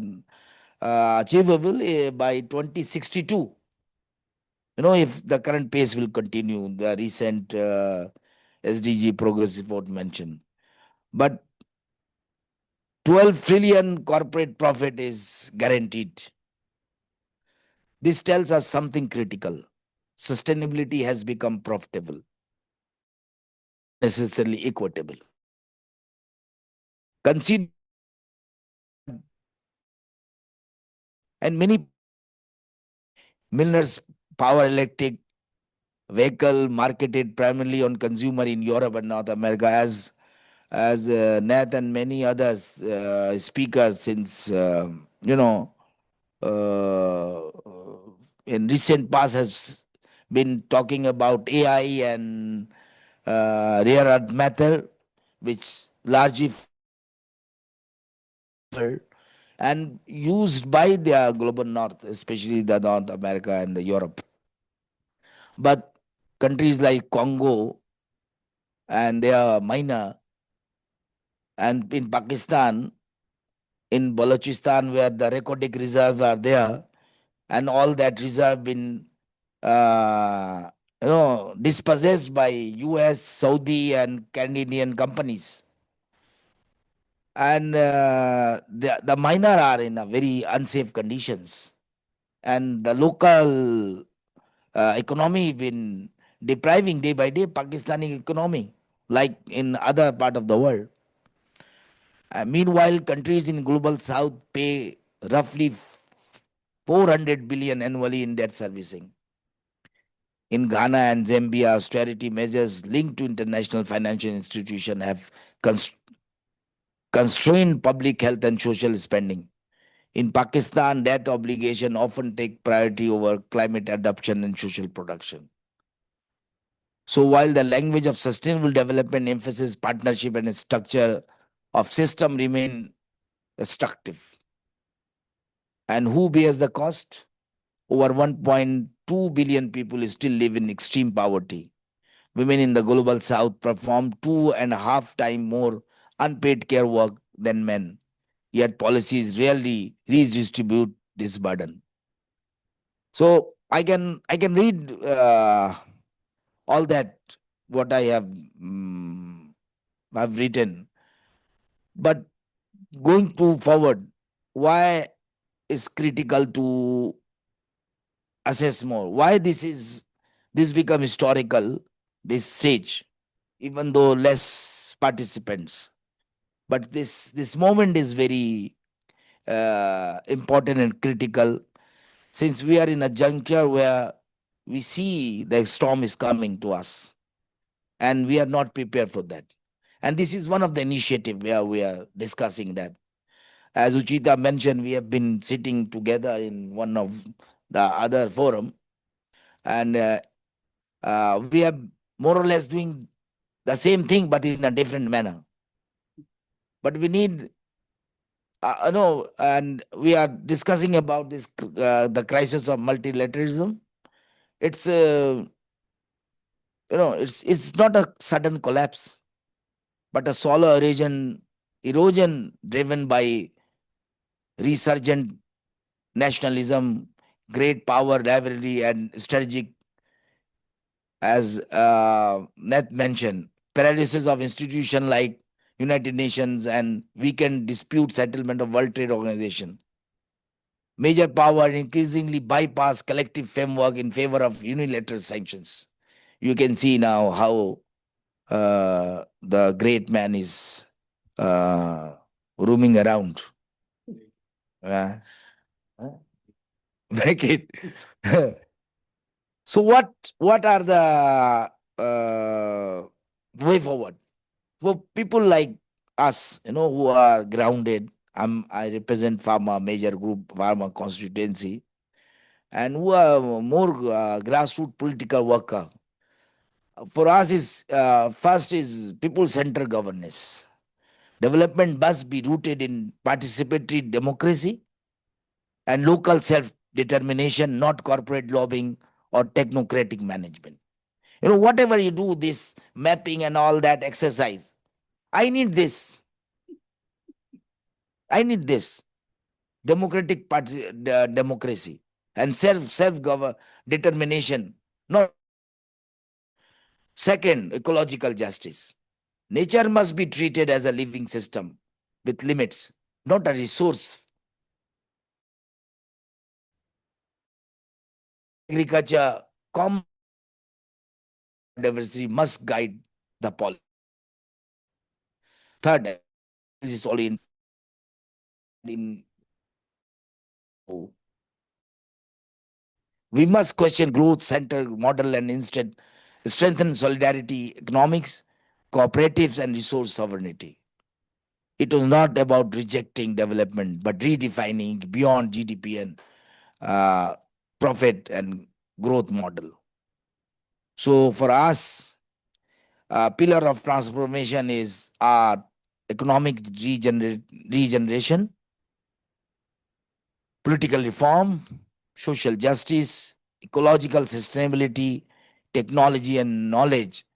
I: achievable by 2062, if the current pace will continue, the recent SDG progress report mentioned. But 12 trillion corporate profit is guaranteed. This tells us something critical. Sustainability has become profitable, necessarily equitable. Consider, and many Milner's power electric vehicle marketed primarily on consumer in Europe and North America, as Nat and many others speakers since in recent past has been talking about AI and rare earth metal, which largely and used by the global north, especially the North America and the Europe. But countries like Congo and they are minor, and in Pakistan, in Balochistan, where the recordic reserves are there, and all that reserve been dispossessed by US, Saudi, and Canadian companies. And the minor are in a very unsafe conditions, and the local economy been depriving day by day Pakistani economy, like in other part of the world. Meanwhile, countries in global south pay roughly 400 billion annually in debt servicing. In Ghana and Zambia, austerity measures linked to international financial institutions have constrained public health and social spending. In Pakistan, debt obligation often take priority over climate adaptation and social production. So while the language of sustainable development emphasis partnership and structure of system remain destructive. And who bears the cost? Over 1.2 billion people still live in extreme poverty. Women in the global south perform 2.5 times more unpaid care work than men. Yet policies rarely redistribute this burden. So I can read all that what I have written, but going to forward, why is critical to assess more? Why this become historical, this stage, even though less participants, but this moment is very important and critical, since we are in a juncture where we see the storm is coming to us and we are not prepared for that. And this is one of the initiative where we are discussing that. As Uchita mentioned, we have been sitting together in one of the other forum, and we are more or less doing the same thing, but in a different manner. But we need, and we are discussing about this, the crisis of multilateralism. It's, it's not a sudden collapse, but a slow erosion driven by resurgent nationalism, great power, rivalry, and strategic, as Nat mentioned, paralysis of institutions like United Nations and weakened dispute settlement of World Trade Organization. Major power increasingly bypass collective framework in favor of unilateral sanctions. You can see now how the great man is roaming around. Make it. So what are the way forward for people like us, who are grounded? I represent Pharma major group, Pharma constituency, and who are more grassroots political worker. For us is first is people-centered governance. Development must be rooted in participatory democracy and local self-determination, not corporate lobbying or technocratic management. Whatever you do, this mapping and all that exercise, I need this. I need this. Democratic democracy and self-determination. Not second, ecological justice. Nature must be treated as a living system with limits, not a resource. Agriculture, common diversity must guide the policy. Third, is only in we must question growth-centered model and instead strengthen solidarity economics, cooperatives, and resource sovereignty. It was not about rejecting development, but redefining beyond GDP and profit and growth model. So for us, pillar of transformation is our economic regeneration, political reform, social justice, ecological sustainability, technology and knowledge,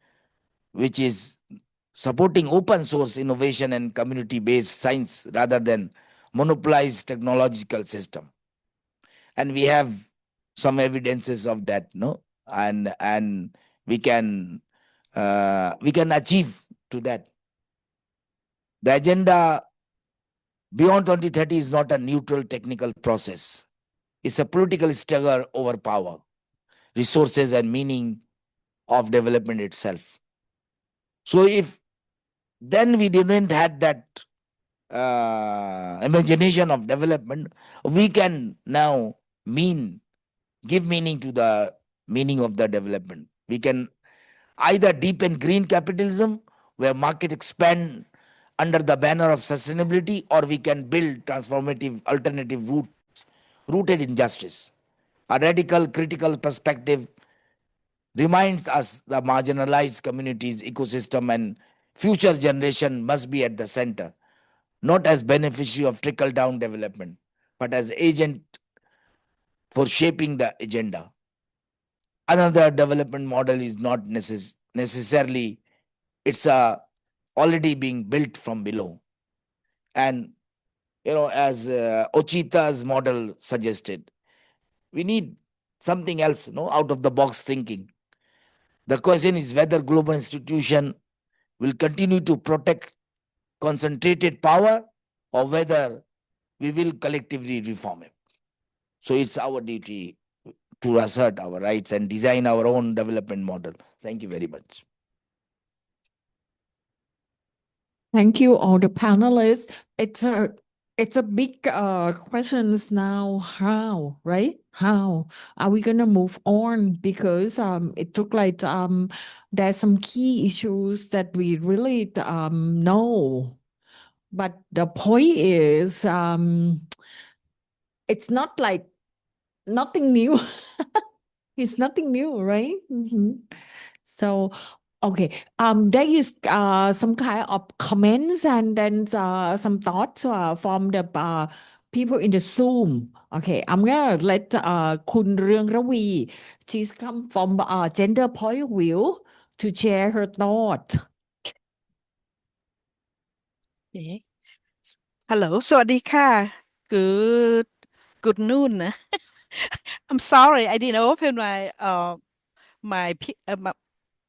I: which is supporting open source innovation and community-based science rather than monopolized technological system. and we have some evidences of that, no, and we can achieve to that. The agenda beyond 2030 is not a neutral technical process. It's a political struggle over power, resources, and meaning of development itself. So if then we didn't have that imagination of development, we can now give meaning to the meaning of the development. We can either deepen green capitalism, where market expand under the banner of sustainability, or we can build transformative alternative roots rooted in justice. A radical critical perspective reminds us the marginalized communities, ecosystem, and future generation must be at the center, not as beneficiary of trickle-down development, but as agent for shaping the agenda. Another development model is not necessarily, it's already being built from below. And, as Ochita's model suggested, we need something else, out of the box thinking. The question is whether global institution will continue to protect concentrated power, or whether we will collectively reform it. So it's our duty to assert our rights and design our own development model. Thank you very much.
A: Thank you, all the panelists. It's a big questions now. How, right? How are we gonna move on? Because it look like there's some key issues that we really know. But the point is it's not like nothing new. It's nothing new, right? So okay, there is some kind of comments and then some thoughts from the people in the Zoom. Okay, I'm gonna let Kun Rương Ravi, she's come from gender point of view, to share her thought.
J: Okay. Hello, สวัสดีค่ะ Good noon. I'm sorry, I didn't open my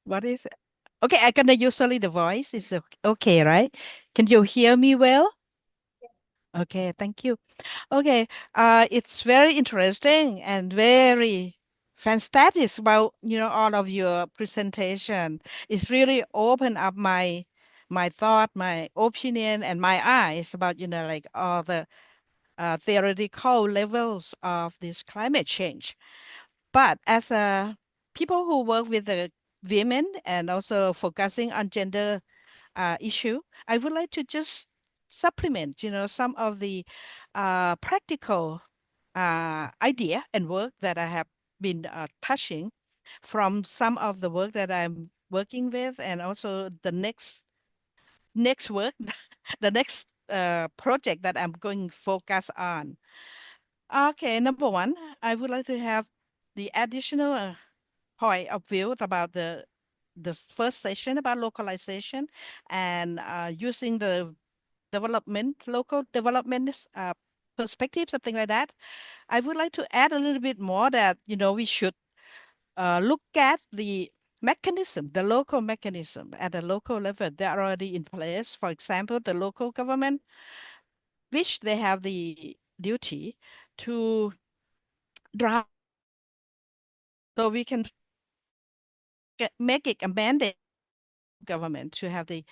J: what is it? Okay, I gonna usually the voice is okay, right? Can you hear me well? Okay, thank you. Okay, it's very interesting and very fantastic about all of your presentation. It's really opened up my thought, my opinion, and my eyes about like all the theoretical levels of this climate change. But as a people who work with the women and also focusing on gender issue, I would like to just supplement, some of the practical idea and work that I have been touching from some of the work that I'm working with, and also the next work, the next project that I'm going to focus on. Okay, number one, I would like to have the additional point of view about the first session about localization and using the local development perspective, something like that. I would like to add a little bit more that we should look at the mechanism, the local mechanism at the local level. They are already in place. For example, the local government, which they have the duty to drive, so we can make it a mandate government to have the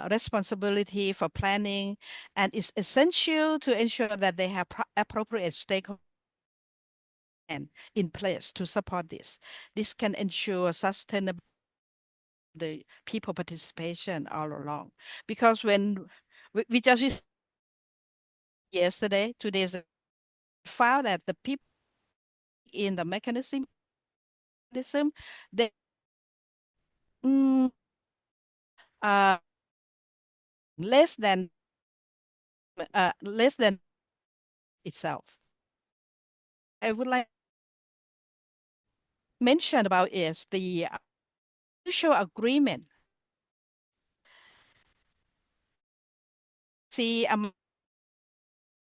J: responsibility for planning, and it's essential to ensure that they have appropriate stakeholders in place to support this. This can ensure sustainable the people participation all along, because when we just yesterday, 2 days ago, found that the people in the mechanism they less than itself. I would like to mention about is the mutual agreement. See,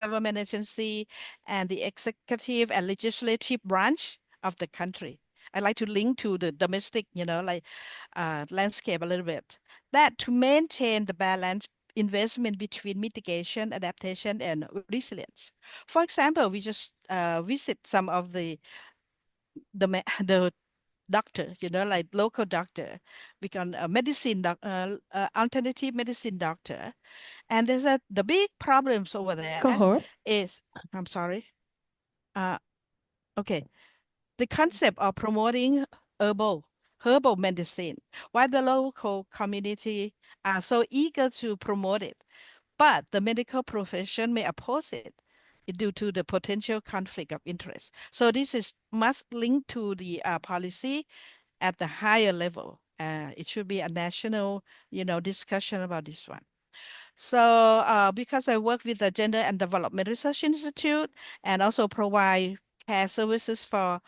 J: government agency and the executive and legislative branch of the country. I like to link to the domestic, landscape a little bit. That to maintain the balance investment between mitigation, adaptation, and resilience. For example, we just visit some of the the doctor, like local doctor, become a medicine alternative medicine doctor, and there's the big problems over there
A: Cohort.
J: is, I'm sorry, okay, the concept of promoting herbal medicine, why the local community are so eager to promote it, but the medical profession may oppose it due to the potential conflict of interest. So this is must link to the policy at the higher level. It should be a national, discussion about this one. So because I work with the Gender and Development Research Institute and also provide care services for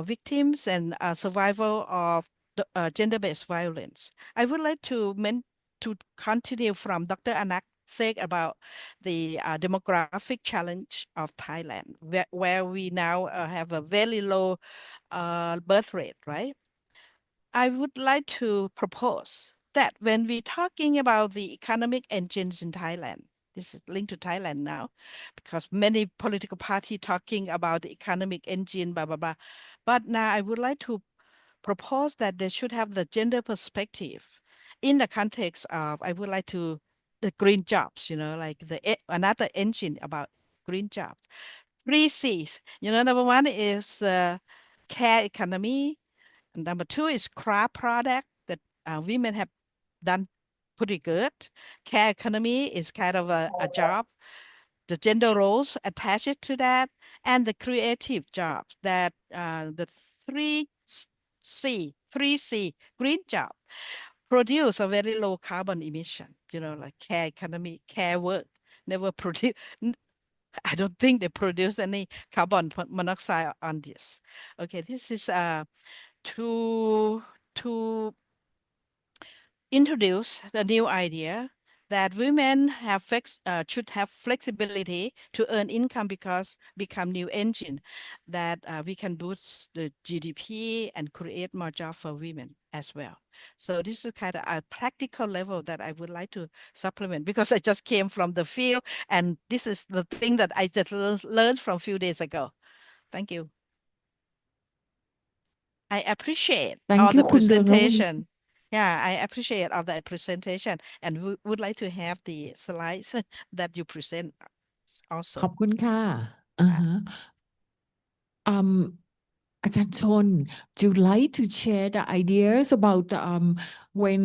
J: victims and survival of gender-based violence, I would like to continue from Dr. Anak said about the demographic challenge of Thailand, where we now have a very low birth rate, right? I would like to propose that when we're talking about the economic engines in Thailand, this is linked to Thailand now, because many political parties talking about the economic engine, blah, blah, blah. But now I would like to propose that they should have the gender perspective in the context of, I would like to, the green jobs, like another engine about green jobs. 3 C's, number one is care economy. Number two is craft product that women have done pretty good. Care economy is kind of a job. The gender roles attached to that, and the creative jobs that the 3C green job produce a very low carbon emission, like care economy, care work, never produce. I don't think they produce any carbon monoxide on this. Okay, this is to introduce the new idea that women should have flexibility to earn income because become new engine that we can boost the GDP and create more jobs for women as well. So this is kind of a practical level that I would like to supplement because I just came from the field and this is the thing that I just learned from a few days ago. Thank you. I appreciate
A: Thank
J: all
A: you,
J: the
A: Khun Dongnup.
J: presentation. Yeah, I appreciate all the presentation and would like to have the slides that you present
A: ข
J: also.
A: อบคุณค่ะอ่าฮะ อาจารย์ชน do you like to share the ideas about when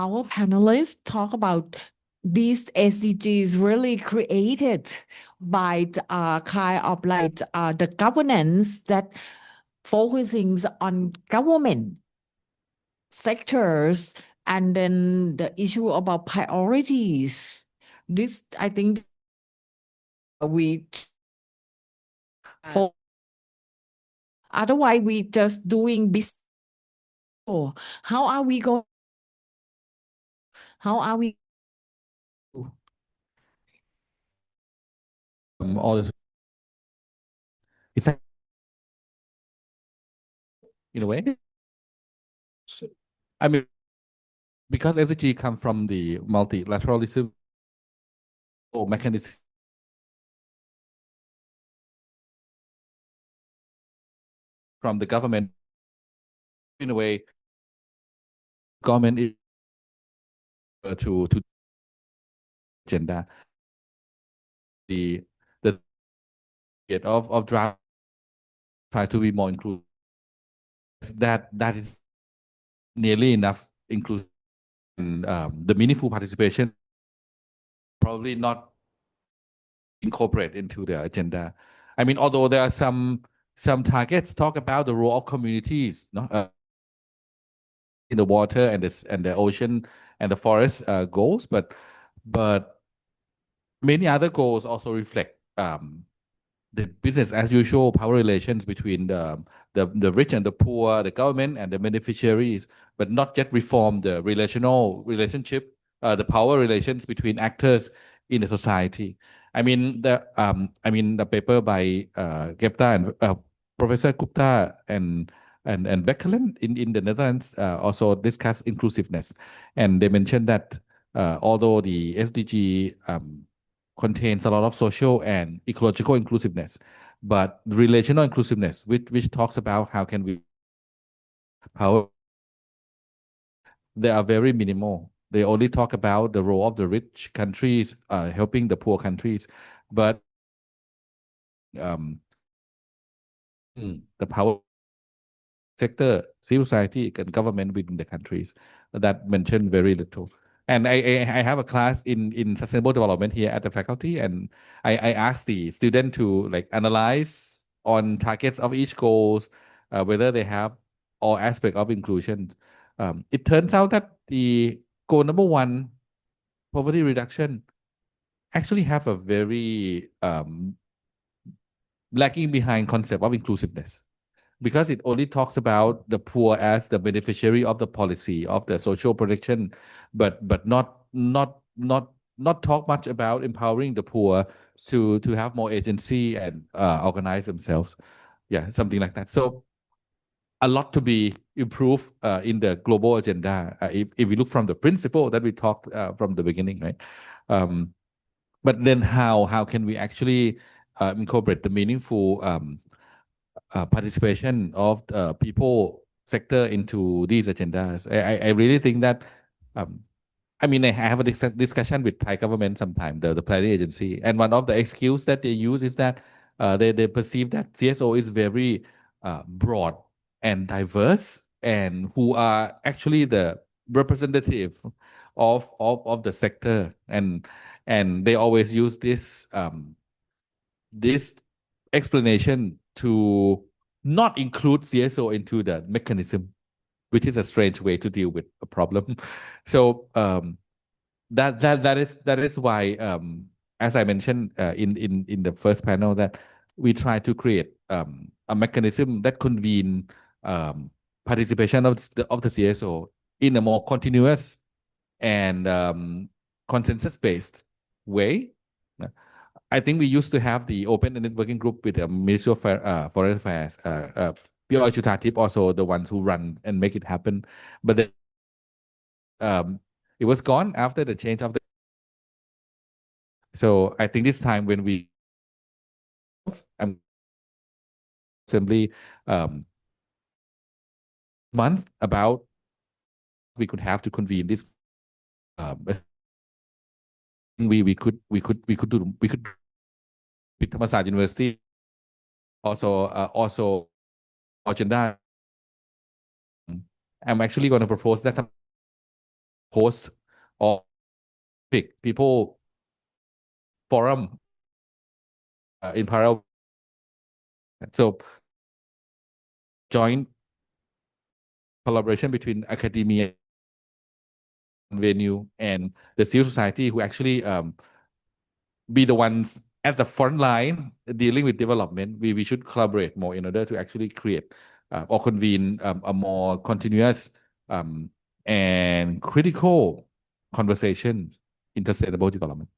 A: our panelists talk about these SDGs really created by kind of like the governance that focusing on government sectors and then the issue about priorities. This, I think, we for otherwise we just doing business. How are we going? How are we?
C: All this, it's in a way. I mean, because SDG come from the multilateralism mechanism from the government, in a way, government is to agenda the of draft try to be more inclusive. That is nearly enough inclusive. The meaningful participation probably not incorporate into the agenda. I mean, although there are some targets talk about the role of communities, in the water and the ocean and the forest goals, but many other goals also reflect the business as usual power relations between the rich and the poor, the government and the beneficiaries, but not yet reform the relationship, the power relations between actors in the society. I mean the paper by Gupta and Professor Gupta and Beckelen in the Netherlands also discuss inclusiveness, and they mentioned that although the SDG contains a lot of social and ecological inclusiveness, but relational inclusiveness, which talks about how can we power, they are very minimal. They only talk about the role of the rich countries helping the poor countries, but the power sector, civil society, and government within the countries that mentioned very little. And I have a class in sustainable development here at the faculty, and I asked the student to like analyze on targets of each goals, whether they have all aspect of inclusion. It turns out that the goal number 1, poverty reduction, actually have a very lagging behind concept of inclusiveness, because it only talks about the poor as the beneficiary of the policy of the social protection, but not talk much about empowering the poor to have more agency and organize themselves. Yeah, something like that. So a lot to be improved in the global agenda if we look from the principle that we talked from the beginning, right? But then how can we actually incorporate the meaningful participation of people sector into these agendas? I really think that I mean, I have a discussion with Thai government sometime, the planning agency, and one of the excuse that they use is that they perceive that CSO is very broad and diverse, and who are actually the representative of the sector, and they always use this explanation to not include CSO into the mechanism, which is a strange way to deal with a problem. So that is why, as I mentioned in the first panel, that we try to create a mechanism that convene participation of the CSO in a more continuous and consensus-based way. I think we used to have the open-ended working group with the Ministry of Foreign Affairs. P.O. Chutatip also the ones who run and make it happen, but then it was gone after the change of the. So I think this time when we assembly month about we could have to convene this. We could do with Thammasat University also agenda. I'm actually going to propose that host or pick people forum in parallel. So joint collaboration between academia, venue, and the civil society, who actually be the ones at the front line dealing with development. We should collaborate more in order to actually create or convene a more continuous and critical conversation in sustainable development.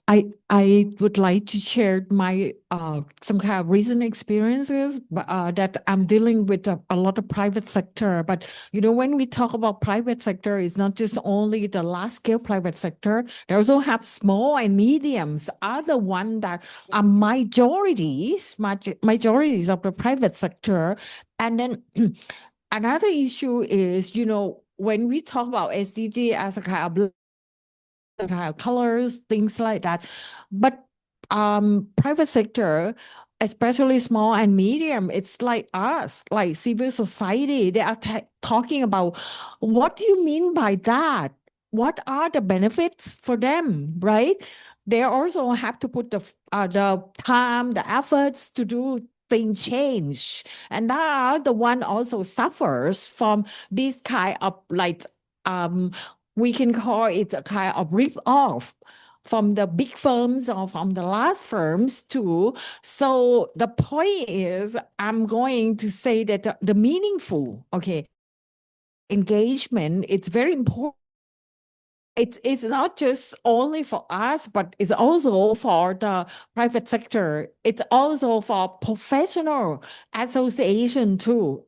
A: I would like to share my some kind of recent experiences that I'm dealing with a lot of private sector. But you know, when we talk about private sector, it's not just only the large scale private sector. They also have small and mediums are the one that are majorities of the private sector. And then another issue is, you know, when we talk about SDG as a kind of colors, things like that. But private sector, especially small and medium, it's like us, like civil society. They are talking about what do you mean by that? What are the benefits for them, right? They also have to put the time, the efforts to do things change, and that are the one also suffers from this kind of like we can call it a kind of rip-off from the big firms or from the large firms too. So the point is, I'm going to say that the meaningful, engagement, it's very important it's not just only for us, but it's also for the private sector. It's also for professional association too,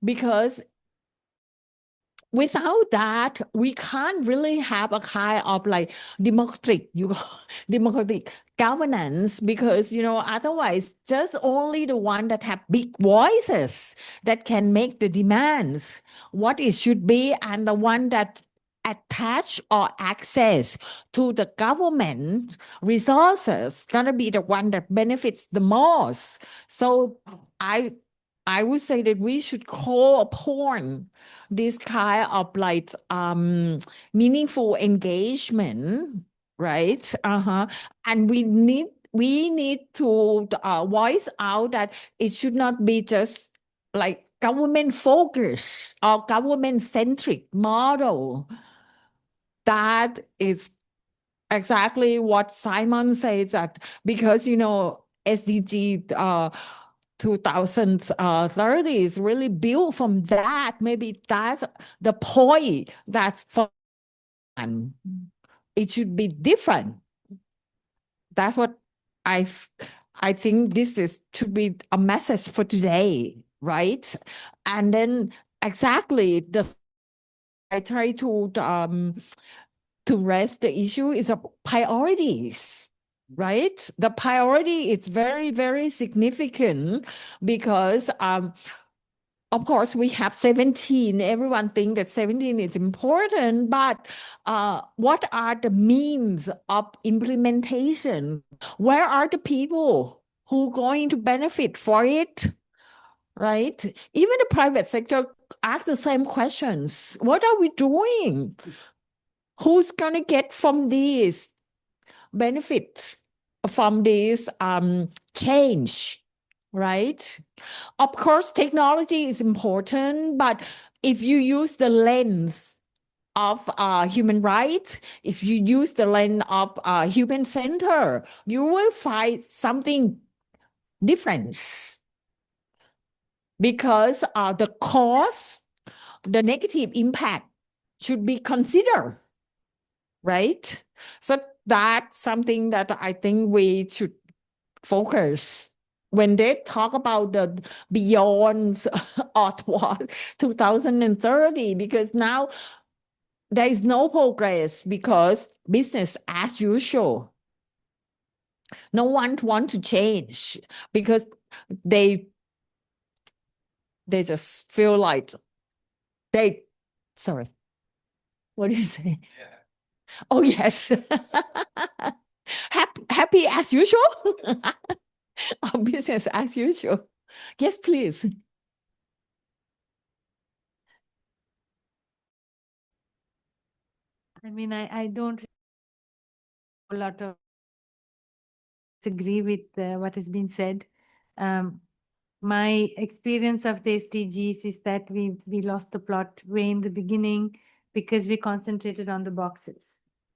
A: because without that, we can't really have a kind of like democratic governance, because otherwise just only the one that have big voices that can make the demands what it should be, and the one that attach or access to the government resources gonna be the one that benefits the most. So I would say that we should call upon this kind of like meaningful engagement, right? And we need to voice out that it should not be just like government focus or government centric model. That is exactly what Simon says, that because SDG 2030 is really built from that. Maybe that's the point. That's fun. It should be different. That's what I think this is to be a message for today, right? And then exactly I try to raise the issue is of priorities. Right? The priority is very, very significant because, of course, we have 17. Everyone thinks that 17 is important, but what are the means of implementation? Where are the people who are going to benefit for it? Right? Even the private sector asks the same questions. What are we doing? Who's going to get from these benefits, from this change, right? Of course, technology is important, but if you use the lens of human rights, if you use the lens of human center, you will find something different, because the cost, the negative impact should be considered, right? So that's something that I think we should focus when they talk about the beyond or 2030, because now there is no progress because business as usual. No one wants to change because they just feel like sorry, what do you say? Yeah. Oh, yes. Happy as usual. Business as usual. Yes, please.
K: I mean, I don't a lot of agree with what has been said. My experience of the SDGs is that we lost the plot way in the beginning because we concentrated on the boxes.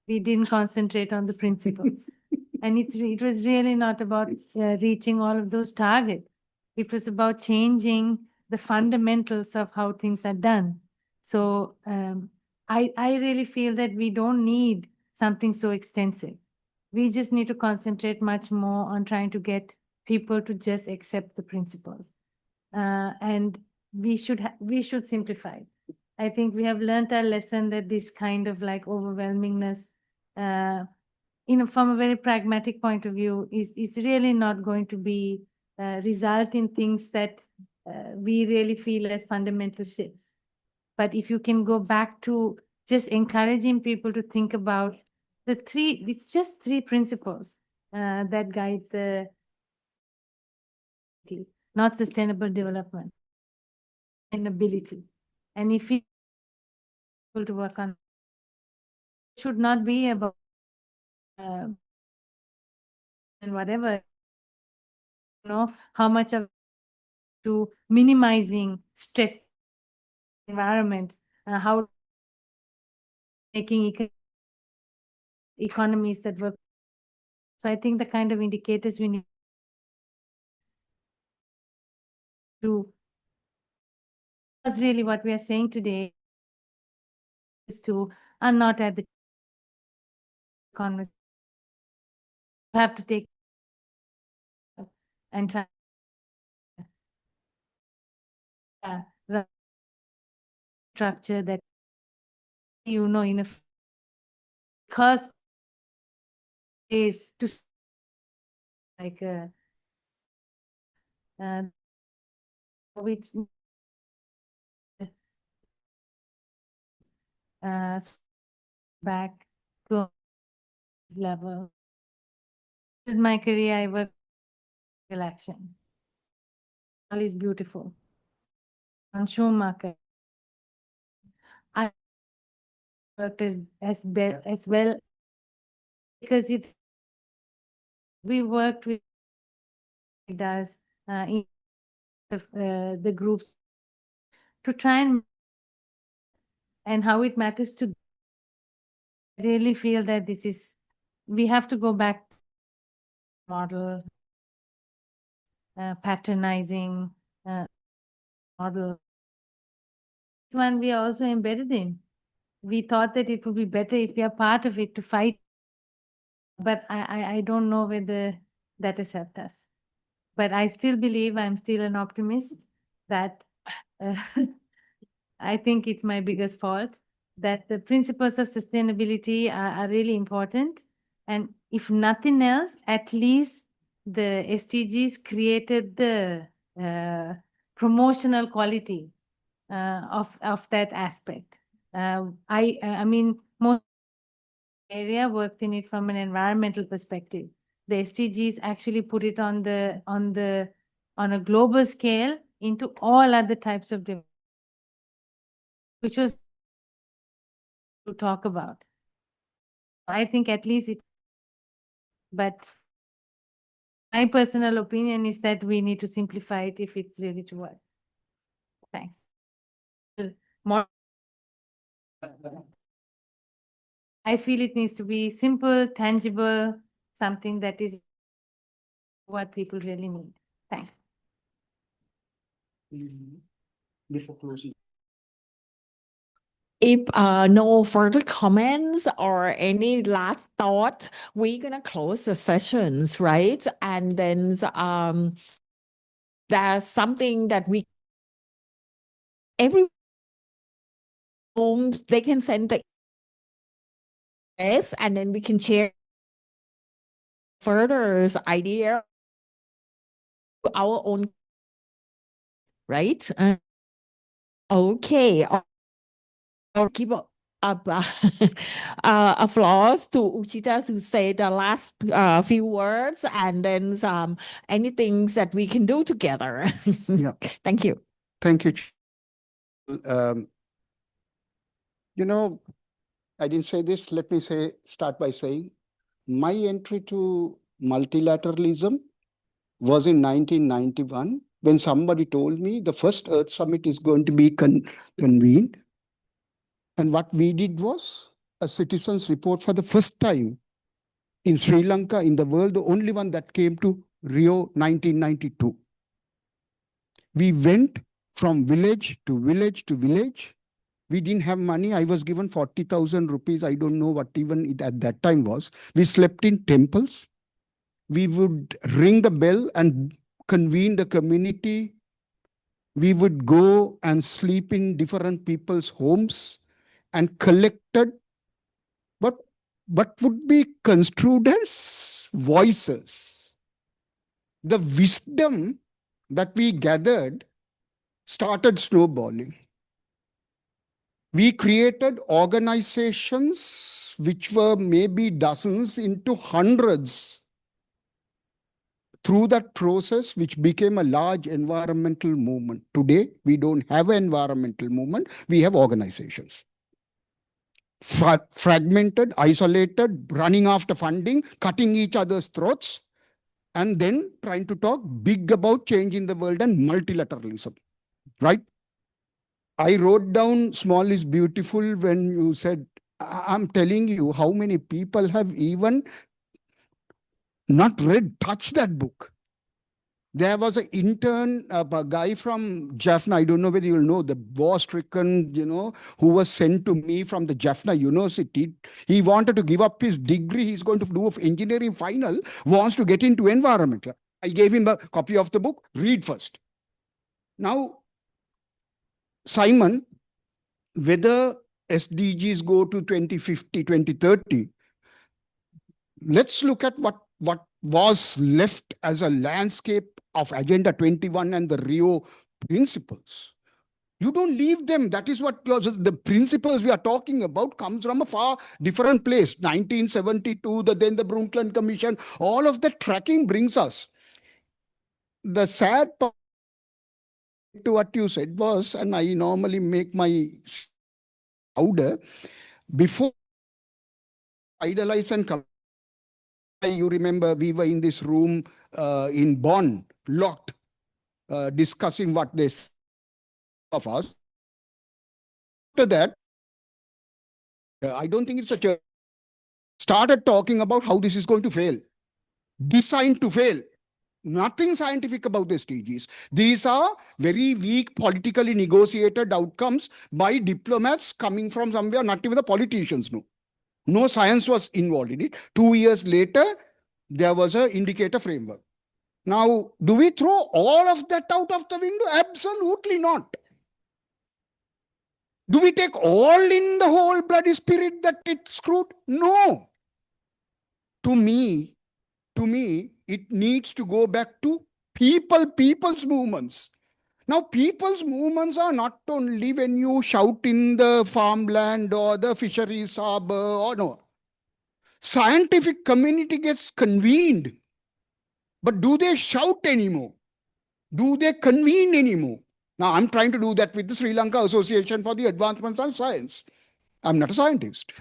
K: We didn't concentrate on the principles. And it was really not about reaching all of those targets. It was about changing the fundamentals of how things are done. So I really feel that we don't need something so extensive. We just need to concentrate much more on trying to get people to just accept the principles. And we should simplify. I think we have learned our lesson that this kind of like overwhelmingness, from a very pragmatic point of view, is really not going to be result in things that we really feel as fundamental shifts. But if you can go back to just encouraging people to think about it's just three principles that guide the not sustainable development, sustainability. And if we able to work on, it should not be about and whatever, how much of to minimizing stress environment, how making economies that work. So I think the kind of indicators we need to, that's really what we are saying today, is to are not at the conversation. You have to take and try structure that in a because is to like which back to a level. In my career, I work election. All is beautiful. On Schumacher, I worked as well because we worked with does in the groups to try and how it matters to. I really feel that we have to go back to model patronizing model. One we are also embedded in. We thought that it would be better if we are part of it to fight, but I don't know whether that has helped us. But I still believe I'm still an optimist that I think it's my biggest fault that the principles of sustainability are really important. And if nothing else, at least the SDGs created the promotional quality of that aspect. I mean, most area worked in it from an environmental perspective. The SDGs actually put it on a global scale into all other types of development, which was to talk about. I think at least but my personal opinion is that we need to simplify it if it's really to work. Thanks. More. I feel it needs to be simple, tangible, something that is what people really need. Thanks.
F: Before closing.
A: If no further comments or any last thought, we're gonna close the sessions, right? And then there's something that every room they can send the and then we can share further idea our own, right? Okay. I'll give applause to Uchita to say the last few words and then anything that we can do together.
F: Yeah.
A: Thank you.
F: Thank you. I didn't say this. Let me start by saying my entry to multilateralism was in 1991 when somebody told me the first Earth Summit is going to be convened. And what we did was a citizens report for the first time in Sri Lanka, in the world, the only one that came to Rio 1992. We went from village to village to village. We didn't have money. I was given 40,000 rupees. I don't know what even it at that time was. We slept in temples. We would ring the bell and convene the community. We would go and sleep in different people's homes and collected what would be construed as voices. The wisdom that we gathered started snowballing. We created organizations which were maybe dozens into hundreds through that process, which became a large environmental movement. Today, we don't have an environmental movement. We have organizations. Fragmented, isolated, running after funding, cutting each other's throats, and then trying to talk big about changing the world and multilateralism, right? I wrote down small is beautiful when you said, I'm telling you how many people have even not touched that book. There was an intern, a guy from Jaffna, I don't know whether you'll know, the war-stricken, who was sent to me from the Jaffna University. He wanted to give up his degree. He's going to do engineering final, wants to get into environmental. I gave him a copy of the book, read first. Now, Simon, whether SDGs go to 2050, 2030, let's look at what was left as a landscape of Agenda 21 and the Rio principles. You don't leave them. That is what the principles we are talking about comes from a far different place. 1972, then the Brundtland Commission, all of the tracking brings us. The sad part to what you said was, and I normally make my louder, before idolize and you remember we were in this room in Bonn, locked, discussing what they said of us. After that, I don't think it's a church, started talking about how this is going to fail, designed to fail. Nothing scientific about the SDGs. These are very weak, politically negotiated outcomes by diplomats coming from somewhere, not even the politicians know. No science was involved in it. 2 years later, there was an indicator framework. Now, do we throw all of that out of the window? Absolutely not. Do we take all in the whole bloody spirit that it screwed? No. To me, it needs to go back to people's movements. Now, people's movements are not only when you shout in the farmland or the fisheries harbor or no. Scientific community gets convened. But do they shout anymore? Do they convene anymore? Now, I'm trying to do that with the Sri Lanka Association for the Advancements on Science. I'm not a scientist.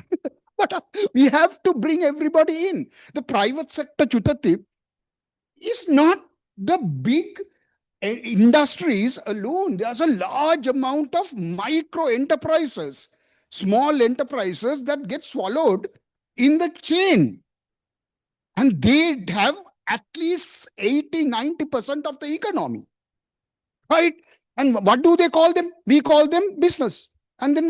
F: But we have to bring everybody in. The private sector, Chutatip, is not the big industries alone. There's a large amount of micro enterprises, small enterprises that get swallowed in the chain. And they have at least 80-90% of the economy. Right? And what do they call them? We call them business. And then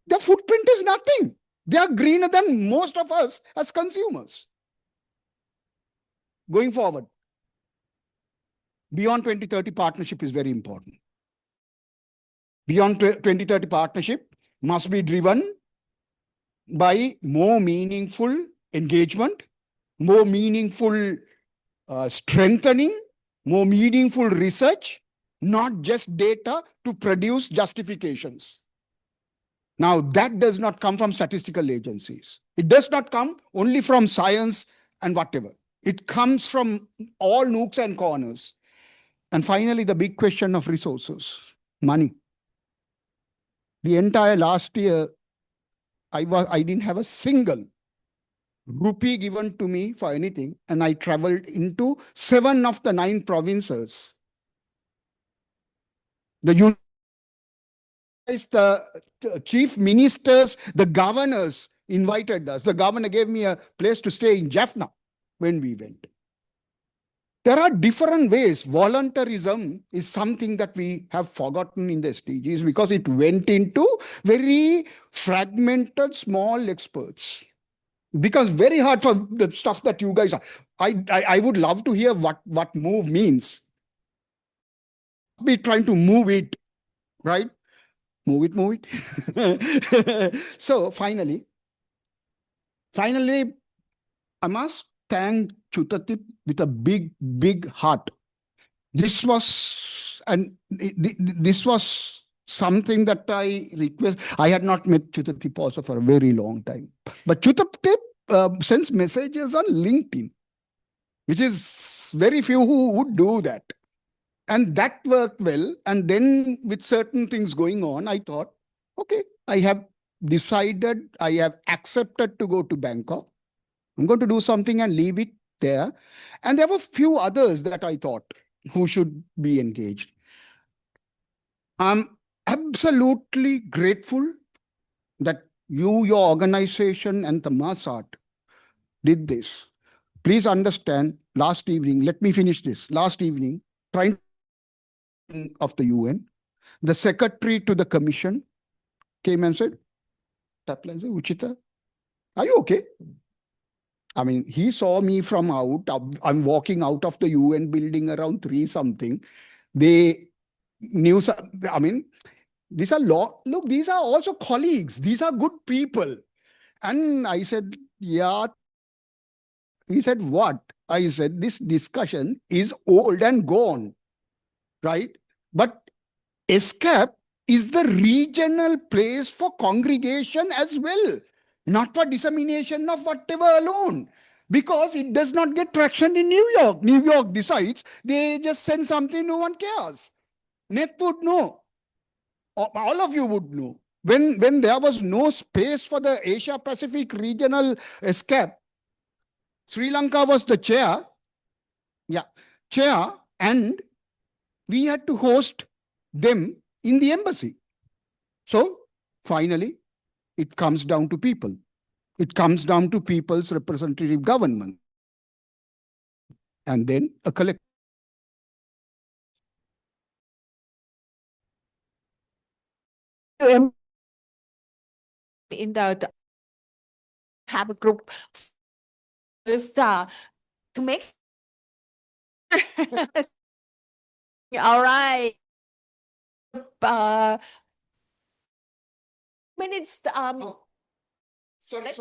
F: their footprint is nothing. They are greener than most of us as consumers. Going forward, Beyond 2030 partnership is very important. Beyond 2030 partnership must be driven by more meaningful engagement, more meaningful strengthening, more meaningful research, not just data to produce justifications. Now, that does not come from statistical agencies. It does not come only from science and whatever. It comes from all nooks and corners. And finally, the big question of resources, money. The entire last year, I didn't have a single rupee given to me for anything, and I traveled into 7 of the 9 provinces. The chief ministers, the governors invited us. The governor gave me a place to stay in Jaffna when we went. There are different ways. Voluntarism is something that we have forgotten in the SDGs because it went into very fragmented, small experts. It becomes very hard for the stuff that you guys are. I would love to hear what move means. Be trying to move it, right? Move it. So finally, I must thank Chutatip with a big heart. This was something that I request. I had not met Chutatip also for a very long time. But Chutatip sends messages on LinkedIn, which is very few who would do that. And that worked well. And then with certain things going on, I thought, okay, I have decided, I have accepted to go to Bangkok. I'm going to do something and leave it there. And there were few others that I thought who should be engaged. I'm absolutely grateful that you, your organization, and Thammasat did this. Please understand, last evening, let me finish this. Last evening, trying of the UN, the secretary to the commission came and said, Uchita, are you okay? I mean, he saw me from out. I'm walking out of the UN building around 3 something. They knew, I mean, these are look, these are also colleagues. These are good people. And I said, yeah. He said, what? I said, this discussion is old and gone, right? But ESCAP is the regional place for congregation as well, not for dissemination of whatever alone, because it does not get traction in New York. New York decides, they just send something, no one cares. Net would know. All of you would know. When there was no space for the Asia Pacific regional ESCAP, Sri Lanka was the chair, and we had to host them in the embassy. So finally, it comes down to people. It comes down to people's representative government. And then a collective.
A: In the have a group is to make all right. Minutes
F: Sorry.